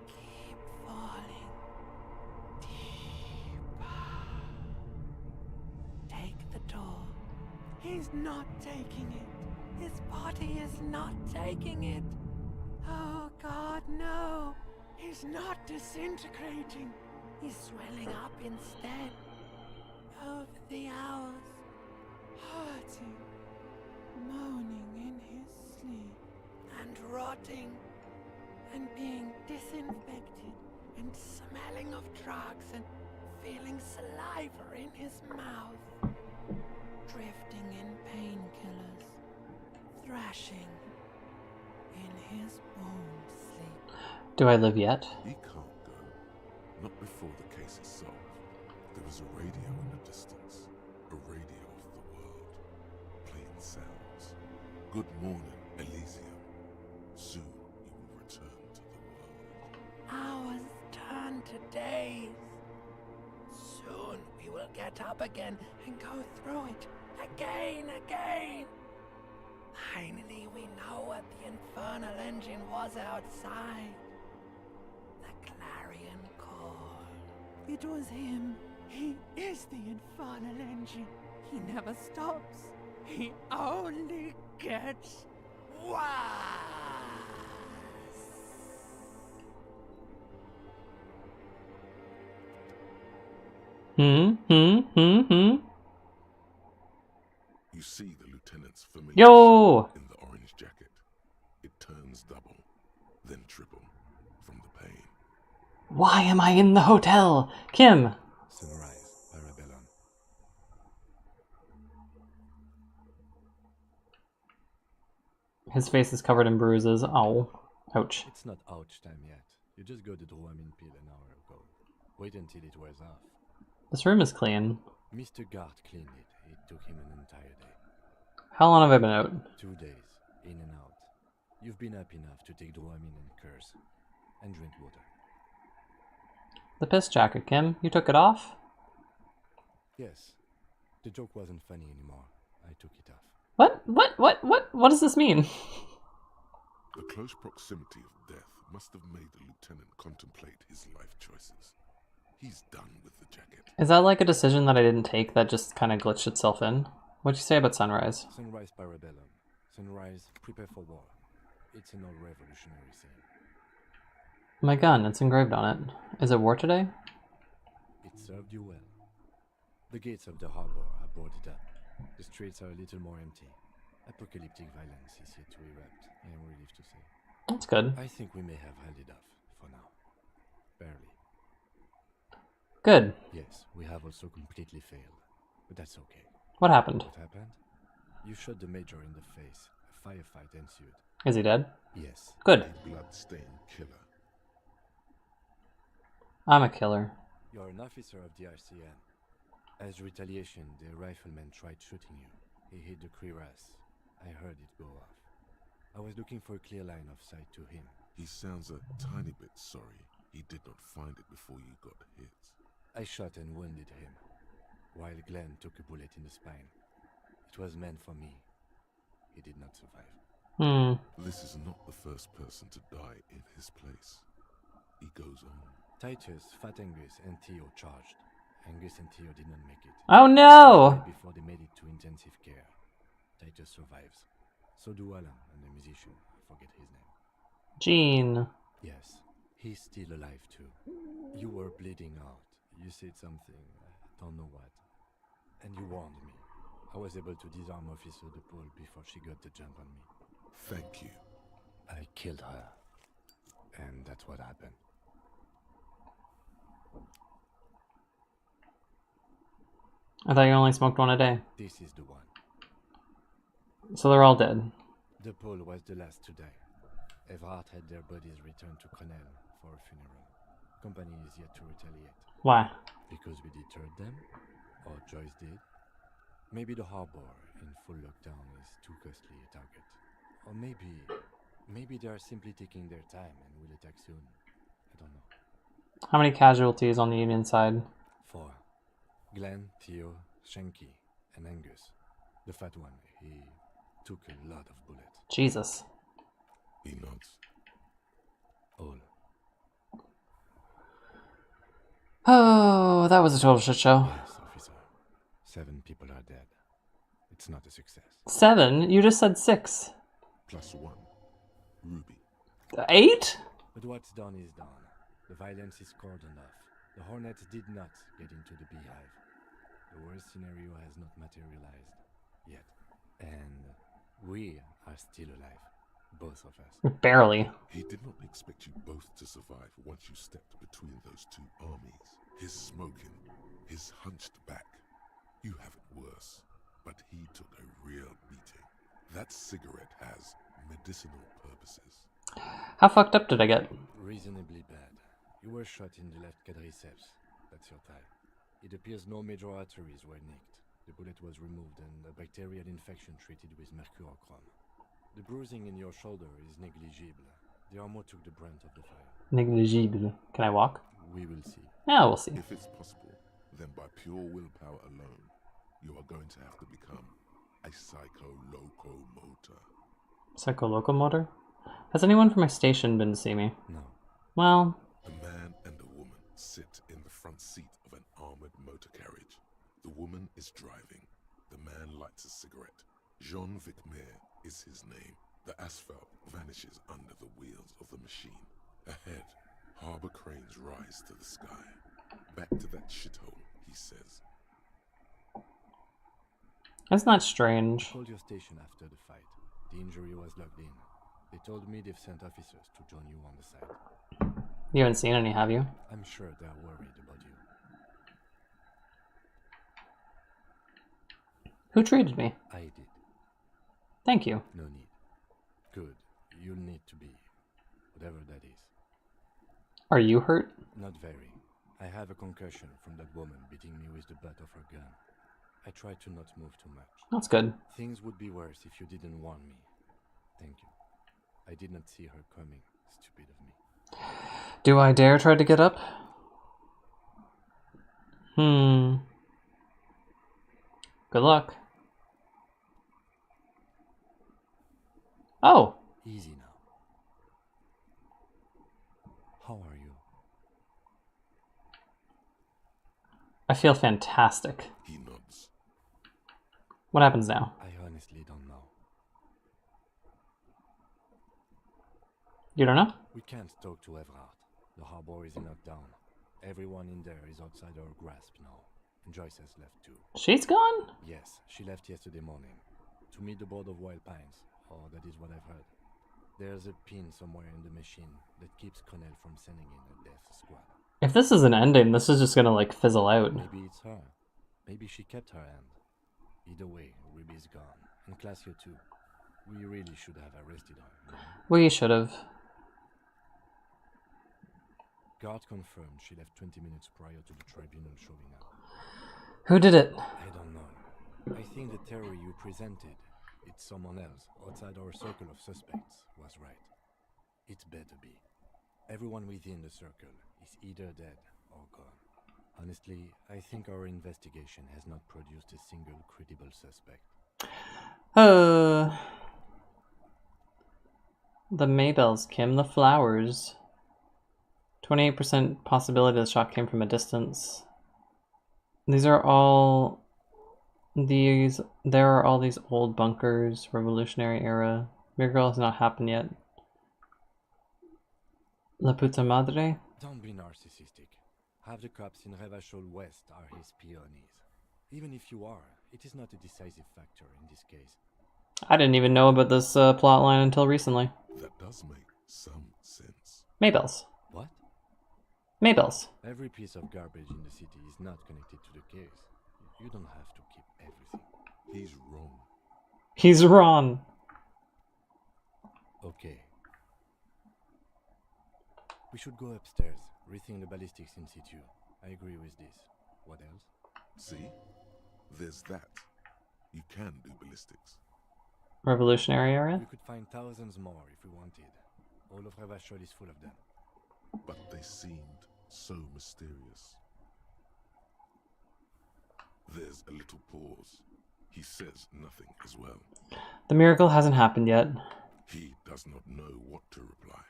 P: Keep falling deeper. Take the door. He's not taking it. His body is not taking it. Oh God, no. He's not disintegrating. He's swelling up instead. Over the hours, hurting, moaning in his sleep, and rotting, and being disinfected, and smelling of drugs, and feeling saliva in his mouth.
G: drifting in painkillers, thrashing in his own sleep.
A: Do I live yet?
C: He can't go. Not before the case is solved. There is a radio in the distance. A radio of the world. Playing sounds. Good morning, Elysium. Soon you will return to the world.
G: Hours turn to days. Soon we will get up again and go through it again. Finally we know what the infernal engine was outside. The clarion call. It was him. He is the infernal engine. He never stops. He only gets worse.
C: You see the lieutenant's familiar
A: Yo!
C: shape in the orange jacket. It turns double, then triple, from the pain.
A: Why am I in the hotel? Kim!
E: Sunrise, Parabellum.
A: His face is covered in bruises. Oh. Ouch.
E: It's not ouch time yet. You just got the Dramamine pill an hour ago. Wait until it wears off.
A: This room is clean.
E: Mr. Gart cleaned it. It took him an entire day.
A: How long have I been out?
E: 2 days, in and out. You've been up enough to take Dramamine and curse. And drink water.
A: The piss jacket, Kim. You took it off?
E: Yes. The joke wasn't funny anymore. I took it off.
A: What does this mean?
C: The close proximity of death must have made the lieutenant contemplate his life choices. He's done with the jacket.
A: Is that like a decision that I didn't take that just kind of glitched itself in? What'd you say about Sunrise?
E: Sunrise, Parabellum. Sunrise, prepare for war. It's an old revolutionary scene.
A: My gun, it's engraved on it. Is it war today?
E: It served you well. The gates of the harbor are boarded up. The streets are a little more empty. Apocalyptic violence is yet to erupt, I am relieved to say.
A: That's good.
E: I think we may have held it off, for now. Barely.
A: Good.
E: Yes, we have also completely failed. But that's okay.
A: What happened?
E: What happened? You shot the major in the face. A firefight ensued.
A: Is he dead?
E: Yes.
A: Good.
C: A blood-stained killer.
A: I'm a killer.
E: You're an officer of the RCM. As retaliation, the rifleman tried shooting you. He hit the cuirass. I heard it go off. I was looking for a clear line of sight to him.
C: He sounds a tiny bit sorry he did not find it before you got hit.
E: I shot and wounded him, while Glenn took a bullet in the spine. It was meant for me. He did not survive.
C: This is not the first person to die in his place. He goes on.
E: Titus, Fat Angus, and Theo charged. Angus and Theo did not make it.
A: Oh no!
E: Before they made it to intensive care. Titus survives. So do Alan and the musician. I forget his name.
A: Gene.
E: Yes, he's still alive too. You were bleeding out. You said something, I don't know what. And you warned me. I was able to disarm Officer DePaul before she got the jump on me.
C: Thank you.
E: I killed her. And that's what happened.
A: I thought you only smoked one a day.
E: This is the one.
A: So they're all dead.
E: DePaul was the last to die. Everhart had their bodies returned to Connell for a funeral. Company is yet to retaliate.
A: Why?
E: Because we deterred them? Or Joyce did? Maybe the harbor in full lockdown is too costly a target. Or maybe they are simply taking their time and will attack soon. I don't know.
A: How many casualties on the Union side?
E: 4. Glenn, Theo, Shanky, and Angus. The fat one, he took a lot of bullets.
A: Jesus.
C: He nods.
E: All.
A: Oh, that was a total shit show.
E: Yes, officer. 7 people are dead. It's not a success.
A: 7? You just said 6.
C: +1. Ruby.
A: 8?
E: But what's done is done. The violence is cordoned off. The Hornets did not get into the beehive. The worst scenario has not materialized yet. And we are still alive. Both of us.
A: Barely.
C: He did not expect you both to survive once you stepped between those two armies. His smoking, his hunched back. You have it worse. but he took a real beating. That cigarette has medicinal purposes.
A: How fucked up did I get?
E: Reasonably bad. You were shot in the left quadriceps. That's your type. It appears no major arteries were nicked. The bullet was removed and a bacterial infection treated with mercurochrome. The bruising in your shoulder is negligible. The armor took the brunt of the fire.
A: Negligible. Can I walk?
E: We will see.
A: Yeah, we'll see.
C: If it's possible, then by pure willpower alone, you are going to have to become a psycho-locomotor.
A: Psycho-locomotor? Has anyone from my station been to see me?
E: No.
A: Well...
C: A man and a woman sit in the front seat of an armored motor carriage. The woman is driving. The man lights a cigarette. Jean-Vic Mayer is his name. The asphalt vanishes under the wheels of the machine. Ahead, harbor cranes rise to the sky. Back to that shithole, he says.
A: That's not strange.
E: I called your station after the fight. The injury was logged in. They told me they've sent officers to join you on the site.
A: You haven't seen any, have you?
E: I'm sure they're worried about you.
A: Who treated me?
E: I did.
A: Thank you.
E: No need. Good. You'll need to be. Whatever that is.
A: Are you hurt?
E: Not very. I have a concussion from that woman beating me with the butt of her gun. I tried to not move too much.
A: That's good.
E: Things would be worse if you didn't warn me. Thank you. I did not see her coming. Stupid of me.
A: Do I dare try to get up? Good luck. Oh!
E: Easy now. How are you?
A: I feel fantastic.
C: He nods.
A: What happens now?
E: I honestly don't know.
A: You don't know?
E: We can't talk to Everard. The harbor is in lockdown. Everyone in there is outside our grasp now. And Joyce has left too.
A: She's gone?
E: Yes, she left yesterday morning. To meet the board of Wild Pines. Or that is what I've heard. There's a pin somewhere in the machine that keeps Connell from sending in a death squad.
A: If this is an ending, this is just gonna like fizzle out.
E: Maybe it's her. Maybe she kept her hand. Either way, Ruby's gone. And Classio too. We really should have arrested her. You know?
A: We should have.
E: Guard confirmed she left 20 minutes prior to the tribunal showing up.
A: Who did it?
E: I don't know. I think the theory you presented, it's someone else outside our circle of suspects, was right. It's better be. Everyone within the circle is either dead or gone. Honestly, I think our investigation has not produced a single credible suspect.
A: The Maybells, Kim, the flowers. 28% possibility the shot came from a distance. These are all these. There are all these old bunkers, Revolutionary era. Miracle has not happened yet. La puta madre.
E: Don't be narcissistic. Half the cops in Revachol West are his peonies. Even if you are, it is not a decisive factor in this case.
A: I didn't even know about this plot line until recently.
C: That does make some sense.
A: Maybells.
E: What?
A: Maybells.
E: Every piece of garbage in the city is not connected to the case. You don't have to keep everything.
C: He's wrong.
A: He's wrong.
E: Okay. We should go upstairs, rethink the ballistics in situ. I agree with this. What else?
C: See? There's that. You can do ballistics.
A: Revolutionary era?
E: We could find thousands more if we wanted. All of Revachol is full of them.
C: But they seemed so mysterious. There's a little pause. He says nothing as well.
A: The miracle hasn't happened yet.
C: He does not know what to reply.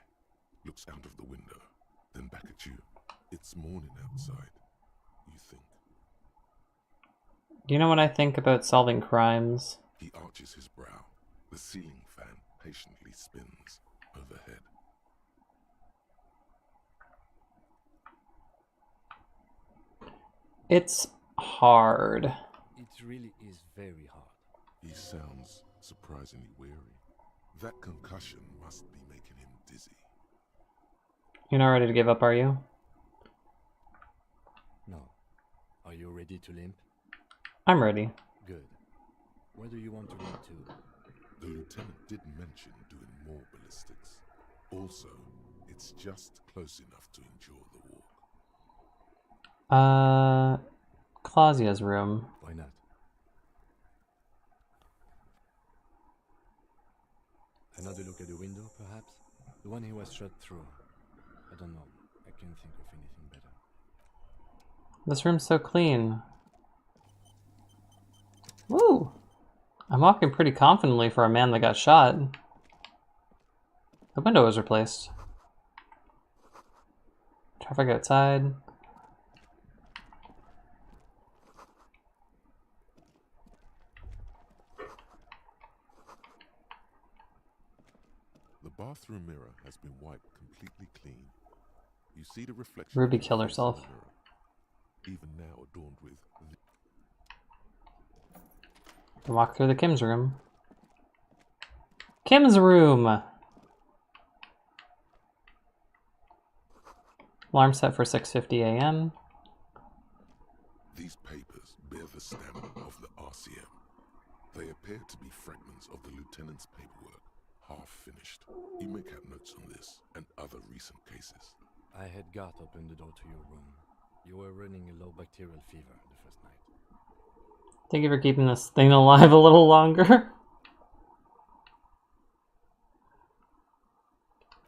C: Looks out of the window, then back at you. It's morning outside, you think.
A: Do you know what I think about solving crimes?
C: He arches his brow. The ceiling fan patiently spins overhead.
A: It's hard.
E: It really is very hard.
C: He sounds surprisingly weary. That concussion must be making him dizzy.
A: You're not ready to give up, are you?
E: No. Are you ready to limp?
A: I'm ready.
E: Good. Where do you want to lead to?
C: The lieutenant did mention doing more ballistics. Also, it's just close enough to endure the walk.
A: Clausia's room.
E: Why not? Another look at the window, perhaps? The one he was shot through. I don't know. I can't think of anything better.
A: This room's so clean. Woo! I'm walking pretty confidently for a man that got shot. The window was replaced. Traffic outside.
C: The bathroom mirror has been wiped completely clean. You see the reflection.
A: Ruby
C: of your
A: killed
C: face in
A: herself.
C: the mirror, even now adorned with
A: Walk through the Kim's room. Kim's room! Alarm set for 6:50 a.m.
C: These papers bear the stamp of the RCM. They appear to be fragments of the lieutenant's paperwork, half finished. You may have notes on this and other recent cases.
E: I had Garth open the door to your room. You were running a low bacterial fever the first night.
A: Thank you for keeping this thing alive a little longer.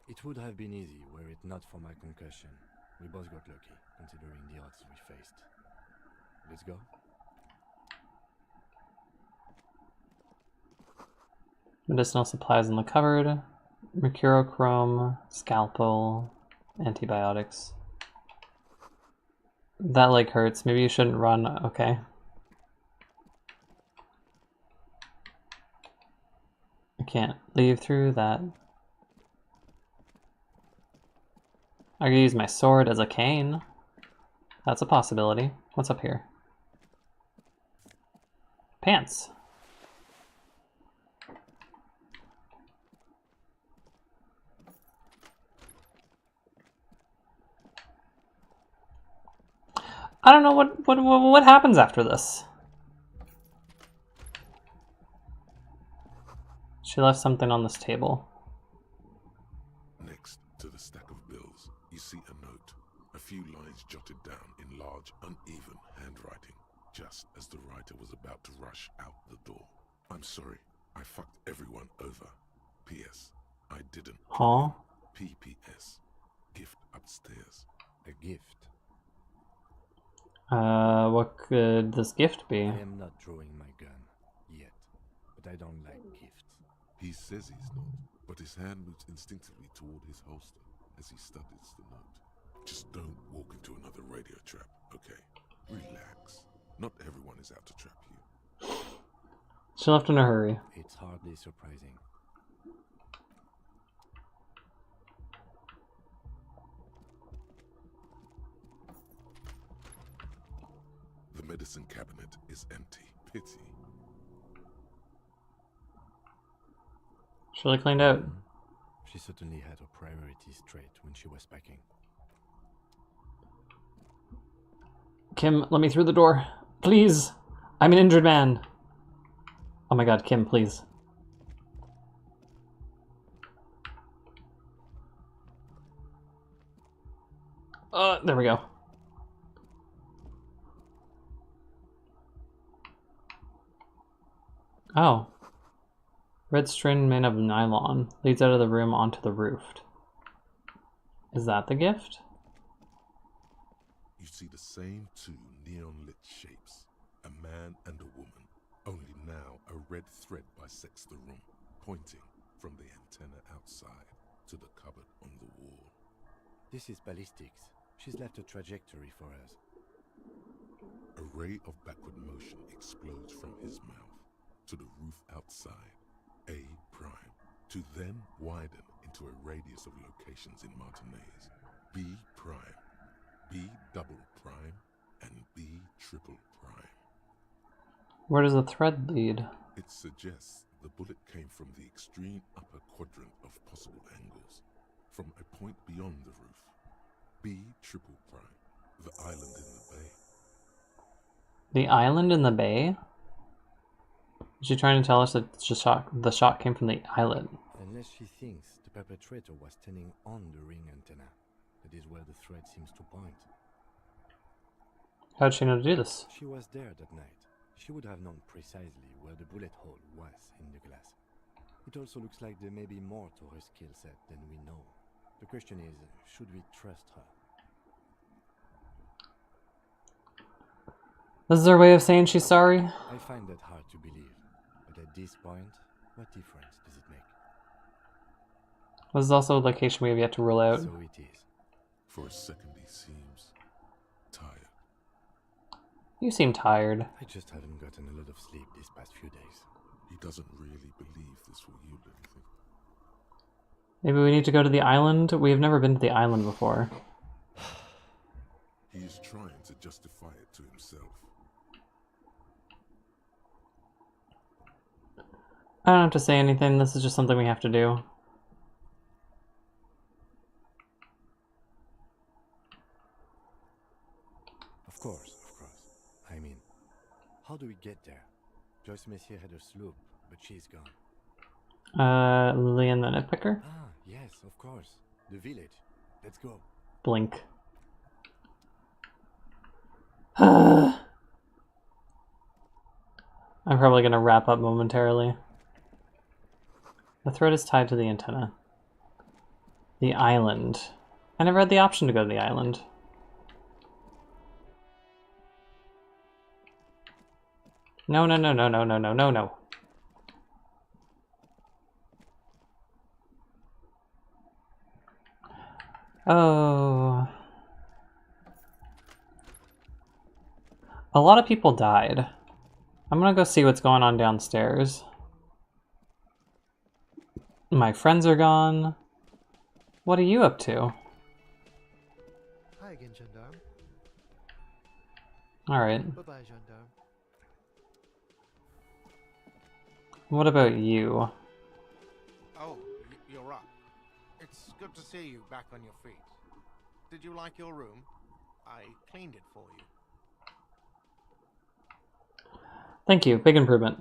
E: It would have been easy were it not for my concussion. We both got lucky, considering the odds we faced. Let's go.
A: Medicinal supplies in the cupboard. Mercurochrome, scalpel, antibiotics. That leg hurts. Maybe you shouldn't run. Okay. I can't leave through that. I could use my sword as a cane. That's a possibility. What's up here? Pants. I don't know what happens after this. She left something on this table.
C: Next to the stack of bills, you see a note. A few lines jotted down in large, uneven handwriting, just as the writer was about to rush out the door. I'm sorry, I fucked everyone over. P.S. I didn't.
A: Huh?
C: P.P.S. Gift upstairs.
E: A gift?
A: What could this gift be?
E: I am not drawing my gun, yet. But I don't like gifts.
C: He says he's not, but his hand moves instinctively toward his holster as he studies the note. Just don't walk into another radio trap, okay? Relax. Not everyone is out to trap you.
A: She left in a hurry.
E: It's hardly surprising.
C: The medicine cabinet is empty. Pity.
A: She really cleaned out.
E: She certainly had her priorities straight when she was packing.
A: Kim, let me through the door. Please. I'm an injured man. Oh my god, Kim, please. There we go. Oh. Red string made of nylon leads out of the room onto the roof. Is that the gift?
C: You see the same two neon-lit shapes, a man and a woman, only now a red thread bisects the room, pointing from the antenna outside to the cupboard on the wall.
E: This is ballistics. She's left a trajectory for us.
C: A ray of backward motion explodes from his mouth to the roof outside, A prime, to then widen into a radius of locations in Martinez, B prime, B double prime, and B triple prime.
A: Where does the thread lead?
C: It suggests the bullet came from the extreme upper quadrant of possible angles, from a point beyond the roof. B triple prime, the island in the bay.
A: The island in the bay? Is she trying to tell us that the shot came from the island?
E: Unless she thinks the perpetrator was standing on the ring antenna. That is where the thread seems to point.
A: How did she know to do this?
E: She was there that night. She would have known precisely where the bullet hole was in the glass. It also looks like there may be more to her skill set than we know. The question is, should we trust her?
A: This is her way of saying she's sorry?
E: I find that hard to believe. But at this point, what difference does it make?
A: This is also a location we have yet to rule out.
E: So it is.
C: For a second he seems tired.
A: You seem tired.
E: I just haven't gotten a lot of sleep these past few days.
C: He doesn't really believe this will yield anything.
A: Maybe we need to go to the island? We have never been to the island before.
C: He is trying to justify it to himself.
A: I don't have to say anything, this is just something we have to do.
E: Of course. I mean, how do we get there? Joyce Messier had her sloop, but she's gone.
A: Lillian the Nitpicker?
E: Ah, yes, of course. The village. Let's go.
A: Blink. I'm probably gonna wrap up momentarily. The thread is tied to the antenna. The island. I never had the option to go to the island. No. Oh. A lot of people died. I'm gonna go see what's going on downstairs. My friends are gone. What are you up to?
J: Hi again, Gendarme.
A: Alright.
J: Bye-bye, Gendarme.
A: What about you?
R: Oh, you're up. It's good to see you back on your feet. Did you like your room? I cleaned it for you.
A: Thank you. Big improvement.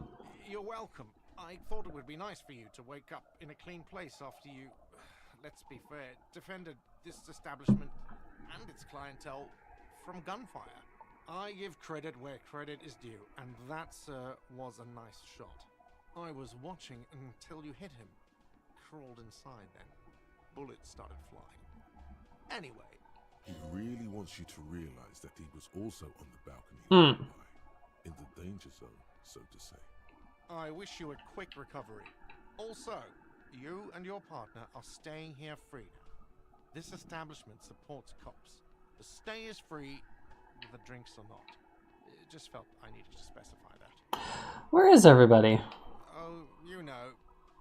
R: You're welcome. I thought it would be nice for you to wake up in a clean place after you, let's be fair, defended this establishment and its clientele from gunfire. I give credit where credit is due, and that, sir, was a nice shot. I was watching until you hit him. Crawled inside then. Bullets started flying. Anyway.
C: He really wants you to realize that he was also on the balcony nearby, in the danger zone, so to say.
R: I wish you a quick recovery. Also, you and your partner are staying here free now. This establishment supports cops. The stay is free, the drinks are not. It just felt I needed to specify that.
A: Where is everybody?
R: Oh, you know,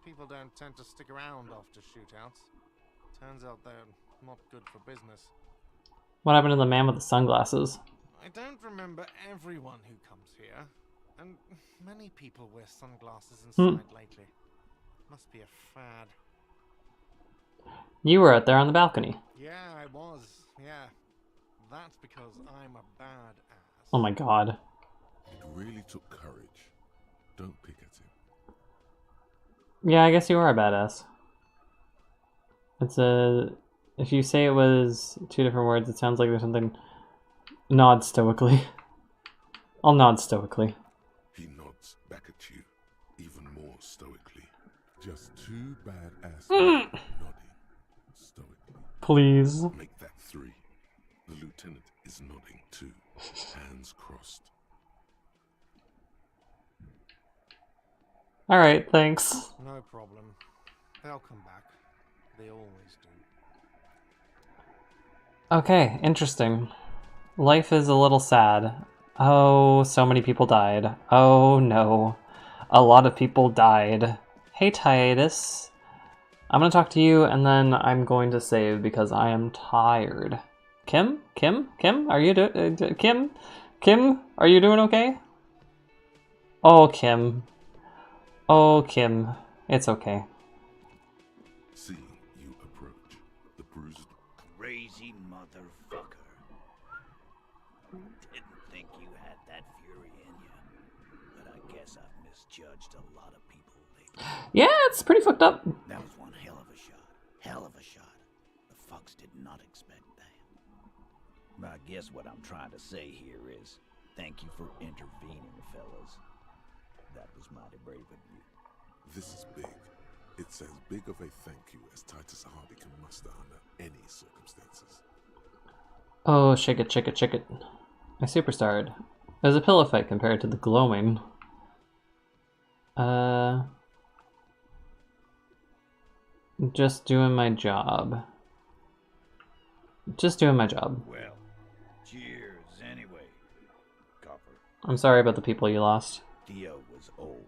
R: people don't tend to stick around after shootouts. Turns out they're not good for business.
A: What happened to the man with the sunglasses?
R: I don't remember everyone who comes here, and many people wear sunglasses inside lately. Must be a fad.
A: You were out there on the balcony.
R: Yeah, I was. Yeah. That's because I'm a bad ass.
A: Oh my god.
C: It really took courage. Don't pick at him.
A: Yeah, I guess you are a badass. It's a... If you say it was two different words, it sounds like there's something... Nod stoically. I'll nod stoically.
C: He nods back at you, even more stoically. Just two badass nodding stoically.
A: Please.
C: Make that 3. The lieutenant is nodding too, hands crossed.
A: Alright, thanks.
R: No problem. They'll come back. They always do.
A: Okay, interesting. Life is a little sad. Oh, so many people died. Oh no. A lot of people died. Hey, Titus. I'm gonna talk to you, and then I'm going to save because I am tired. Kim? Are you Kim? Are you doing okay? Oh, Kim. It's okay.
C: Seeing you approach, the bruised...
N: Crazy motherfucker. Didn't think you had that fury in you, but I guess I've misjudged a lot of people lately.
A: Yeah, it's pretty fucked up.
N: That was one hell of a shot. Hell of a shot. The fucks did not expect that. But I guess what I'm trying to say here is, thank you for intervening, fellas. That was mighty brave of you.
C: This is big. It's as big of a thank you as Titus Hardy can muster under any circumstances.
A: Oh, shake it, shake it, shake it. I superstarred. It was a pillow fight compared to the glowing. Just doing my job. Just doing my job.
N: Well, cheers anyway, Copper.
A: I'm sorry about the people you lost.
N: Theo was old.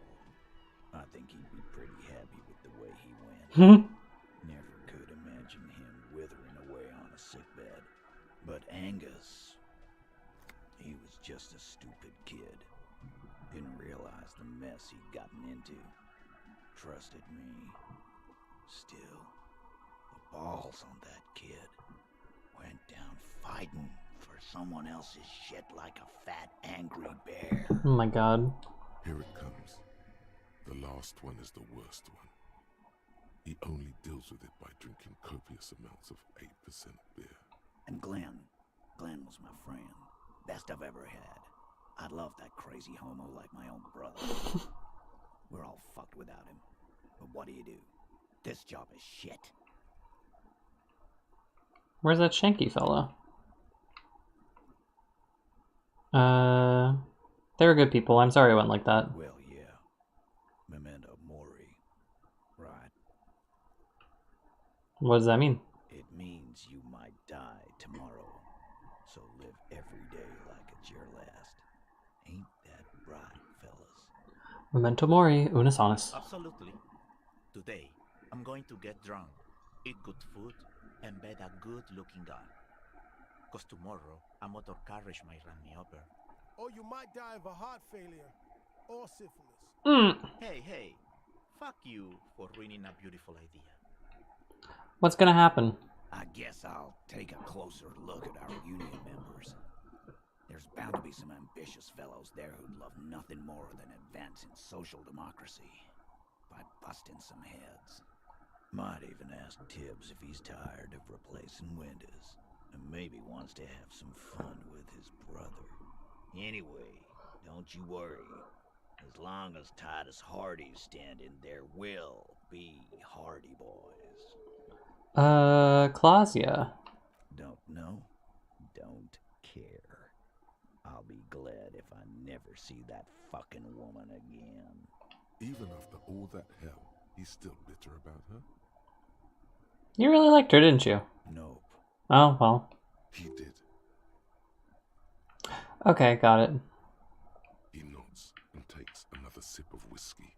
N: I think he'd be pretty happy with the way he went. Never could imagine him withering away on a sickbed. But Angus, he was just a stupid kid. Didn't realize the mess he'd gotten into. Trusted me. Still, the balls on that kid. Went down fighting for someone else's shit like a fat, angry bear.
A: Oh my god.
C: Here it comes. The last one is the worst one. He only deals with it by drinking copious amounts of 8% beer.
N: And Glenn was my friend. Best I've ever had. I'd love that crazy homo like my own brother. We're all fucked without him. But what do? This job is shit.
A: Where's that Shanky fella? They were good people. I'm sorry it went like that.
N: Well, yeah. Memento mori. Right.
A: What does that mean?
N: It means you might die tomorrow. So live every day like it's your last. Ain't that right, fellas?
A: Memento mori, unus annus.
S: Absolutely. Today, I'm going to get drunk, eat good food, and bed a good-looking guy. Cause tomorrow, a motor carriage might run me over.
T: Or you might die of a heart failure. Or syphilis.
S: Hey. Fuck you for ruining a beautiful idea.
A: What's gonna happen?
N: I guess I'll take a closer look at our union members. There's bound to be some ambitious fellows there who'd love nothing more than advancing social democracy by busting some heads. Might even ask Tibbs if he's tired of replacing Windus, and maybe wants to have some fun with his brother. Anyway, don't you worry. As long as Titus Hardy's standing, there will be Hardy boys.
A: Clausia.
N: Don't know? Don't care. I'll be glad if I never see that fucking woman again.
C: Even after all that hell, he's still bitter about her?
A: You really liked her, didn't you?
N: Nope.
A: Oh, well.
C: He did.
A: Okay, got it.
C: He nods and takes another sip of whiskey.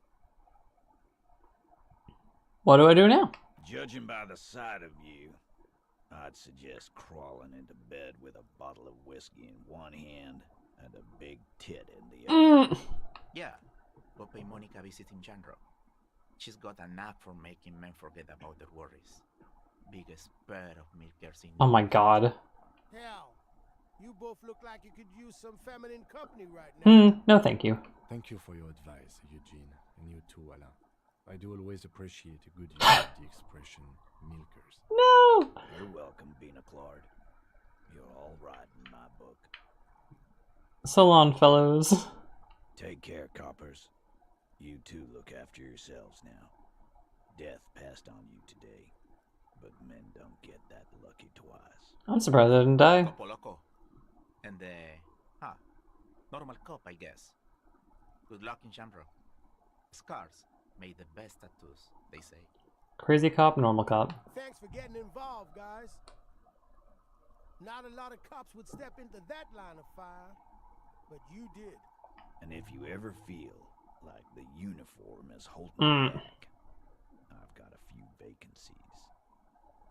A: What do I do now?
N: Judging by the sight of you, I'd suggest crawling into bed with a bottle of whiskey in one hand and a big tit in the other.
S: Yeah, go pay Monica a visit in Janro. She's got a knack for making men forget about their worries. Biggest bird of milkers in...
A: Oh my god.
T: Hell, you both look like you could use some feminine company right now.
A: No thank you.
E: Thank you for your advice, Eugene, and you too, Alain. I do always appreciate a good use of the expression milkers.
A: No!
N: You're welcome, Bina Claude. You're all right in my book.
A: So long, fellows.
N: Take care, coppers. You two look after yourselves now. Death passed on you today, but men don't get that lucky twice.
A: I'm surprised I didn't die.
S: Topo loco. And normal cop, I guess. Good luck in Janro. Scars made the best tattoos, they say.
A: Crazy cop, normal cop.
T: Thanks for getting involved, guys. Not a lot of cops would step into that line of fire, but you did.
N: And if you ever feel like the uniform is holding you back, I've got a few vacancies.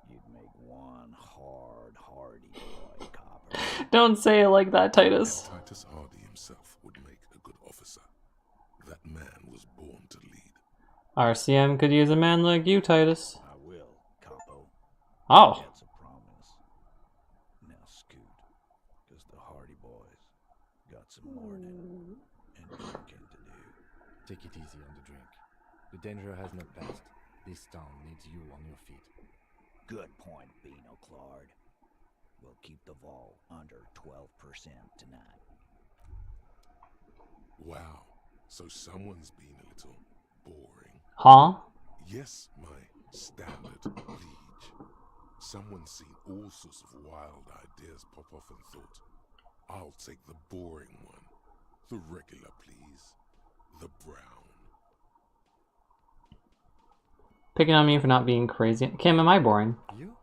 N: You'd make one hardy boy copper.
A: Don't say it like that, Titus.
C: And Titus Hardy himself would make a good officer. That man was born to lead.
A: RCM could use a man like you, Titus.
N: I will, Capo.
A: Oh.
N: That's a promise. Now scoot, because the Hardy boys got some morning and drinking to do.
E: Take it easy on the drink. The danger has not passed. This town needs you on your feet.
N: Good point, Beano Claude. We'll keep the vol under 12% tonight.
C: Wow, so someone's been a little boring.
A: Huh?
C: Yes, my standard liege. Someone's seen all sorts of wild ideas pop off and thought, I'll take the boring one. The regular, please. The brown.
A: Picking on me for not being crazy. Kim, am I boring?
E: You?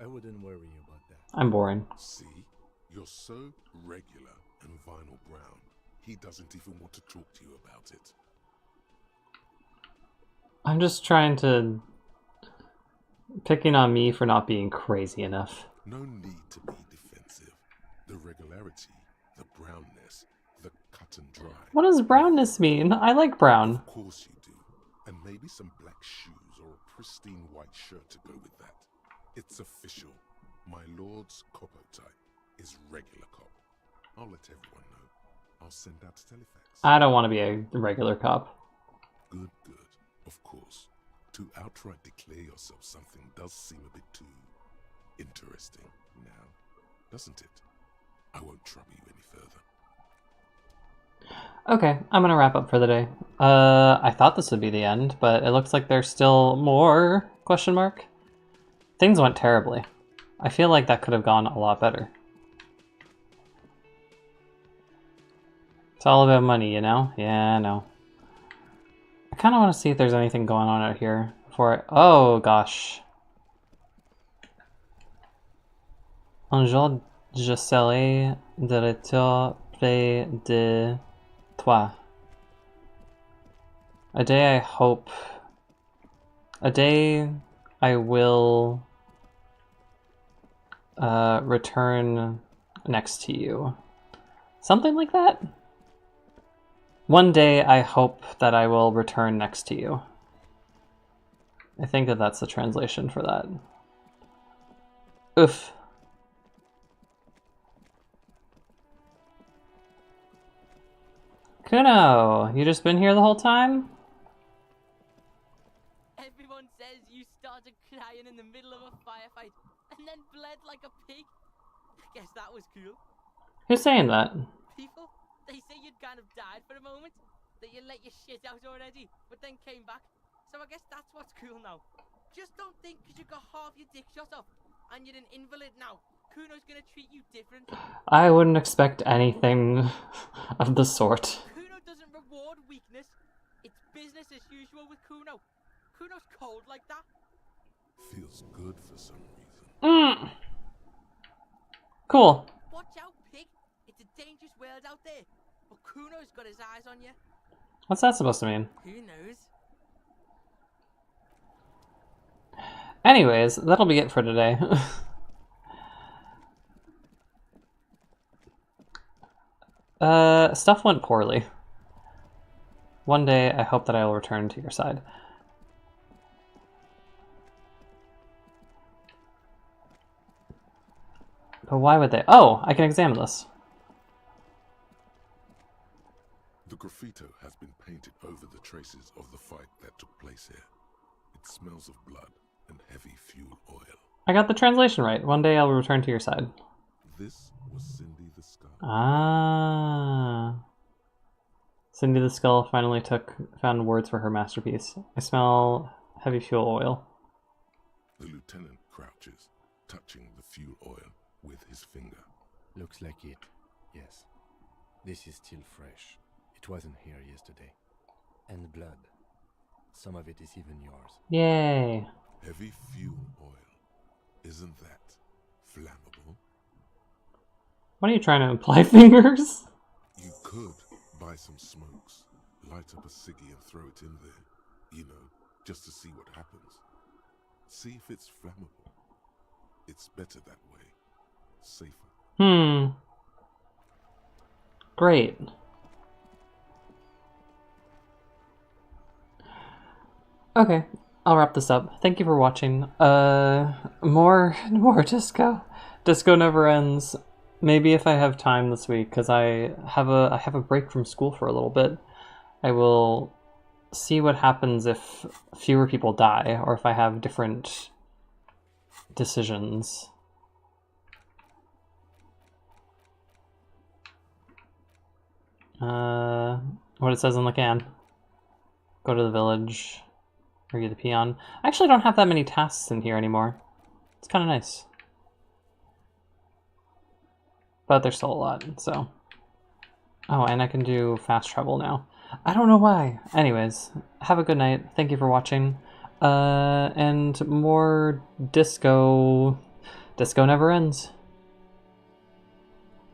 E: I wouldn't worry about that.
A: I'm boring.
C: See? You're so regular and vinyl brown. He doesn't even want to talk to you about it.
A: I'm just trying to... Picking on me for not being crazy enough.
C: No need to be defensive. The regularity, the brownness, the cut and dry.
A: What does brownness mean? I like brown.
C: Of course you do. And maybe some black shoes or a pristine white shirt to go with that. It's official. My lord's copo type is regular cop. I'll let everyone know. I'll send out a telefax.
A: I don't want to be a regular cop.
C: Good, good. Of course. To outright declare yourself something does seem a bit too interesting now, doesn't it? I won't trouble you any further.
A: Okay, I'm gonna wrap up for the day. I thought this would be the end, but it looks like there's still more, question mark. Things went terribly. I feel like that could have gone a lot better. It's all about money, you know? Yeah, I know. I kind of want to see if there's anything going on out here before I... Oh, gosh. Un jour, je serai de retour près de toi. A day I hope... A day I will return next to you. Something like that? One day I hope that I will return next to you. I think that that's the translation for that. Oof. Kuno, you just been here the whole time?
U: Everyone says you started crying in the middle of a firefight and then bled like a pig. I guess that was cool.
A: Who's saying that?
U: People, they say you'd kind of died for a moment, that you let your shit out already, but then came back. So I guess that's what's cool now. Just don't think because you got half your dick shot off and you're an invalid now, Kuno's gonna treat you different.
A: I wouldn't expect anything of the sort.
U: Kuno doesn't reward weakness. It's business as usual with Kuno. Kuno's cold like that.
C: Feels good for some reason.
A: Cool.
U: Watch out, pig. It's a dangerous world out there. But Kuno's got his eyes on you.
A: What's that supposed to mean?
U: Who knows?
A: Anyways, that'll be it for today. Stuff went poorly. One day, I hope that I will return to your side. But why would they? Oh, I can examine this.
C: The graffito has been painted over the traces of the fight that took place here. It smells of blood and heavy fuel oil.
A: I got the translation right. One day I will return to your side.
C: This was Cindy the Skull.
A: Ah. Cindy the Skull finally found words for her masterpiece. I smell heavy fuel oil.
C: The lieutenant crouches, touching the fuel oil with his finger.
E: Looks like it, yes. This is still fresh. It wasn't here yesterday. And blood. Some of it is even yours.
A: Yay.
C: Heavy fuel oil. Isn't that flammable?
A: What are you trying to imply, fingers?
C: You could buy some smokes, light up a ciggy and throw it in there. You know, just to see what happens. See if it's flammable. It's better that way. Safer.
A: Great. Okay, I'll wrap this up. Thank you for watching. More Disco. Disco never ends. Maybe if I have time this week, because I have a break from school for a little bit. I will see what happens if fewer people die, or if I have different decisions. What it says in the can. Go to the village. Are you the peon? I actually don't have that many tasks in here anymore. It's kind of nice. But there's still a lot, so... Oh, and I can do fast travel now. I don't know why. Anyways, have a good night. Thank you for watching. And more disco... Disco never ends.